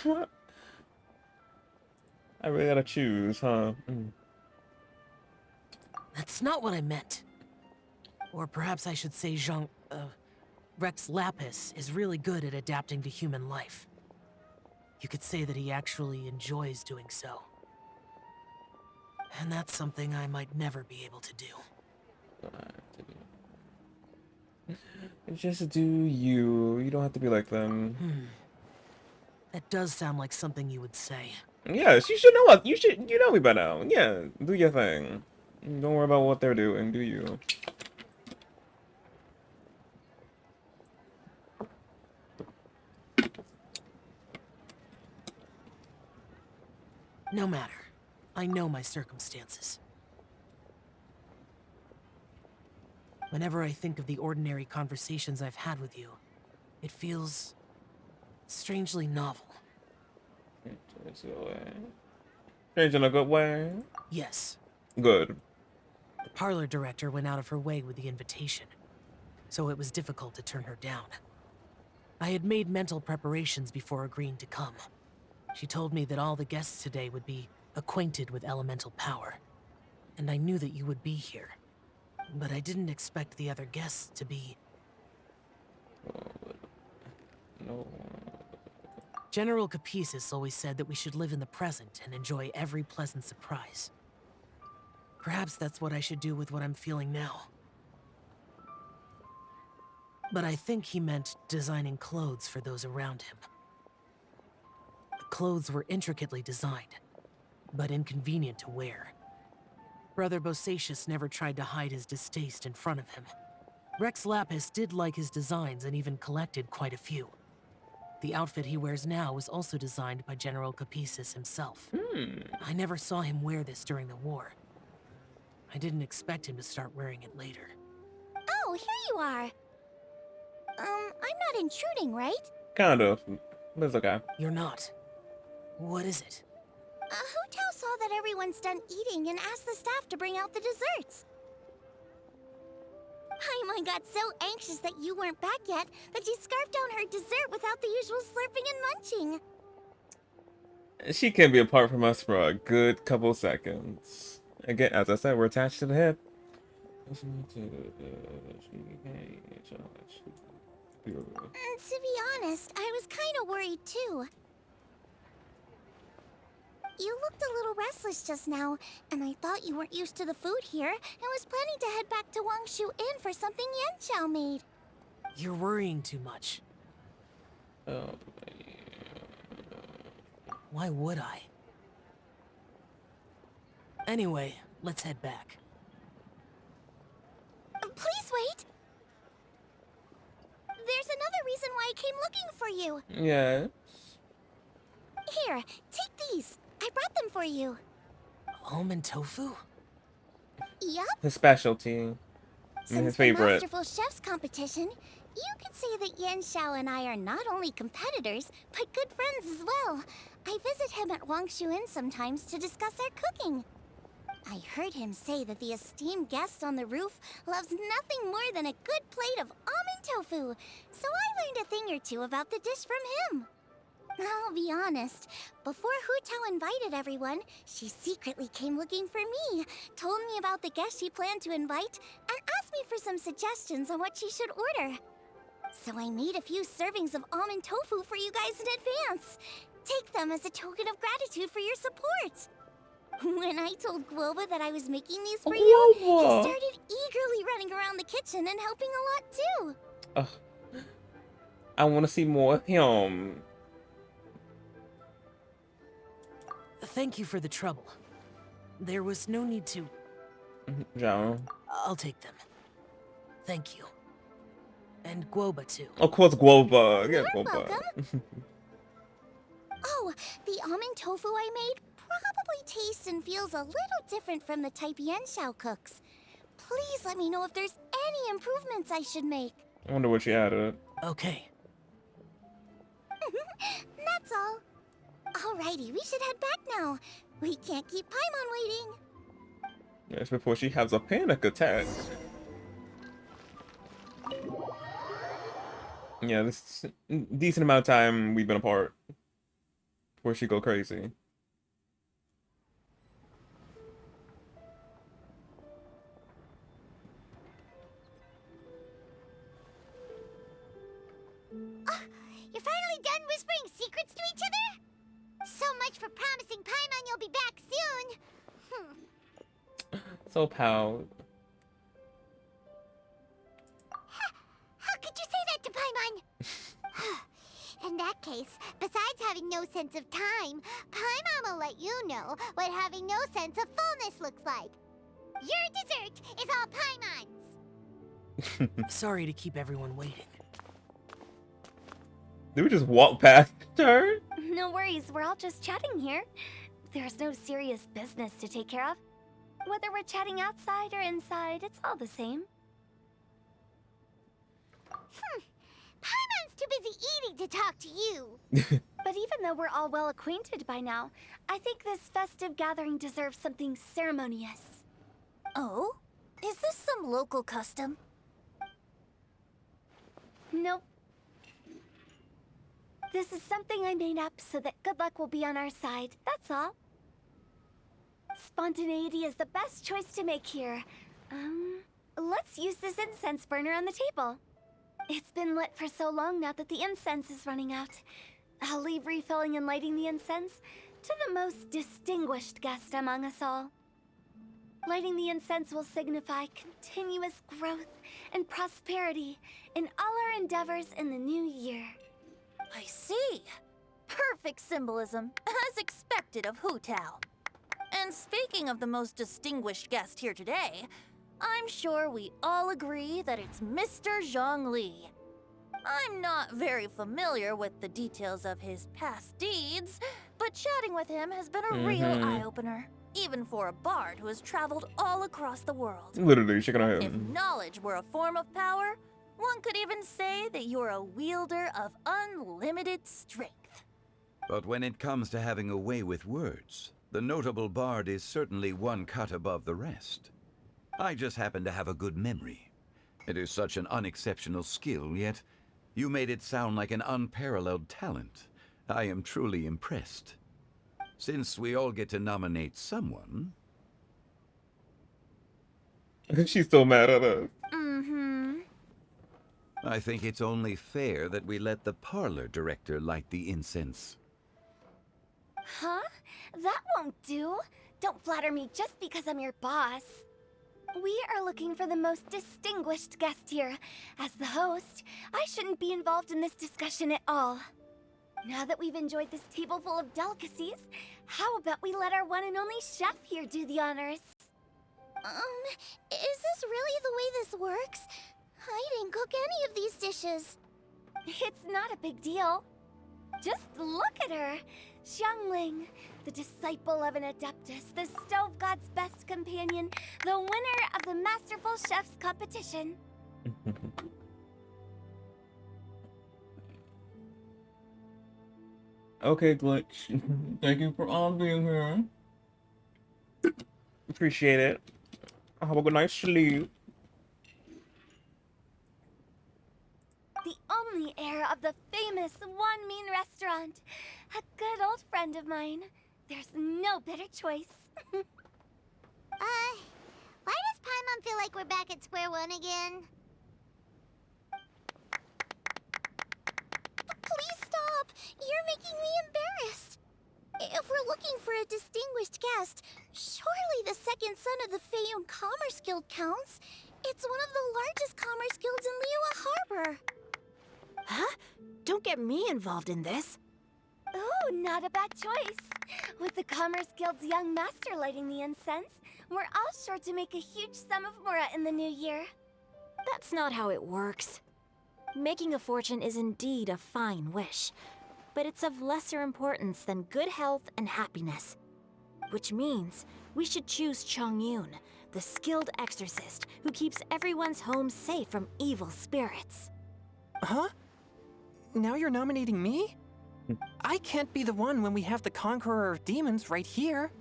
What? I really gotta choose, huh? That's not what I meant. Or perhaps I should say Rex Lapis is really good at adapting to human life. You could say that he actually enjoys doing so. And that's something I might never be able to do. Just do you. You don't have to be like them. That does sound like something you would say. Yes, you should know us. You know me by now. Yeah, do your thing. Don't worry about what they're doing. Do you? No matter. I know my circumstances. Whenever I think of the ordinary conversations I've had with you, it feels strangely novel. Strange in a good way? Yes. Good. The parlor director went out of her way with the invitation, so it was difficult to turn her down. I had made mental preparations before agreeing to come. She told me that all the guests today would be acquainted with elemental power, and I knew that you would be here. But I didn't expect the other guests to be... No. General Capisis always said that we should live in the present and enjoy every pleasant surprise. Perhaps that's what I should do with what I'm feeling now. But I think he meant designing clothes for those around him. The clothes were intricately designed, but inconvenient to wear. Brother Bosacius never tried to hide his distaste in front of him. Rex Lapis did like his designs and even collected quite a few. The outfit he wears now was also designed by General Capisis himself. I never saw him wear this during the war. I didn't expect him to start wearing it later. Oh, here you are. I'm not intruding, right? Kind of. But it's okay. You're not. What is it? Hu Tao saw that everyone's done eating and asked the staff to bring out the desserts. Paimon got so anxious that you weren't back yet that she scarfed down her dessert without the usual slurping and munching. She can be apart from us for a good couple seconds. Again, as I said, we're attached to the hip. To be honest, I was kind of worried too. You looked a little restless just now, and I thought you weren't used to the food here and was planning to head back to Wangshu Inn for something Yanchao made. You're worrying too much. Oh, why would I? Anyway, let's head back. Please wait! There's another reason why I came looking for you. Yes. Here, take these. I brought them for you. Almond tofu? Yup. His specialty. Since His the favorite. Masterful Chef's competition, you could say that Yanshao and I are not only competitors, but good friends as well. I visit him at Wangshu Inn sometimes to discuss our cooking. I heard him say that the esteemed guest on the roof loves nothing more than a good plate of almond tofu, so I learned a thing or two about the dish from him. I'll be honest, before Hu Tao invited everyone, she secretly came looking for me, told me about the guests she planned to invite, and asked me for some suggestions on what she should order. So I made a few servings of almond tofu for you guys in advance. Take them as a token of gratitude for your support. When I told Guoba that I was making these for you, he started eagerly running around the kitchen and helping a lot too. I want to see more of him. Thank you for the trouble. There was no need to... Zhao. I'll take them. Thank you. And Guoba too. Of course, Guoba. Yeah, You're Guoba. welcome. Oh, the almond tofu I made probably tastes and feels a little different from the type Yanshao cooks. Please let me know if there's any improvements I should make. I wonder what she added. Okay. That's all. Alrighty, we should head back now. We can't keep Paimon waiting. That's before she has a panic attack. Yeah, this is decent amount of time we've been apart before she go crazy. You're finally done whispering secrets to each other? So much for promising Paimon you'll be back soon. So proud. case, besides having no sense of time, Paimon will let you know what having no sense of fullness looks like. Your dessert is all Paimon's. Sorry to keep everyone waiting. Did we just walk past her? No worries, we're all just chatting here. There's no serious business to take care of. Whether we're chatting outside or inside, it's all the same. Paimon's too busy eating to talk to you. But even though we're all well acquainted by now, I think this festive gathering deserves something ceremonious. Oh? Is this some local custom? Nope. This is something I made up so that good luck will be on our side, that's all. Spontaneity is the best choice to make here. Let's use this incense burner on the table. It's been lit for so long now that the incense is running out. I'll leave refilling and lighting the incense to the most distinguished guest among us all. Lighting the incense will signify continuous growth and prosperity in all our endeavors in the new year. I see. Perfect symbolism, as expected of Hu Tao. And speaking of the most distinguished guest here today, I'm sure we all agree that it's Mr. Zhongli. I'm not very familiar with the details of his past deeds, but chatting with him has been a real eye-opener, even for a bard who has traveled all across the world. Literally shaking her If head. knowledge were a form of power, one could even say that you're a wielder of unlimited strength. But when it comes to having a way with words, the notable bard is certainly one cut above the rest. I just happen to have a good memory. It is such an unexceptional skill, yet you made it sound like an unparalleled talent. I am truly impressed. Since we all get to nominate someone... She's still mad at us. I think it's only fair that we let the parlor director light the incense. Huh? That won't do. Don't flatter me just because I'm your boss. We are looking for the most distinguished guest here. As the host, I shouldn't be involved in this discussion at all. Now that we've enjoyed this table full of delicacies, how about we let our one and only chef here do the honors? Is this really the way this works? I didn't cook any of these dishes. It's not a big deal. Just look at her. Xiangling, the disciple of an adeptus, the stove god's best companion, the winner of the Masterful Chef's competition. Okay, Glitch. Thank you for all being here. Appreciate it. Have a good night's sleep. The only heir of the famous One Mean restaurant. A good old friend of mine. There's no better choice. Why does Paimon feel like we're back at square one again? Please stop! You're making me embarrassed. If we're looking for a distinguished guest, surely the second son of the Feiyun Commerce Guild counts. It's one of the largest commerce guilds in Liyue Harbor. Huh? Don't get me involved in this. Oh, not a bad choice. With the Commerce Guild's young master lighting the incense, we're all sure to make a huge sum of mora in the new year. That's not how it works. Making a fortune is indeed a fine wish, but it's of lesser importance than good health and happiness. Which means we should choose Chongyun, the skilled exorcist who keeps everyone's home safe from evil spirits. Huh? Now you're nominating me? I can't be the one when we have the Conqueror of Demons right here.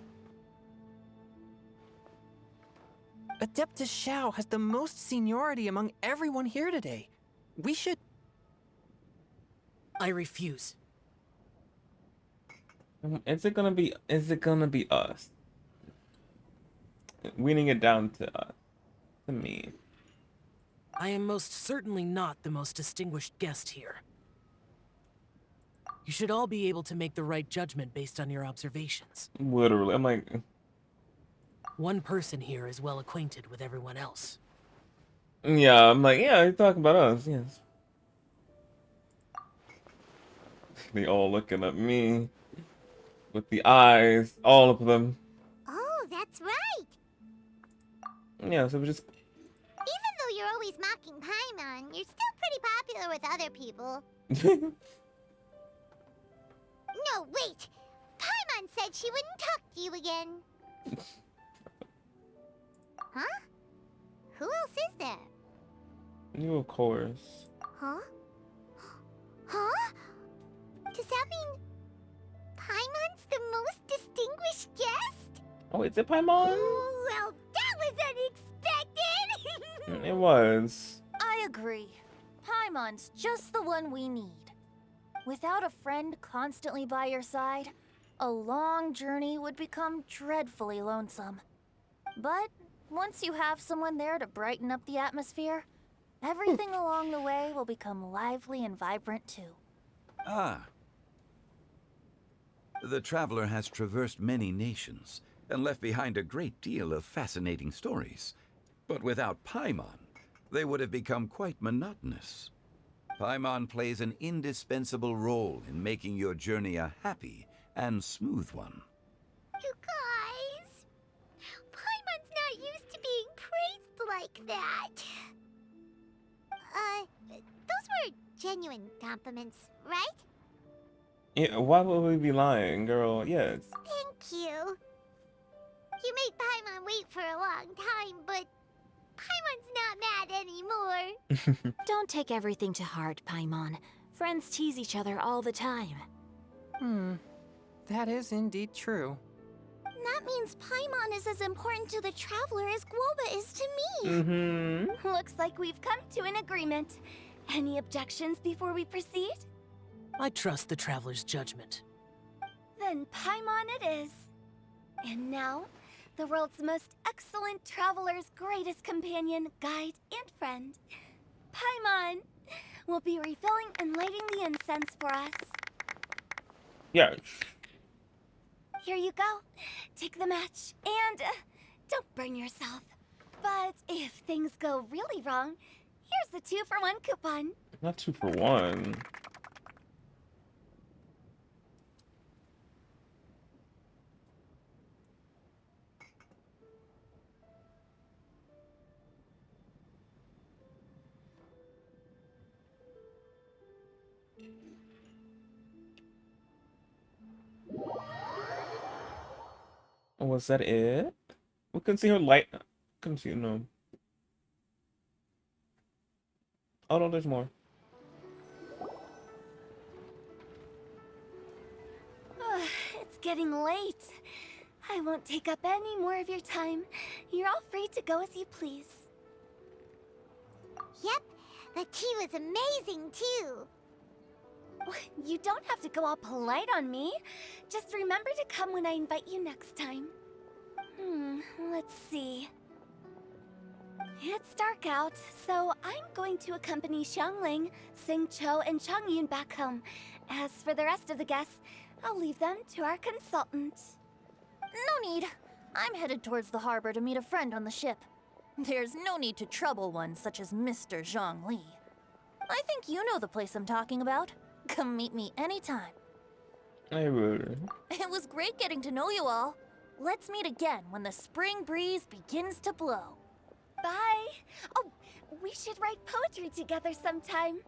Adeptus Xiao has the most seniority among everyone here today. We should... I refuse. Is it gonna be us? Weaning it down to us. To me. I am most certainly not the most distinguished guest here. You should all be able to make the right judgment based on your observations. Literally, I'm like... One person here is well acquainted with everyone else. Yeah, I'm like, yeah, you're talking about us, yes. They all looking at me with the eyes, all of them. Oh, that's right. Yeah, so we just. Even though you're always mocking Paimon, you're still pretty popular with other people. No, wait! Paimon said she wouldn't talk to you again. Huh? Who else is there? You, of course. Huh? Huh? Does that mean Paimon's the most distinguished guest? Oh, is it Paimon? Well, that was unexpected! It was. I agree. Paimon's just the one we need. Without a friend constantly by your side, a long journey would become dreadfully lonesome. But once you have someone there to brighten up the atmosphere, everything along the way will become lively and vibrant too. Ah. The traveler has traversed many nations and left behind a great deal of fascinating stories. But without Paimon, they would have become quite monotonous. Paimon plays an indispensable role in making your journey a happy and smooth one. You guys, Paimon's not used to being praised like that. Those were genuine compliments, right? Yeah, why would we be lying, girl? Yes. Thank you. You made Paimon wait for a long time, but Paimon's not mad anymore. Don't take everything to heart, Paimon. Friends tease each other all the time. That is indeed true. That means Paimon is as important to the traveler as Guoba is to me. Mm-hmm. Looks like we've come to an agreement. Any objections before we proceed? I trust the traveler's judgment. Then Paimon it is. And now, the world's most excellent traveler's greatest companion, guide, and friend, Paimon, will be refilling and lighting the incense for us. Yes. Here you go. Take the match, and don't burn yourself. But if things go really wrong, here's the 2-for-1 coupon. Not 2 for 1. Was that it? We couldn't see her light. Couldn't see no. Oh no, there's more. It's getting late. I won't take up any more of your time. You're all free to go as you please. Yep, the tea was amazing too. You don't have to go all polite on me. Just remember to come when I invite you next time. Let's see. It's dark out, so I'm going to accompany Xiangling, Xingqiu, and Changyun back home. As for the rest of the guests, I'll leave them to our consultant. No need. I'm headed towards the harbor to meet a friend on the ship. There's no need to trouble one such as Mr. Zhongli. I think you know the place I'm talking about. Come meet me anytime. I would. It was great getting to know you all. Let's meet again when the spring breeze begins to blow. Bye. Oh, we should write poetry together sometime.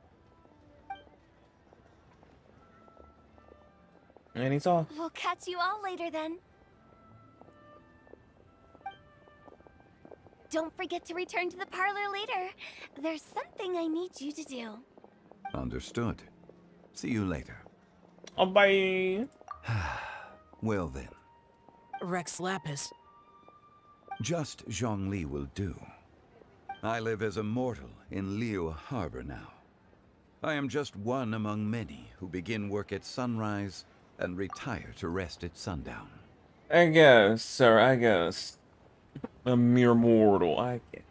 And he's off. We'll catch you all later then. Don't forget to return to the parlor later. There's something I need you to do. Understood. See you later. Oh, bye. Well then. Rex Lapis. Just Zhongli will do. I live as a mortal in Liu Harbor now. I am just one among many who begin work at sunrise and retire to rest at sundown. I guess, sir, I guess. A mere mortal, I guess.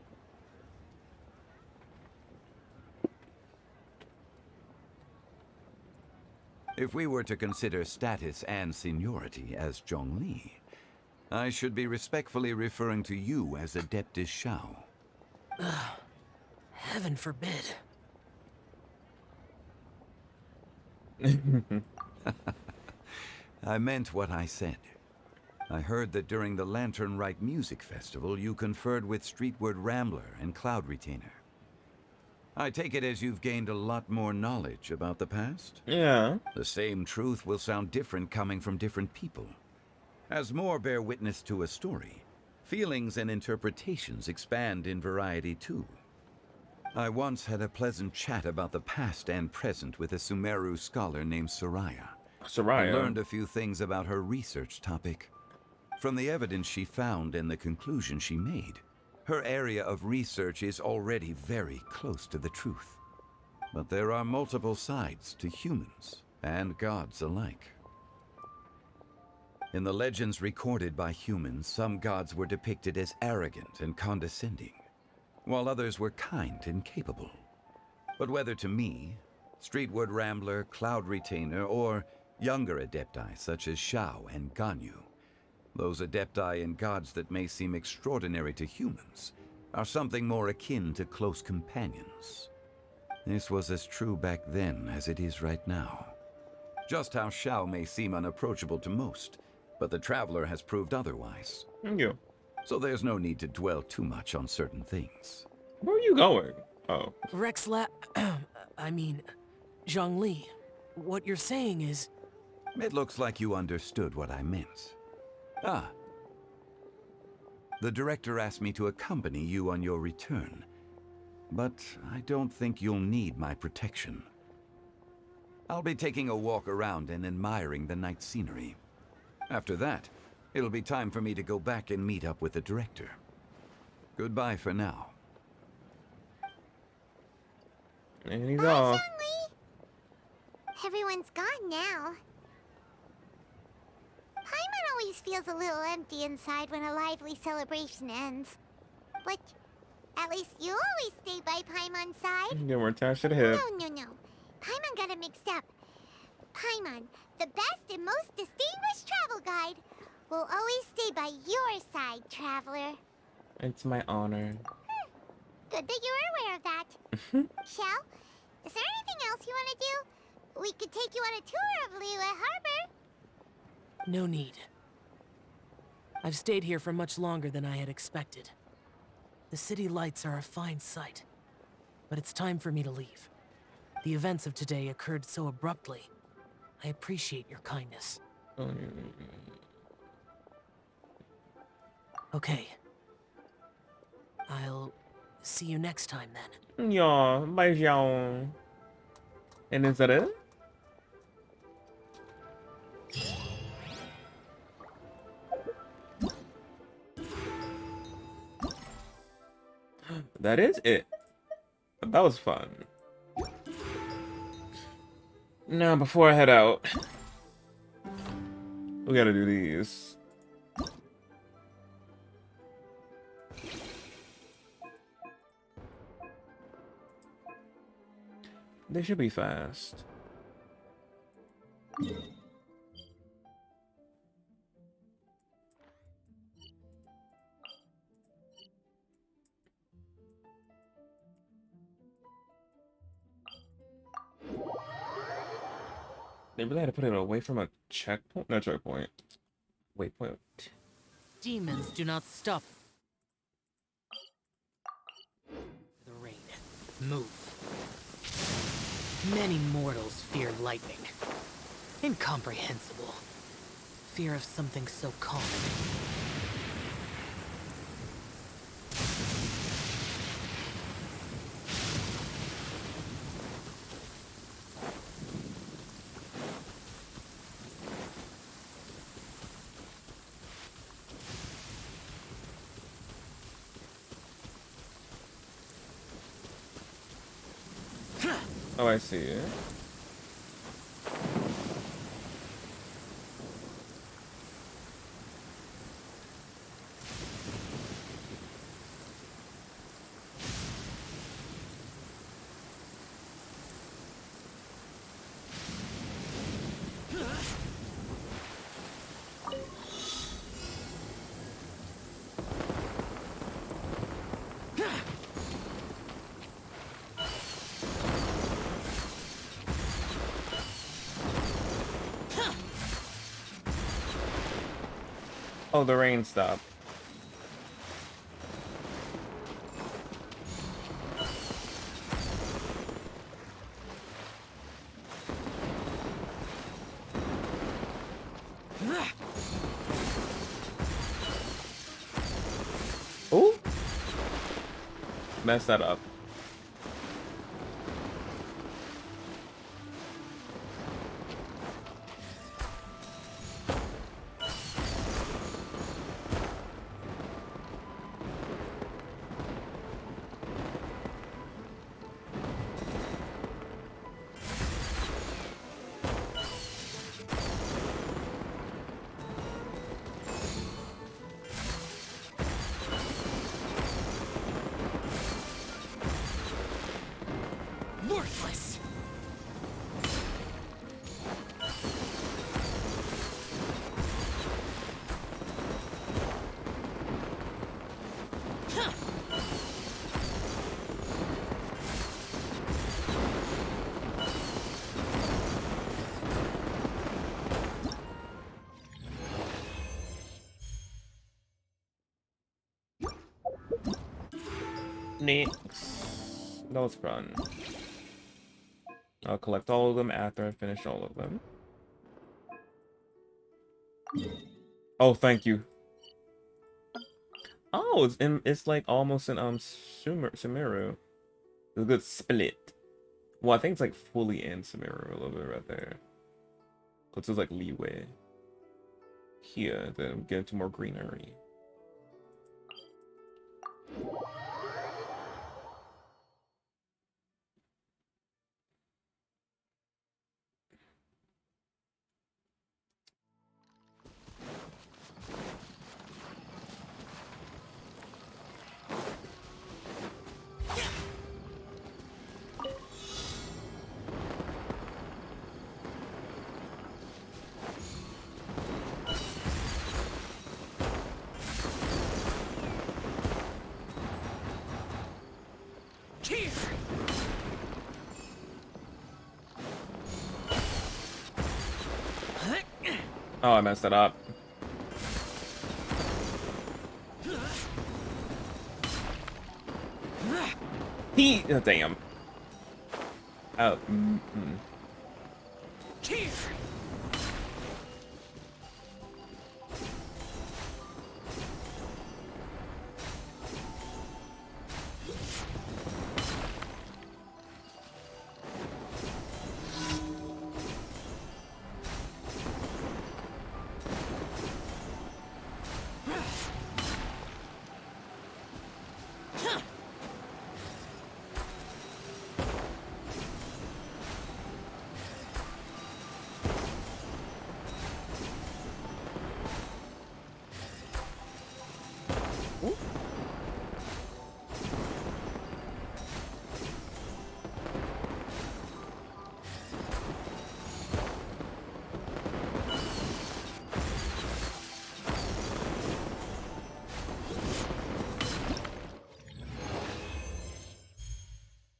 If we were to consider status and seniority as Zhongli, I should be respectfully referring to you as Adeptus Shao. Heaven forbid. I meant what I said. I heard that during the Lantern Rite Music Festival, you conferred with Streetward Rambler and Cloud Retainer. I take it as you've gained a lot more knowledge about the past? Yeah. The same truth will sound different coming from different people. As more bear witness to a story, feelings and interpretations expand in variety too. I once had a pleasant chat about the past and present with a Sumeru scholar named Soraya. I learned a few things about her research topic. From the evidence she found and the conclusion she made, her area of research is already very close to the truth. But there are multiple sides to humans and gods alike. In the legends recorded by humans, some gods were depicted as arrogant and condescending, while others were kind and capable. But whether to me, Streetward Rambler, Cloud Retainer, or younger adepti such as Shao and Ganyu, those adepti and gods that may seem extraordinary to humans are something more akin to close companions. This was as true back then as it is right now. Just how Shao may seem unapproachable to most, but the Traveler has proved otherwise. Thank you. So there's no need to dwell too much on certain things. Where are you going? Oh. I mean, Zhongli, what you're saying is... It looks like you understood what I meant. Ah. The director asked me to accompany you on your return, but I don't think you'll need my protection. I'll be taking a walk around and admiring the night scenery. After that, it'll be time for me to go back and meet up with the director. Goodbye for now. And he's off. Everyone's gone now. Paimon always feels a little empty inside when a lively celebration ends. But at least you always stay by Paimon's side. Yeah, we're attached to the hip. No. Paimon got it mixed up. Paimon, the best and most distinguished travel guide, will always stay by your side, Traveler. It's my honor. Good that you're aware of that. Shell, is there anything else you want to do? We could take you on a tour of Liyue Harbor. No need. I've stayed here for much longer than I had expected. The city lights are a fine sight, but it's time for me to leave. The events of today occurred so abruptly. I appreciate your kindness. Okay. I'll see you next time then. Ja, bye y'all. And is that it? That is it. That was fun. Now, before I head out, we gotta do these. They should be fast. They really had to put it away from a checkpoint? No, checkpoint. Waypoint. Demons do not stop. The rain. Move. Many mortals fear lightning. Incomprehensible. Fear of something so common. Oh, I see it. Oh, the rain stopped. Ooh! Messed that up. Worthless. Next. That was fun. I'll collect all of them after I finish all of them. Oh, thank you. Oh, it's like almost an Sumeru. It's a good split. Well, I think it's like fully in Sumeru a little bit right there. Cause there's like leeway here. Then we get into more greenery. Oh, I messed it up. Oh, damn. Oh.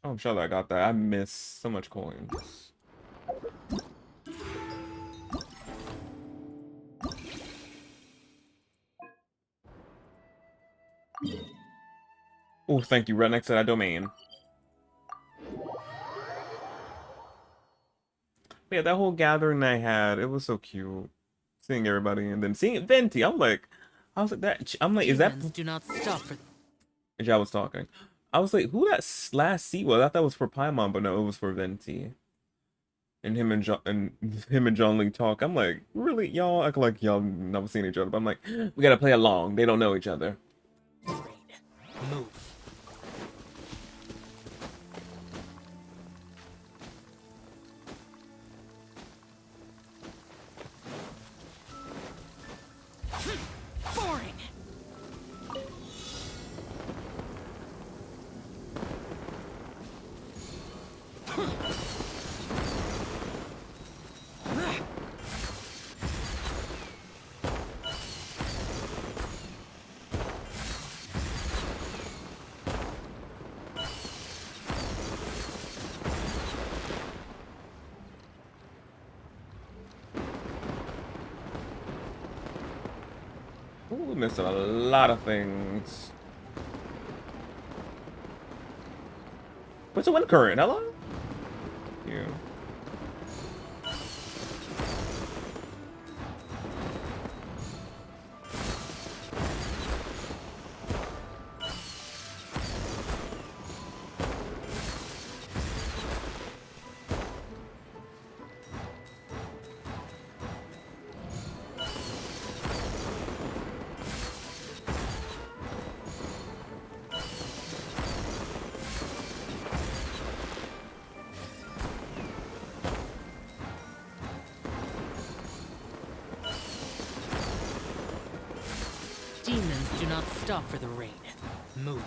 I'm sure that I got that. I missed so much coins. Oh, thank you. Right next to that domain. Yeah, that whole gathering I had, it was so cute. Seeing everybody and then seeing Venti. I was like that. I'm like, is that? Do not stop for. I was talking. I was like, who that last seat was? I thought that was for Paimon, but no, it was for Venti. And him and John Lee talk. I'm like, really, y'all act like y'all never seen each other. But I'm like, we gotta play along. They don't know each other. Move. Boring. Ooh, we missed a lot of things. What's a wind current? Hello? Yeah. Demons do not stop for the rain. Move.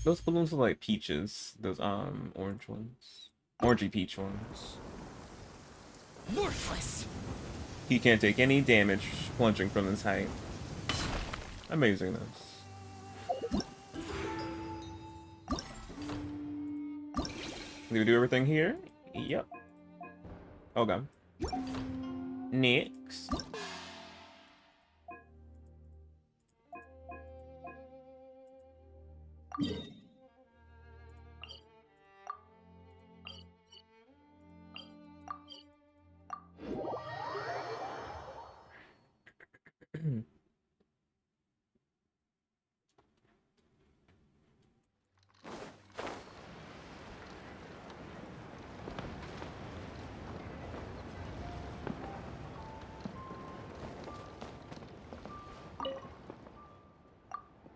Those balloons look like peaches. Those orange ones. Orangey peach ones. Worthless. He can't take any damage plunging from this height. Amazingness. Did we do everything here? Yep. Okay. Next.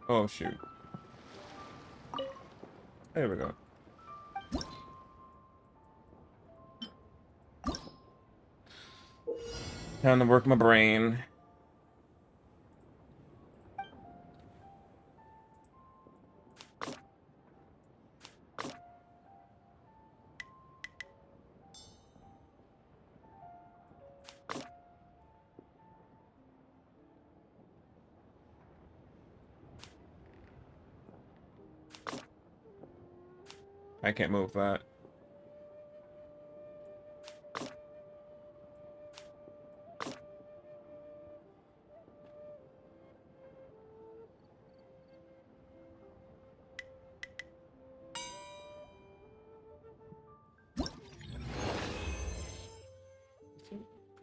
Oh shoot. There we go. Time to work my brain. I can't move that.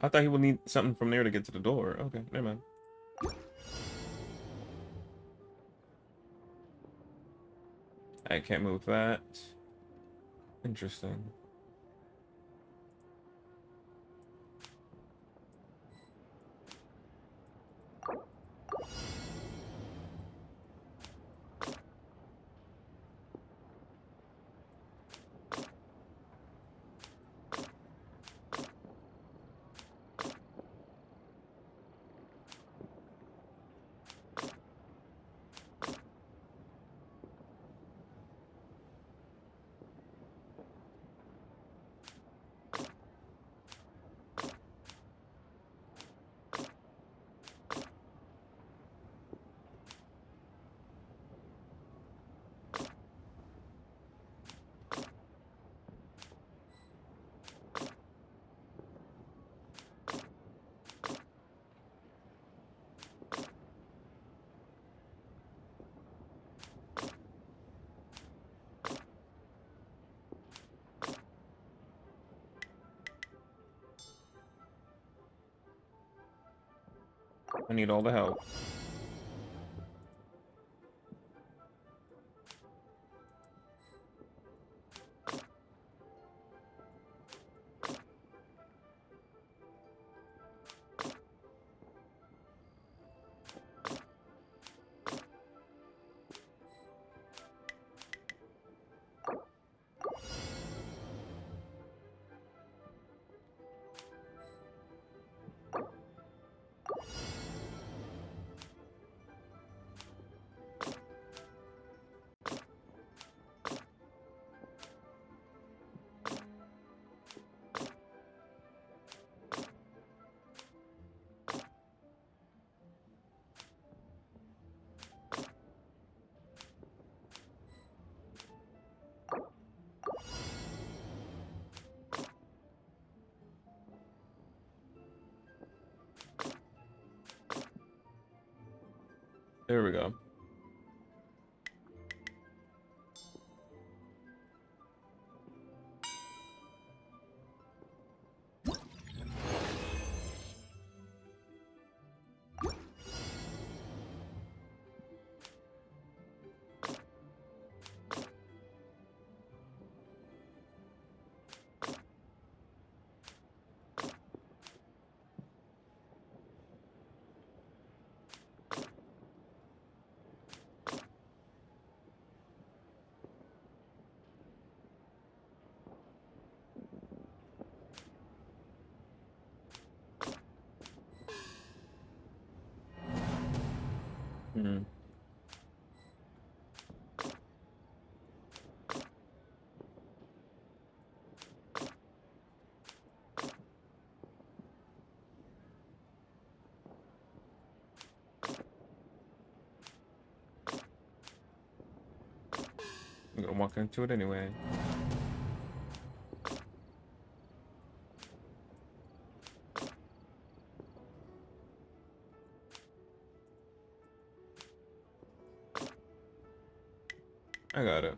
I thought he would need something from there to get to the door. Okay, never mind. I can't move that. Interesting. I need all the help. There we go. Hmm. I'm gonna walk into it anyway. I got it.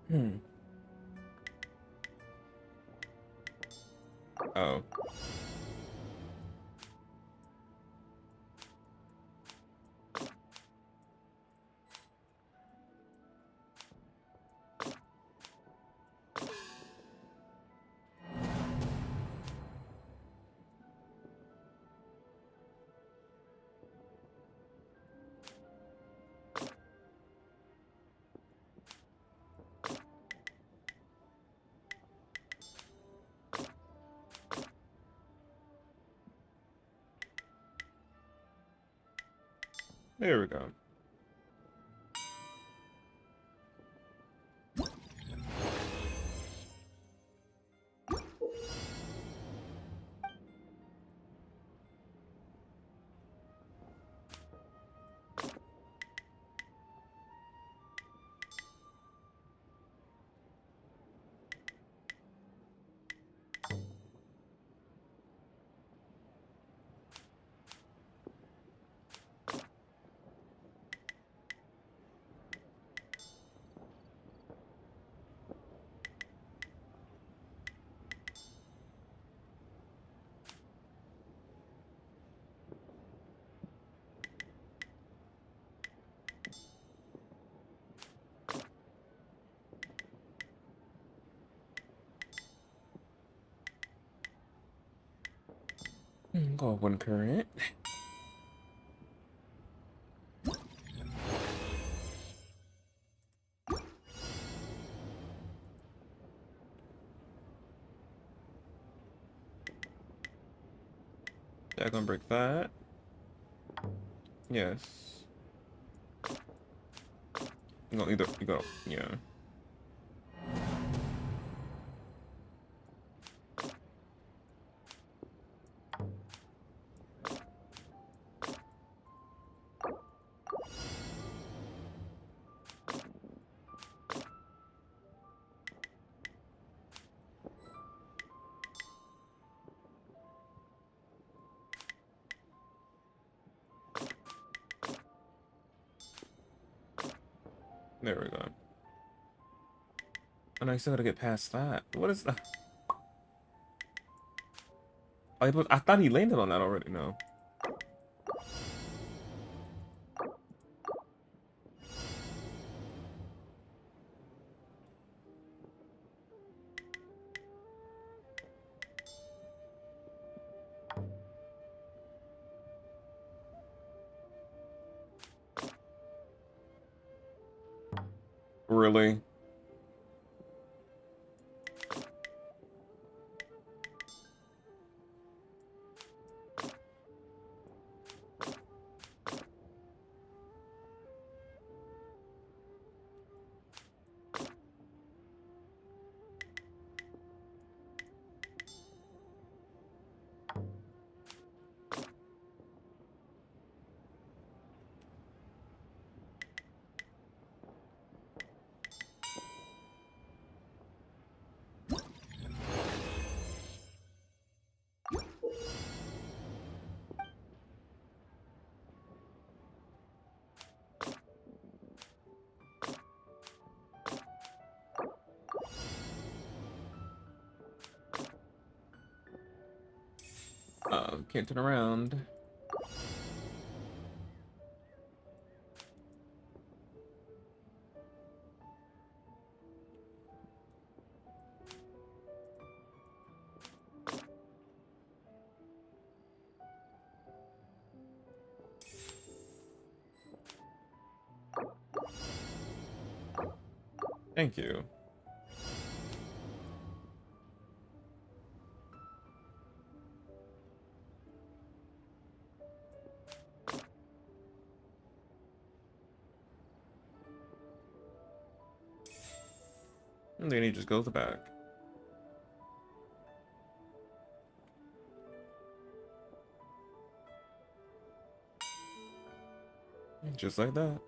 Hmm. Oh. There we go. Go one current. Yeah, gonna break that. Yes. No, either you go. Yeah. There we go. And I still gotta get past that. What is that? I thought he landed on that already. No. Really? Can't turn around. Thank you. And then he just goes back. Just like that.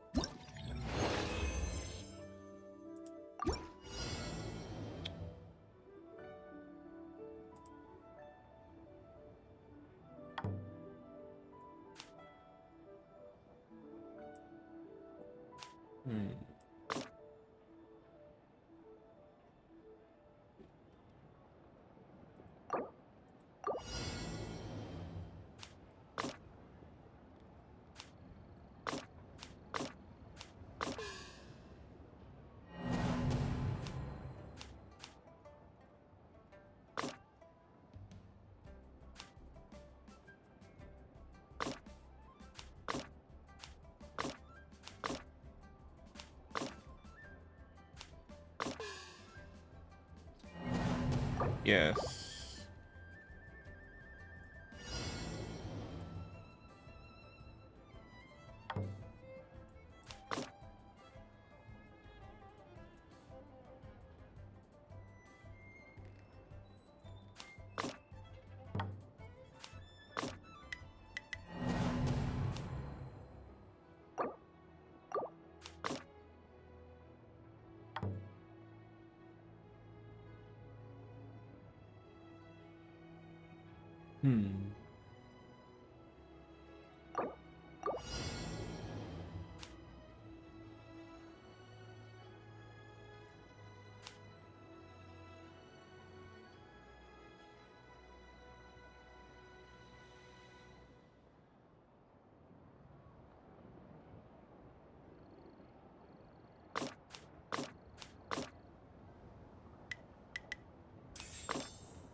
Yes.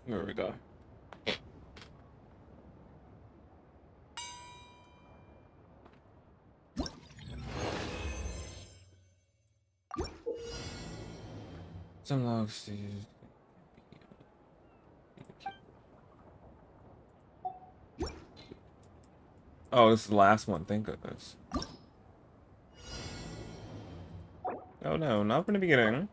There we go. Some logs. Oh, this is the last one. Thank goodness. Oh no, not from the beginning.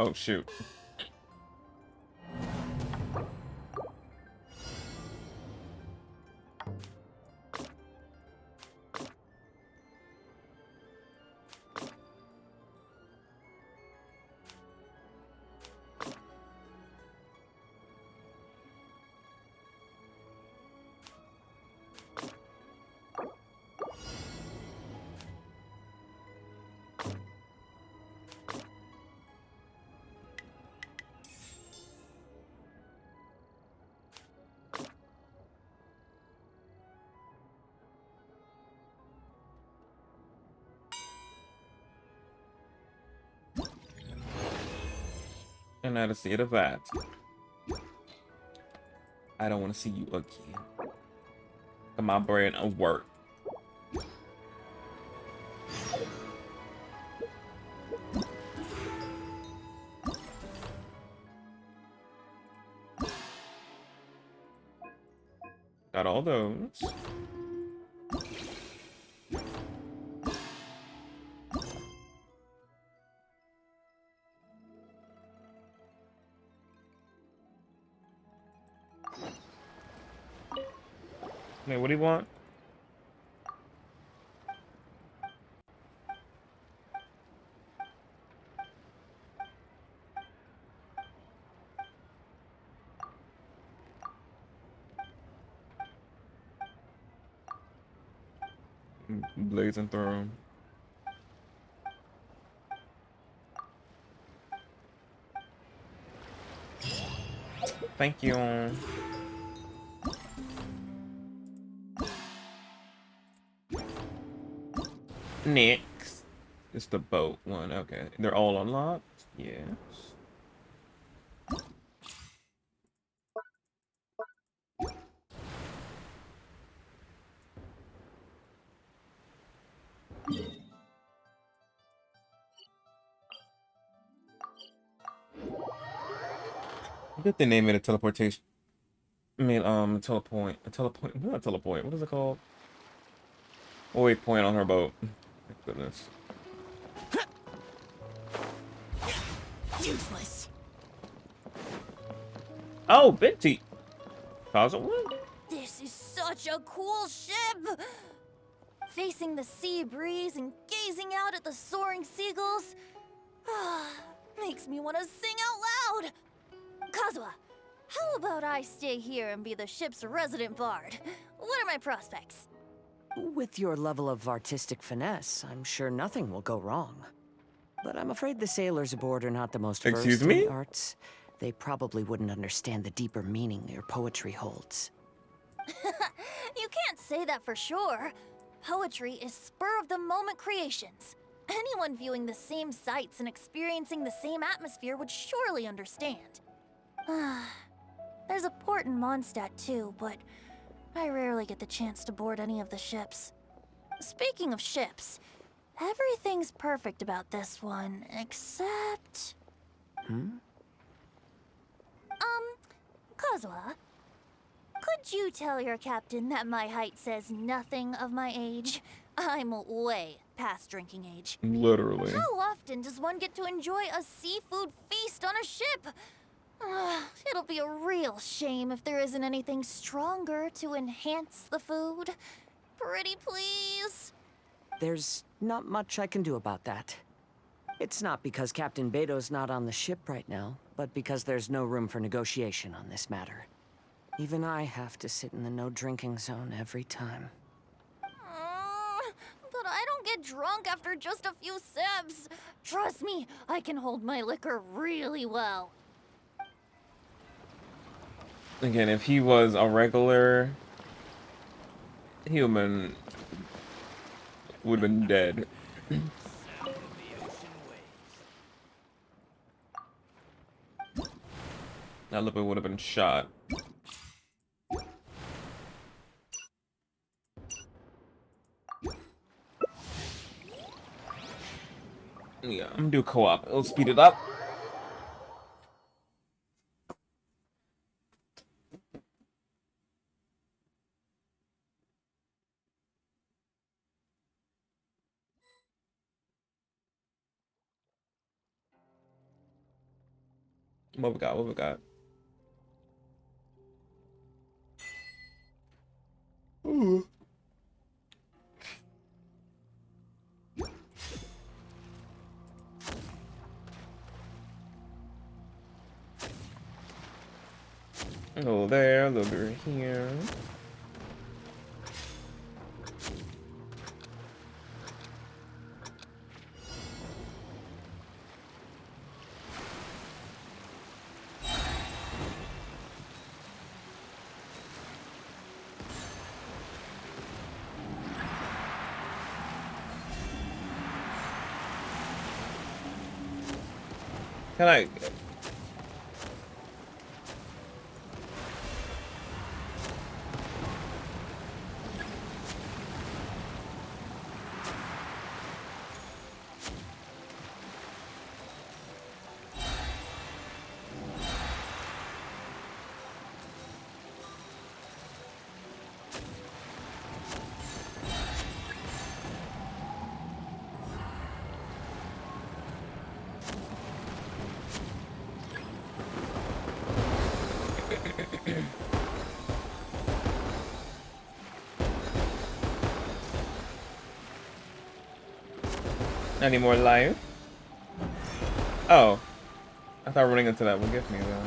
Oh shoot. And now to see it of that. I don't want to see you again. My brain of work. Got all those. Wait, what do you want? Blazing through 'em. Thank you. Next. It's the boat one. Okay. They're all unlocked? Yes. I bet they name it a teleportation. I mean, a teleport. Not a teleport. What is it called? Oh, wait, point on her boat. Thank goodness. Useless. Oh, Binti. 1001. This is such a cool ship! Facing the sea breeze and gazing out at the soaring seagulls makes me want to sing out loud. Kazuha, how about I stay here and be the ship's resident bard? What are my prospects? With your level of artistic finesse, I'm sure nothing will go wrong. But I'm afraid the sailors aboard are not the most versed in the arts. They probably wouldn't understand the deeper meaning your poetry holds. You can't say that for sure. Poetry is spur-of-the-moment creations. Anyone viewing the same sights and experiencing the same atmosphere would surely understand. There's a port in Mondstadt too, but I rarely get the chance to board any of the ships. Speaking of ships, everything's perfect about this one, except... Kazuha, could you tell your captain that my height says nothing of my age? I'm way past drinking age. Literally. How often does one get to enjoy a seafood feast on a ship? It'll be a real shame if there isn't anything stronger to enhance the food. Pretty please? There's not much I can do about that. It's not because Captain Beto's not on the ship right now, but because there's no room for negotiation on this matter. Even I have to sit in the no-drinking zone every time. But I don't get drunk after just a few sips. Trust me, I can hold my liquor really well. Again, if he was a regular human, would have been dead. That liquid would have been shot. Yeah, I'm gonna do co-op. It'll speed it up. What we got? What we got? Ooh. A little there, a little bit here. Can I? Any more life? Oh. I thought running into that would give me that.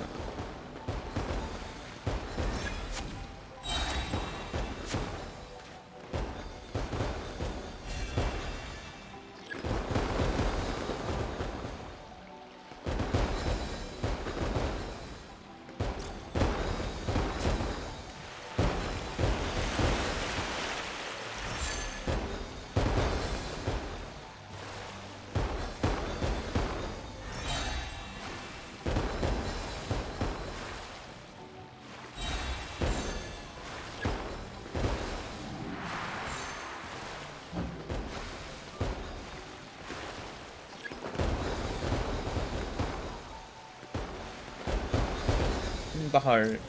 The heart.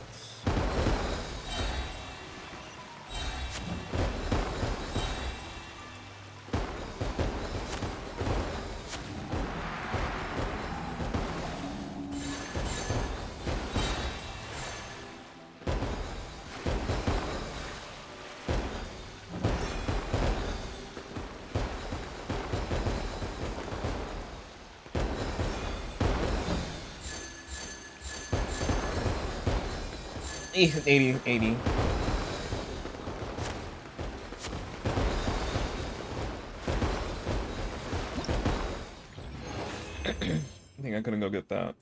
Eh, 80. I think I couldn't go get that.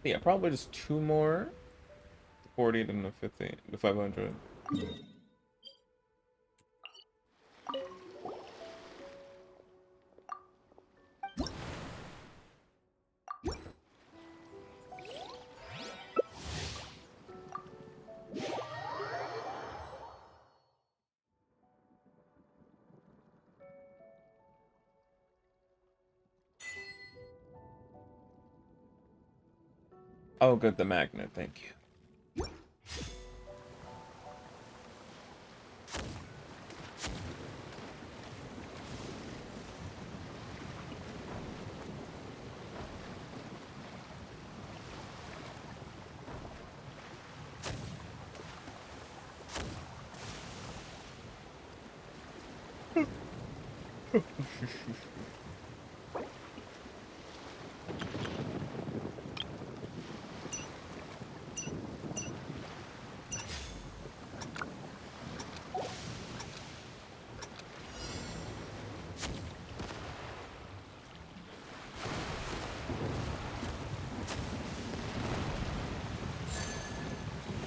Yeah, probably just 2 more. 40 then the 50, the 500. Oh, good, the magnet, thank you.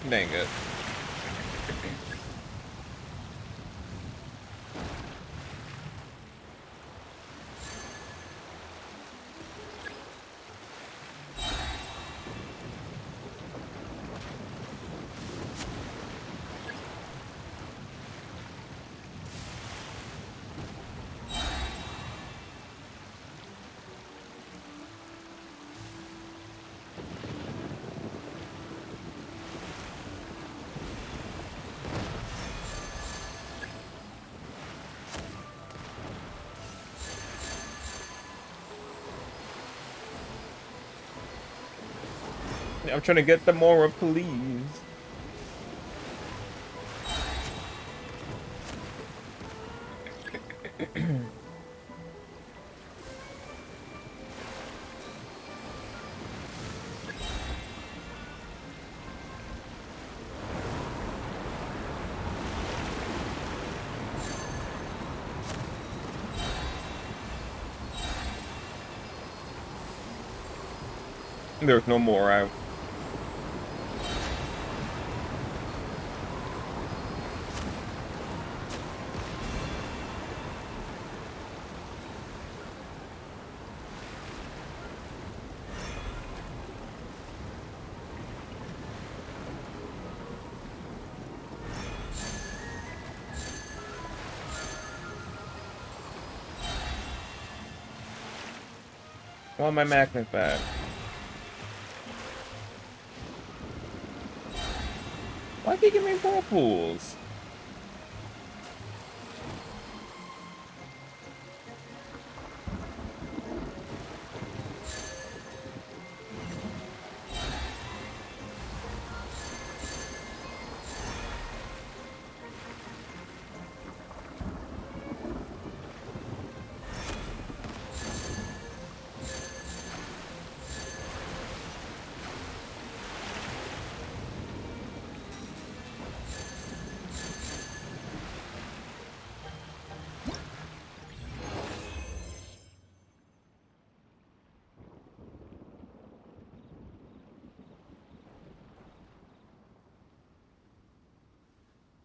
Dang it. I'm trying to get the more, please. There's no more. I want my magnet back. Why did he give me whirlpools?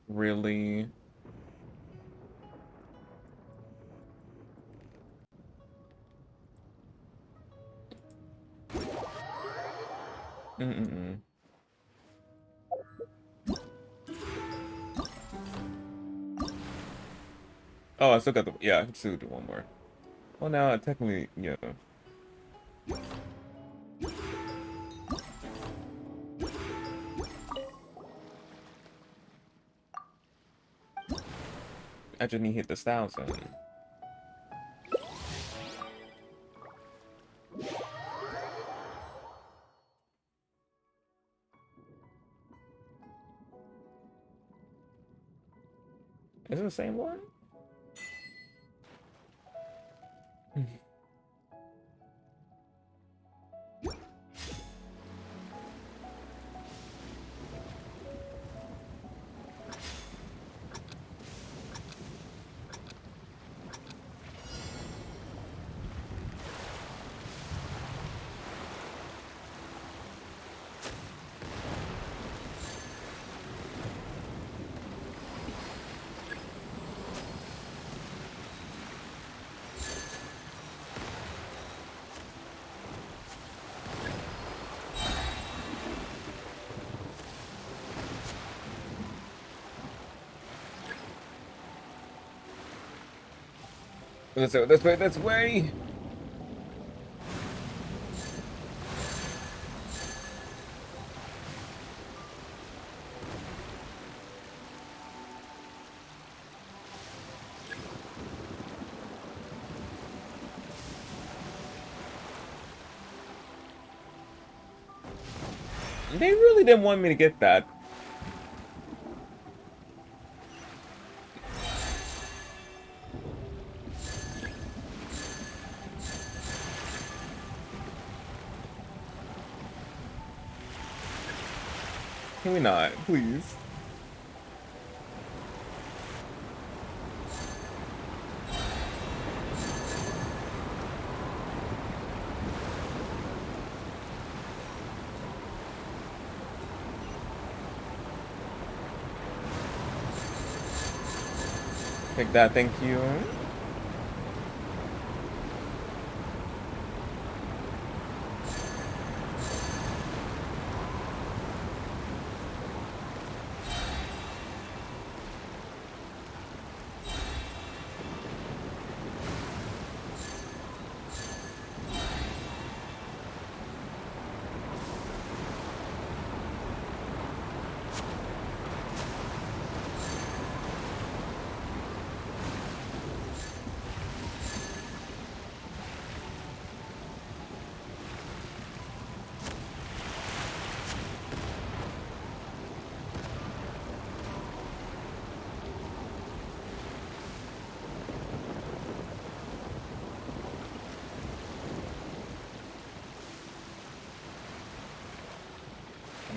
Really? Mm-mm-mm. Oh, I still got the, yeah, I can still do one more. Well, now, technically, yeah. I just need to hit this 1,000. Is it the same one? Let's go this way, this way! They really didn't want me to get that. Can we not, please? Take that, thank you.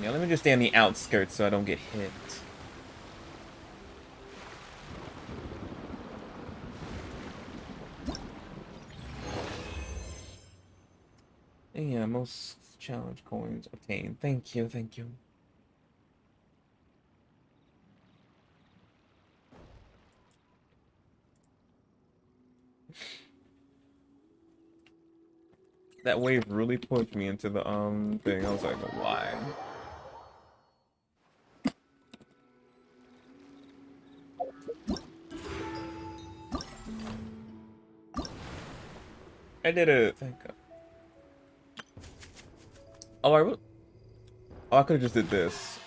Yeah, let me just stay on the outskirts so I don't get hit. Yeah, most challenge coins obtained. Thank you, thank you. That wave really pushed me into the thing. I was like, why? I did it. Thank God. Oh, I could have just did this.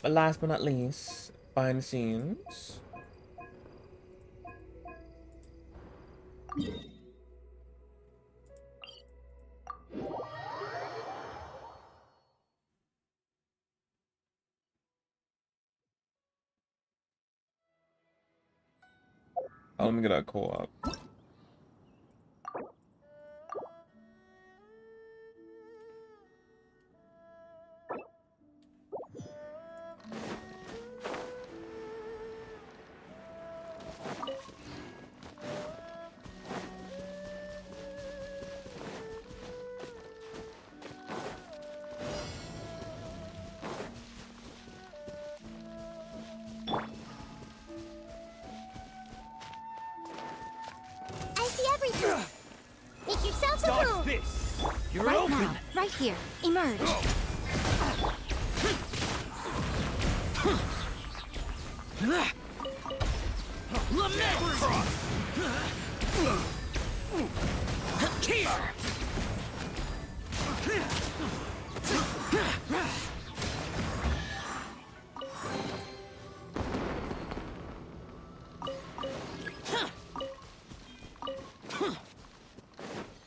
But last but not least, behind the scenes. Oh, let me get a co-op. I see everything. Make yourself a room. This. You're right open. now, right here. Emerge. Here.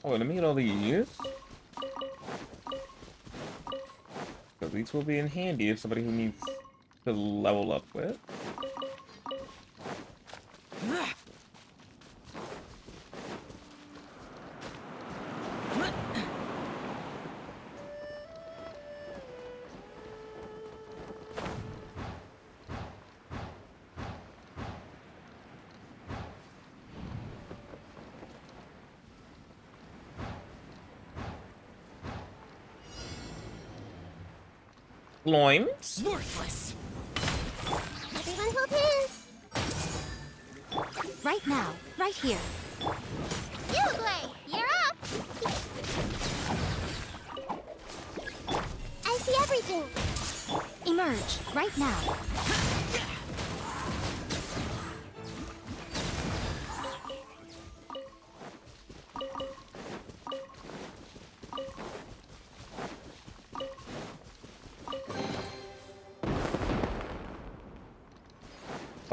Oh, let me get all these. Because these will be in handy if somebody who needs to level up with. Loins. Worthless. Everyone hold hands. Right now, right here. Uruguay, you're up. I see everything. Emerge, right now.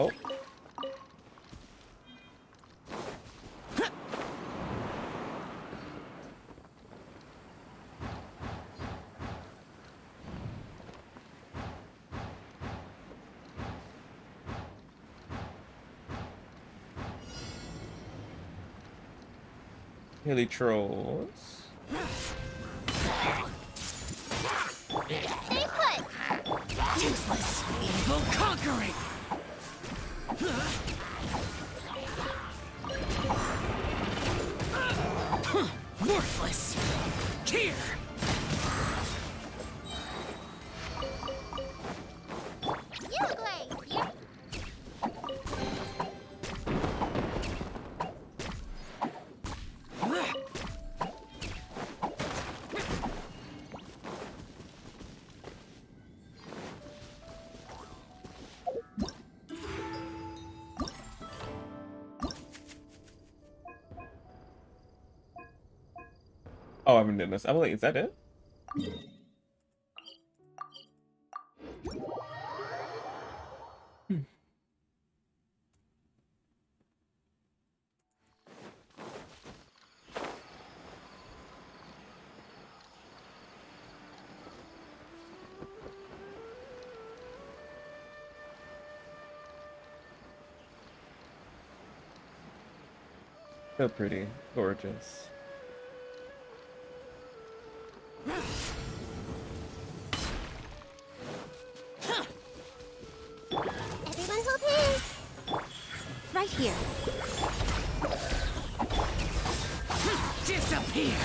Oh. Hilly trolls. Stay put. Useless. Evil conquering. Worthless. Here. Uruguay, you're... Oh, I haven't done this. Oh, wait, is that it? So pretty. Gorgeous. Everyone hold hands. Right here. Disappear.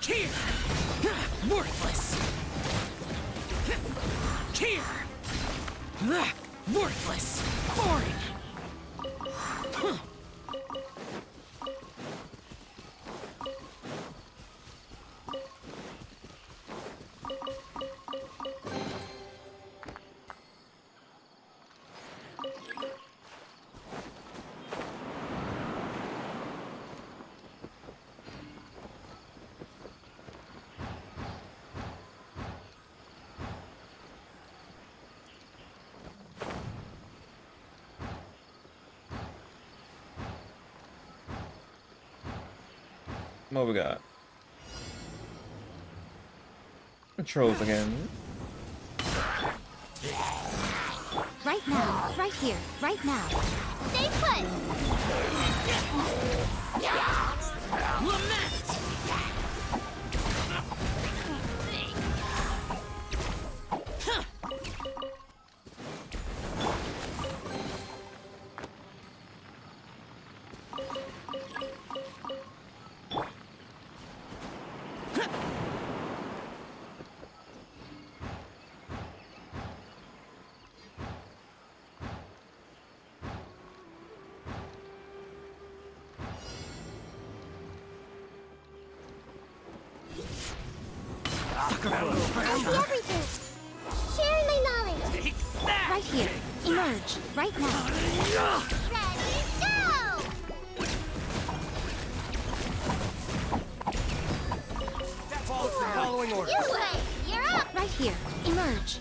Here. Worthless. Here. Worthless. Boring. What we got? Controls again. Right now, right here, right now. Stay put! Lament! I see everything. Sharing my knowledge. Right here. Emerge. Right now. Ready, go! That falls from following orders. You wait. You're up. Right here. Emerge.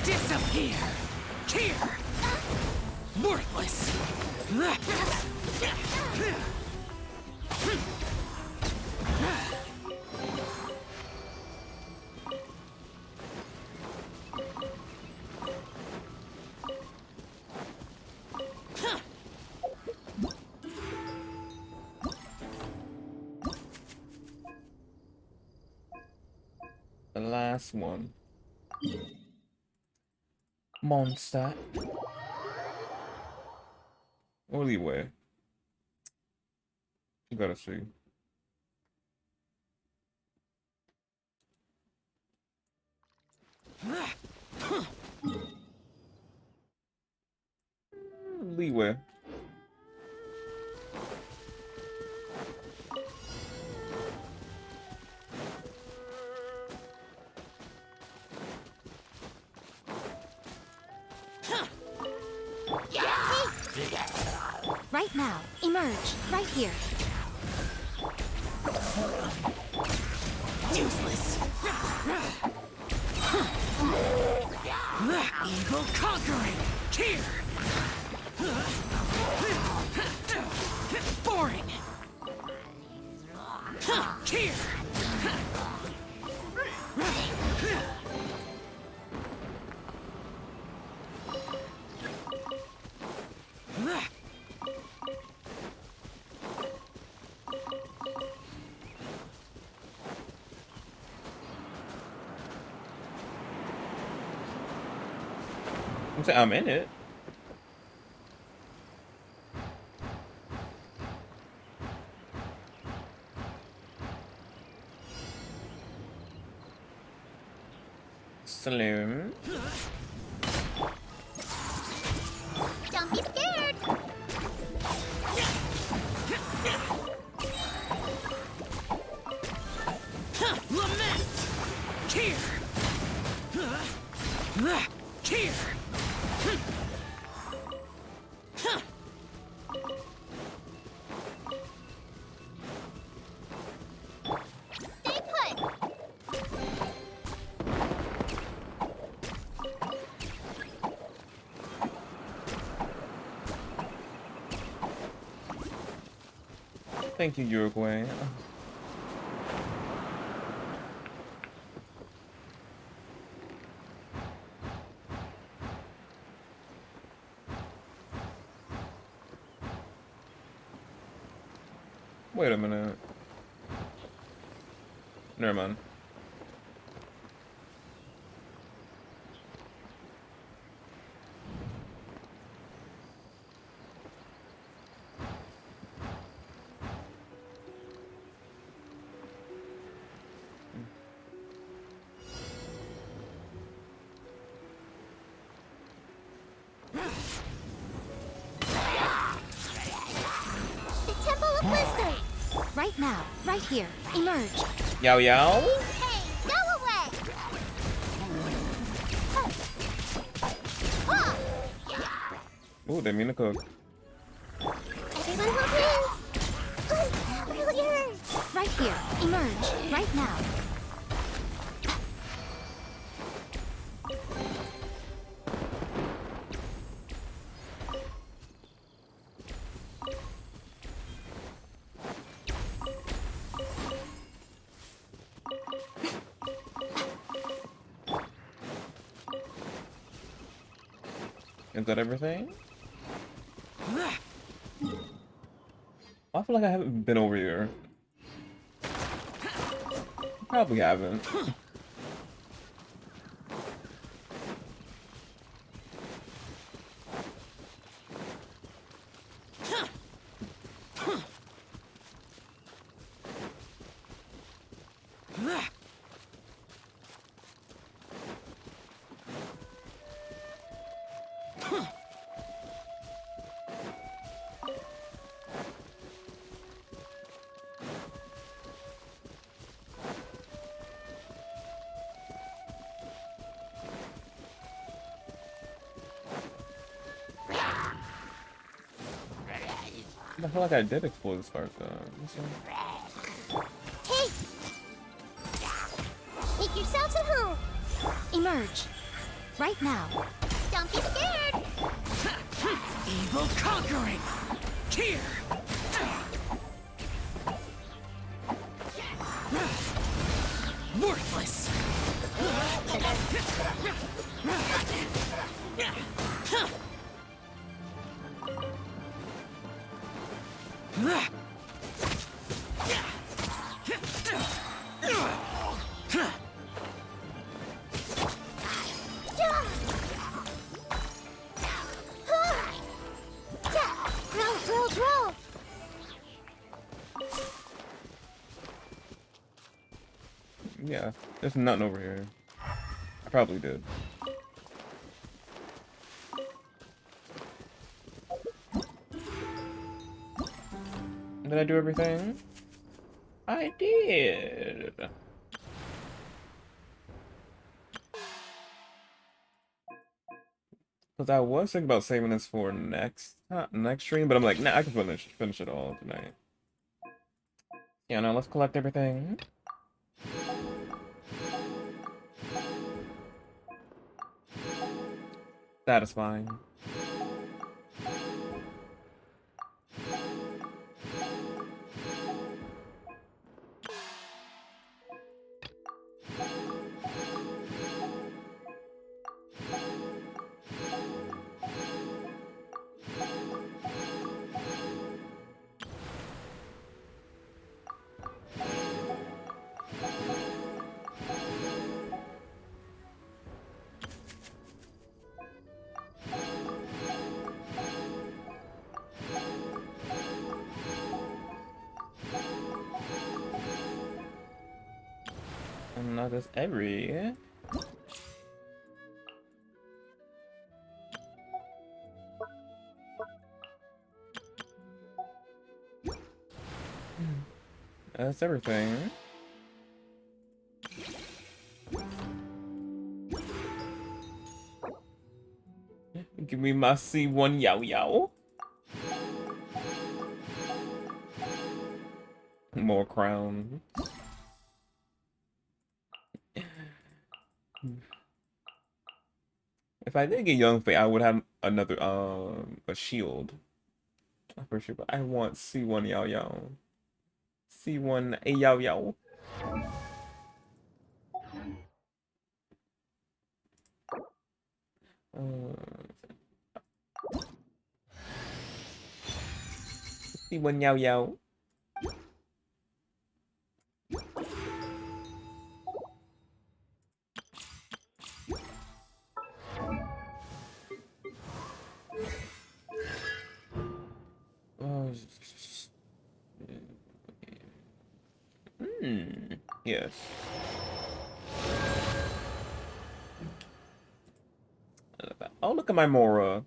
Disappear! Here! Worthless! The last one. Monster. Or leeway. You gotta see. Leeway. Right now. Emerge. Right here. Useless! Evil conquering! Here! Boring! Here! I'm in it. Saloon. Don't be scared. Lament! Here! Here! Stay put. Thank you, Uruguay. Wait a minute. Never mind. The Temple of Wisdom. Right now. Right here. Emerge. Yow yow. Hey, go away. Ooh, they mean to cook. Everyone will please. Right here. Emerge. Right now. Is that everything? I feel like I haven't been over here. Probably haven't. I feel like I did explore this part though. Hey! Make yourselves at home! Emerge. Right now. Don't be scared! Evil conquering! Here! Worthless! Roll! Yeah, there's nothing over here. I probably did. Did I do everything? I did. Because I was thinking about saving this for next stream, but I'm like, nah, I can finish it all tonight. Yeah, now let's collect everything. Satisfying. And not just every. That's everything. Give me my C1 Yao Yao. More crown. If I did get Young Fei, I would have another a shield. For sure, but I want C1 Yao Yao. C1 A Yao Yao. C1 Yao Yao. Yes. Oh, look at my Mora.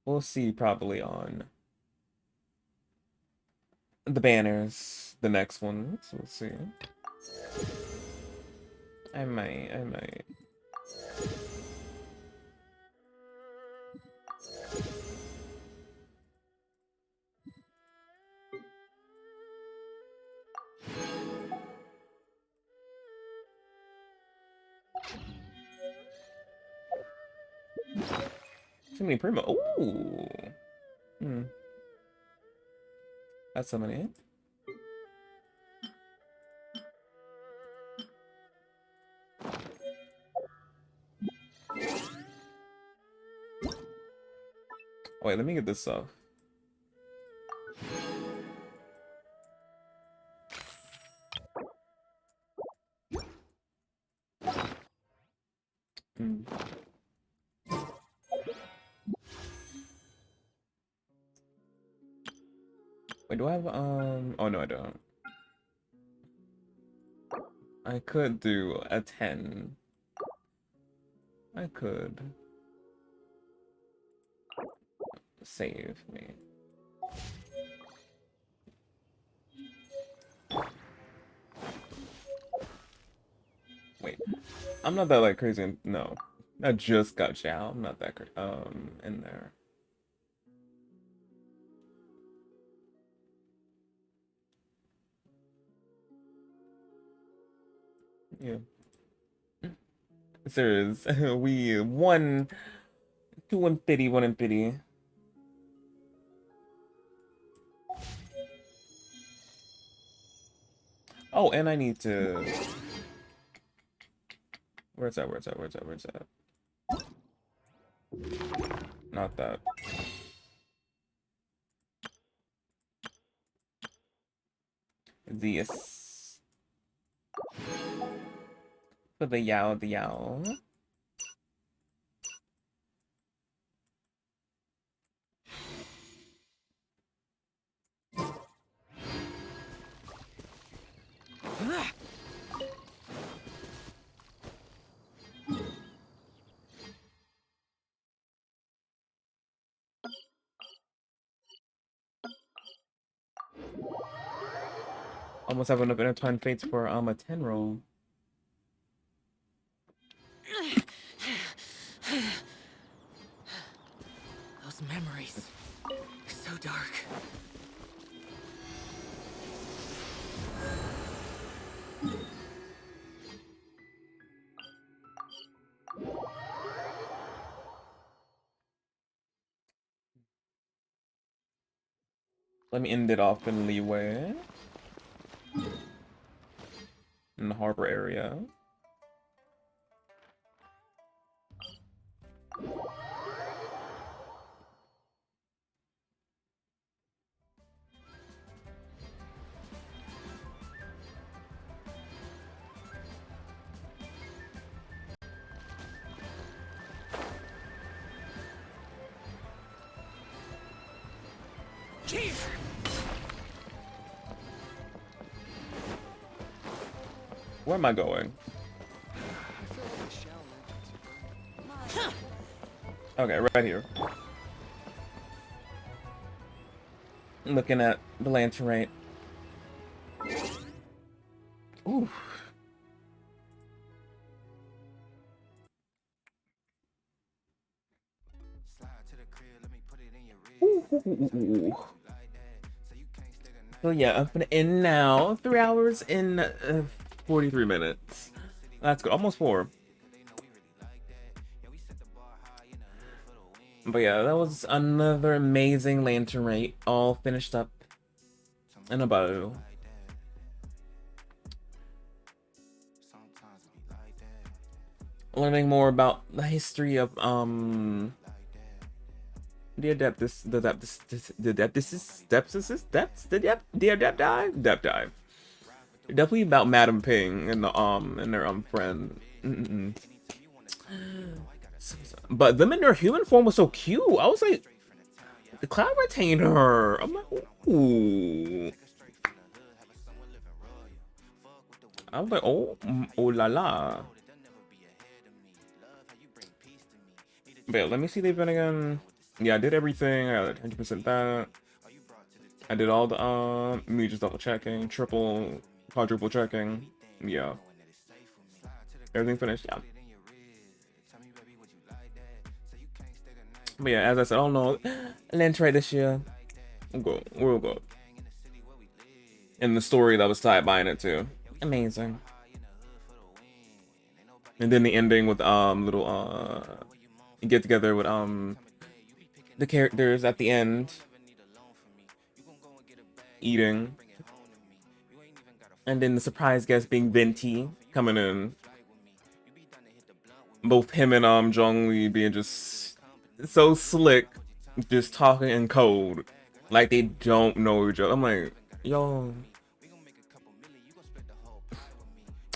We'll see probably on the banners, the next one. So we'll see. I might. Too many primo. Ooh. That's so many. Wait, let me get this stuff. Wait, do I have oh no I don't. I could do a 10. I could save me. Wait, I'm not that like crazy. No, I just got Zhao. I'm not that crazy. In there. Yeah. Serious. We won 2 in pity, 1 in pity. Oh, and I need to. Where's that? Where's that? Where's that? Where's that? Not that. This. For the Yao, the Yao. Almost have enough intertwined fates for a 10 roll. Those memories. So dark. Let me end it off in Leeway. In the harbor area. Where am I going? Okay, right here. Looking at the lantern right. Ooh. Ooh. So yeah, I'm gonna end now. 3 hours and 43 minutes. That's good. Almost 4. But yeah, that was another amazing lantern rate. All finished up in a bow. Learning more about the history of the Adepti. Definitely about Madam Ping and the and their friend. But them in their human form was so cute. I was like, the Cloud retained her. I'm like, ooh. I was like, oh la la. But yeah, let me see the event again. Yeah, I did everything. I got 100% that. I did all the me just double checking, triple, quadruple checking. Yeah. Everything finished, yeah. But yeah, as I said, I don't know. Lantern right this year. We'll go. And the story that was tied behind it too. Amazing. And then the ending with little get together with the characters at the end. eating. And then the surprise guest being Venti coming in. Both him and Zhongli being just so slick, just talking in code. Like they don't know each other. I'm like, yo.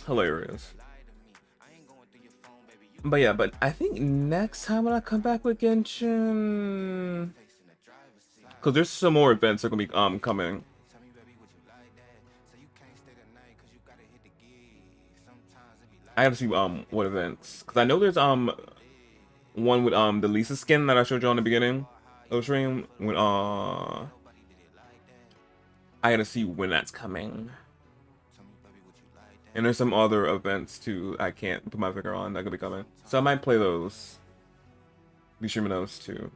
Hilarious. But yeah, but I think next time when I come back with Genshin, because there's some more events that are gonna be coming. I have to see what events, because I know there's one with the Lisa skin that I showed you on the beginning of the stream. When I gotta see when that's coming. And there's some other events too I can't put my finger on that could be coming. So I might play those. Be streaming those too.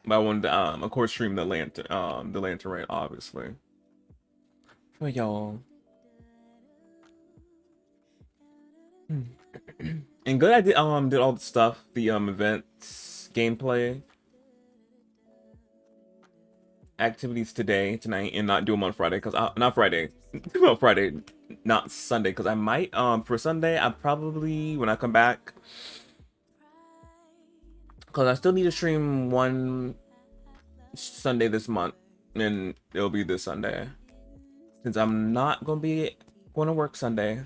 But I wanted to of course stream the lantern Rite, obviously. For y'all. And good I did all the stuff, the events, gameplay, activities tonight, and not do them on Friday, because not Friday. Well, Friday, not Sunday, because I might for Sunday I probably, when I come back, because I still need to stream one Sunday this month, and it'll be this Sunday, since I'm not gonna be going to work Sunday,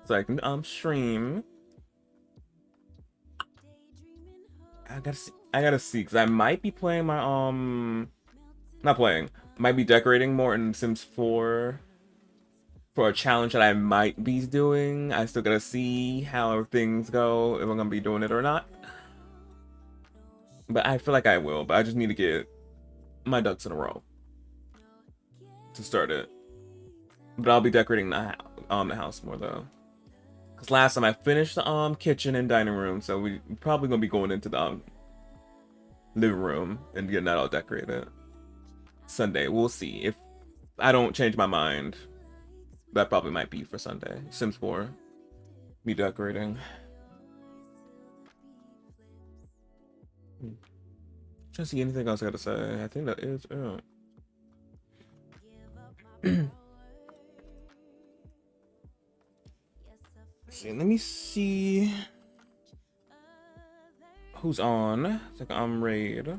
so I can stream. I gotta see, because I might be playing my might be decorating more in Sims 4 for a challenge that I might be doing. I still gotta see how things go, if I'm gonna be doing it or not. But I feel like I will, but I just need to get my ducks in a row to start it. But I'll be decorating the house more though. Because last time I finished the kitchen and dining room, so we probably gonna be going into the living room and getting that all decorated. Sunday, we'll see. If I don't change my mind, that probably might be for Sunday. Sims 4, me decorating. Trying to see anything else I gotta say. I think that is it. See, let me see who's on. It's like I'm raid.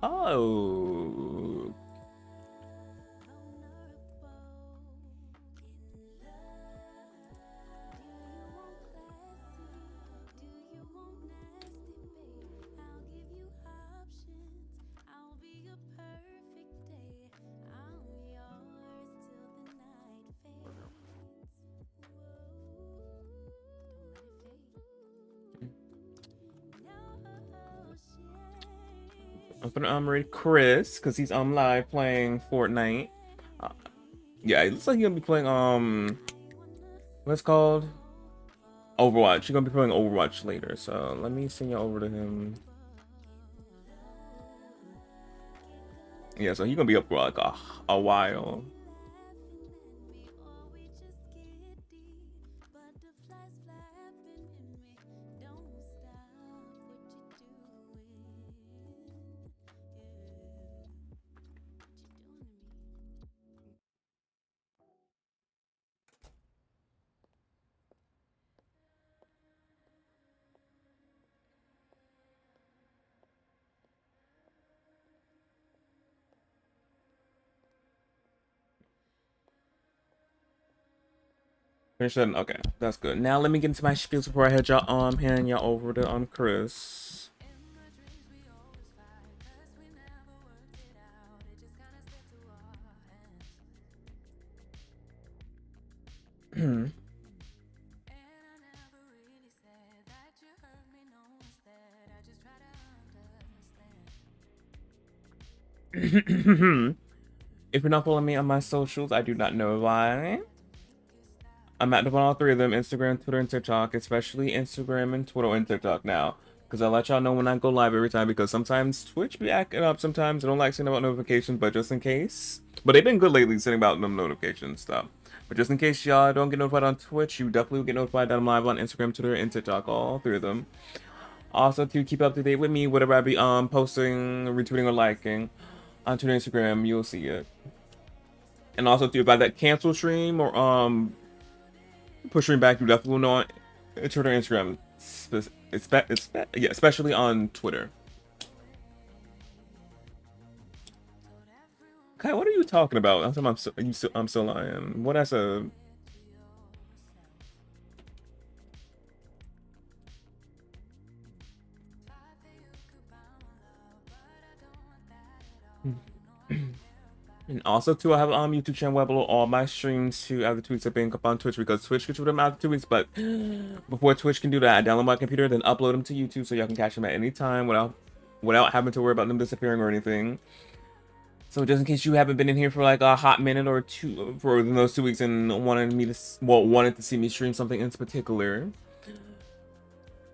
Oh. I'm gonna raid Chris because he's live playing Fortnite. Yeah, it looks like he's gonna be playing what's it called? Overwatch. He's gonna be playing Overwatch later, so let me send you over to him. Yeah, so he's gonna be up for like a while. Okay, that's good. Now let me get into my spiels before I head y'all hand y'all over to Chris. If you're not following me on my socials, I do not know why. I'm active on all three of them, Instagram, Twitter, and TikTok, especially Instagram and Twitter and TikTok now. Because I let y'all know when I go live every time, because sometimes Twitch be acting up sometimes. I don't like sending out notifications, but just in case. But they've been good lately sending out them notifications stuff. But just in case y'all don't get notified on Twitch, you definitely will get notified that I'm live on Instagram, Twitter, and TikTok, all three of them. Also, to keep up to date with me, whatever I be posting, retweeting, or liking on Twitter and Instagram, you'll see it. And also, too, about that cancel stream or push stream back, you definitely will know on Twitter and Instagram, yeah, especially on Twitter. Kai, what are you talking about? I'm so lying. What I said? And also, too, I have YouTube channel where I upload all my streams to other tweets that being up on Twitch, because Twitch can shoot them after 2 weeks, but before Twitch can do that, I download my computer, then upload them to YouTube so y'all can catch them at any time without having to worry about them disappearing or anything. So just in case you haven't been in here for like a hot minute or two for those 2 weeks and wanted to see me stream something in particular,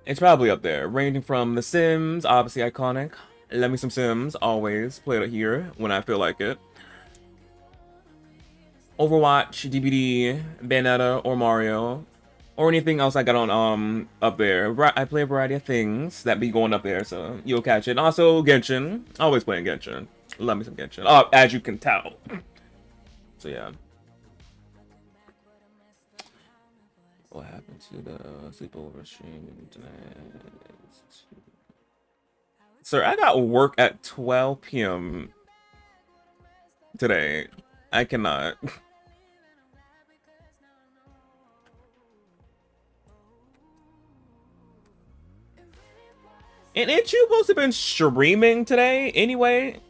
it's probably up there, ranging from The Sims, obviously iconic. Love me some Sims, always play it here when I feel like it. Overwatch, DBD, Bayonetta, or Mario, or anything else I got on up there. I play a variety of things that be going up there, so you'll catch it. Also, Genshin, always playing Genshin. Love me some Genshin. As you can tell. So yeah. What happened to the sleepover stream tonight? Sir, I got work at 12 p.m. today. I cannot. And ain't you supposed to have been streaming today anyway?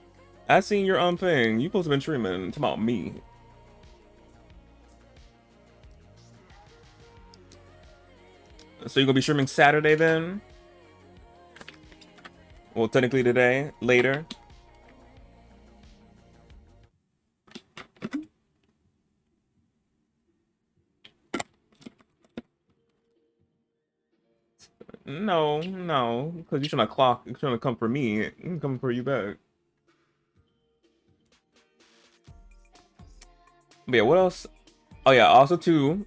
I seen your thing. You supposed to have been streaming. It's about me. So you're gonna be streaming Saturday then? Well, technically today, later. No, because you're trying to come for me. I'm coming for you back. But yeah, what else? Oh yeah, also too,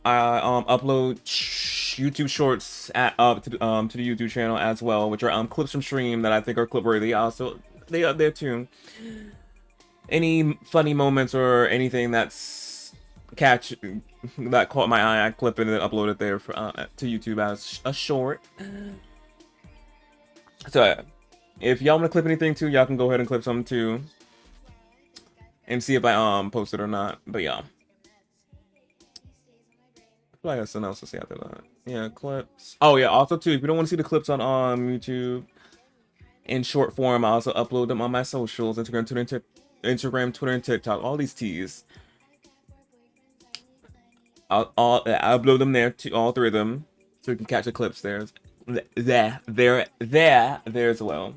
I upload YouTube shorts to the YouTube channel as well, which are clips from stream that I think are clip worthy. Also, they up there too. Any funny moments or anything that caught my eye, I clip it and upload it there to YouTube as a short. So if y'all want to clip anything too, y'all can go ahead and clip something too, and see if I post it or not. But yeah, I feel like I have something else to say after that. Yeah, clips. Oh yeah, also too, if you don't want to see the clips on YouTube in short form, I also upload them on my socials: Instagram, Twitter, and TikTok. All these T's. I upload them there to all three of them, so you can catch the clips there as well.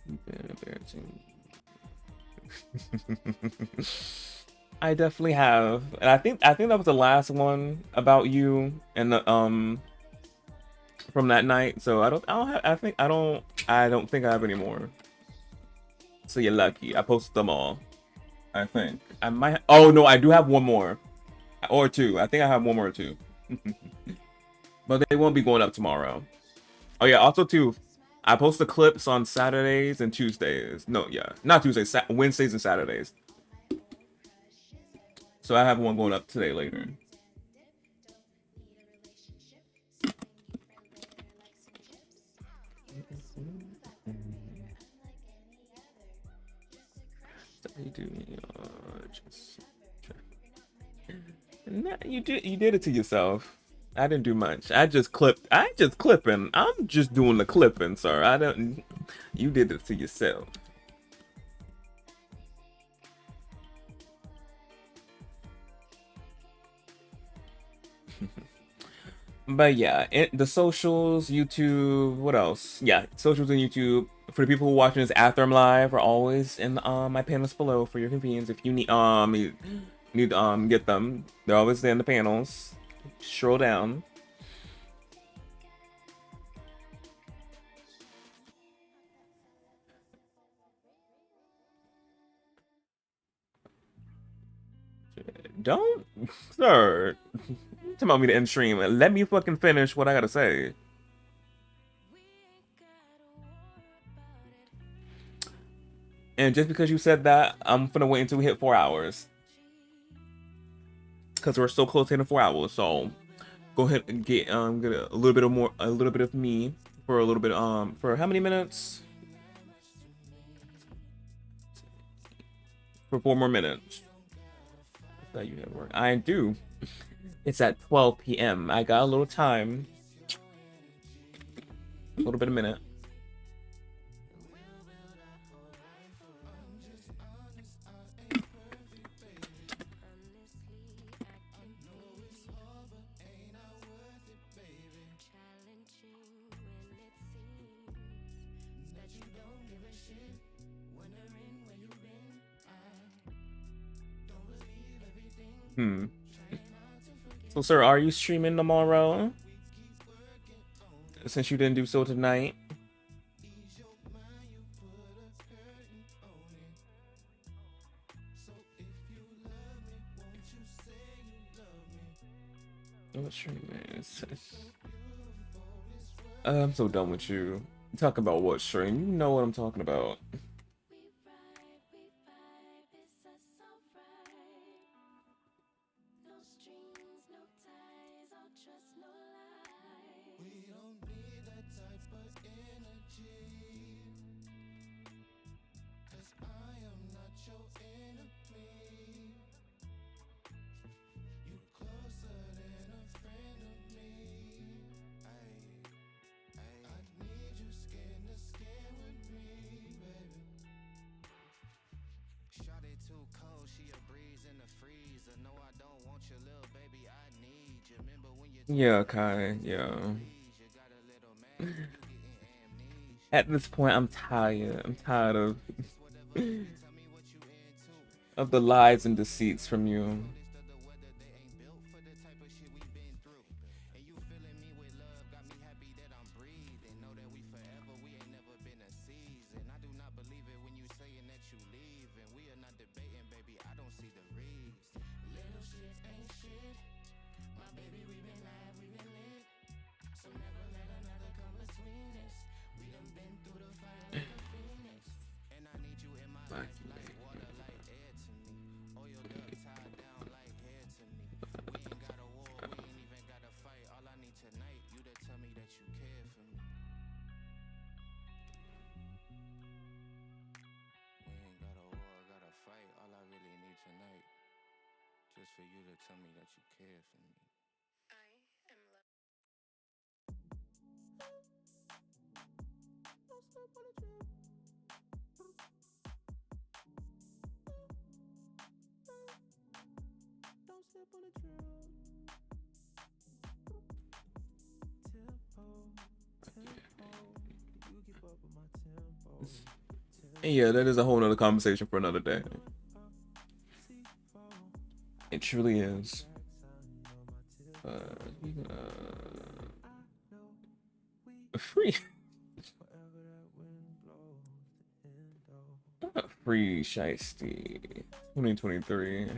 Embarrassing. I definitely have, and I think that was the last one about you and the from that night. So I don't think I have any more. So you're lucky. I posted them all. I think I might. Oh no, I do have one more, or two. I think I have one more or two, but they won't be going up tomorrow. Oh yeah, also too, I post the clips on Saturdays and Tuesdays. No, yeah, not Tuesdays, Wednesdays and Saturdays. So I have one going up today later. You did it to yourself. I didn't do much. I just clipping. I'm just doing the clipping, sir. I don't. You did it to yourself. But yeah, the socials, YouTube, what else? Yeah, socials and YouTube. For the people who are watching this after I'm live, are always in my panels below for your convenience. If you need get them, they're always there in the panels. Scroll down. Don't, sir. Talking about me to end stream. Let me fucking finish what I gotta say. And just because you said that, I'm gonna wait until we hit 4 hours. Cause we're so close to hitting 4 hours. So go ahead and get a little bit of me for a little bit for how many minutes? For 4 more minutes. That you have work. I do. It's at 12 p.m. I got a little time. A little bit of minute. So, sir, are you streaming tomorrow? Since you didn't do so tonight. What stream is? I'm so done with you. Talk about what stream? You know what I'm talking about. Yeah, Kai, yeah. At this point, I'm tired. I'm tired of the lies and deceits from you. Yeah, that is a whole nother conversation for another day. It truly is. Free. Free Shiesty 2023.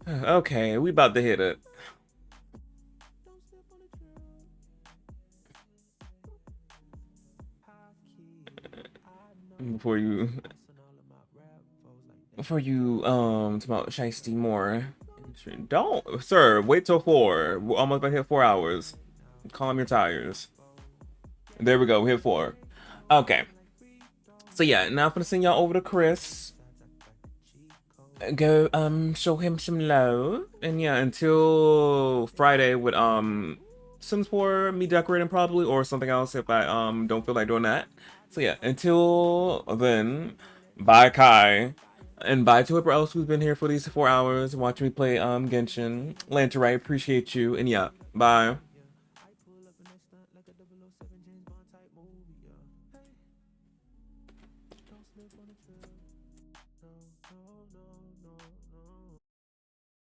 Okay, we about to hit it. Before you talk about Shiesty more. Don't, sir, wait till 4. We're almost about to hit 4 hours. Calm your tires. There we go, we hit 4. Okay. So yeah, now I'm gonna send y'all over to Chris. go show him some love. And yeah, until Friday with Sims 4, me decorating probably, or something else if I don't feel like doing that. So yeah, until then, bye Kai. And bye to whoever else who's been here for these 4 hours watching me play Genshin. Lanterite, appreciate you. And yeah, bye.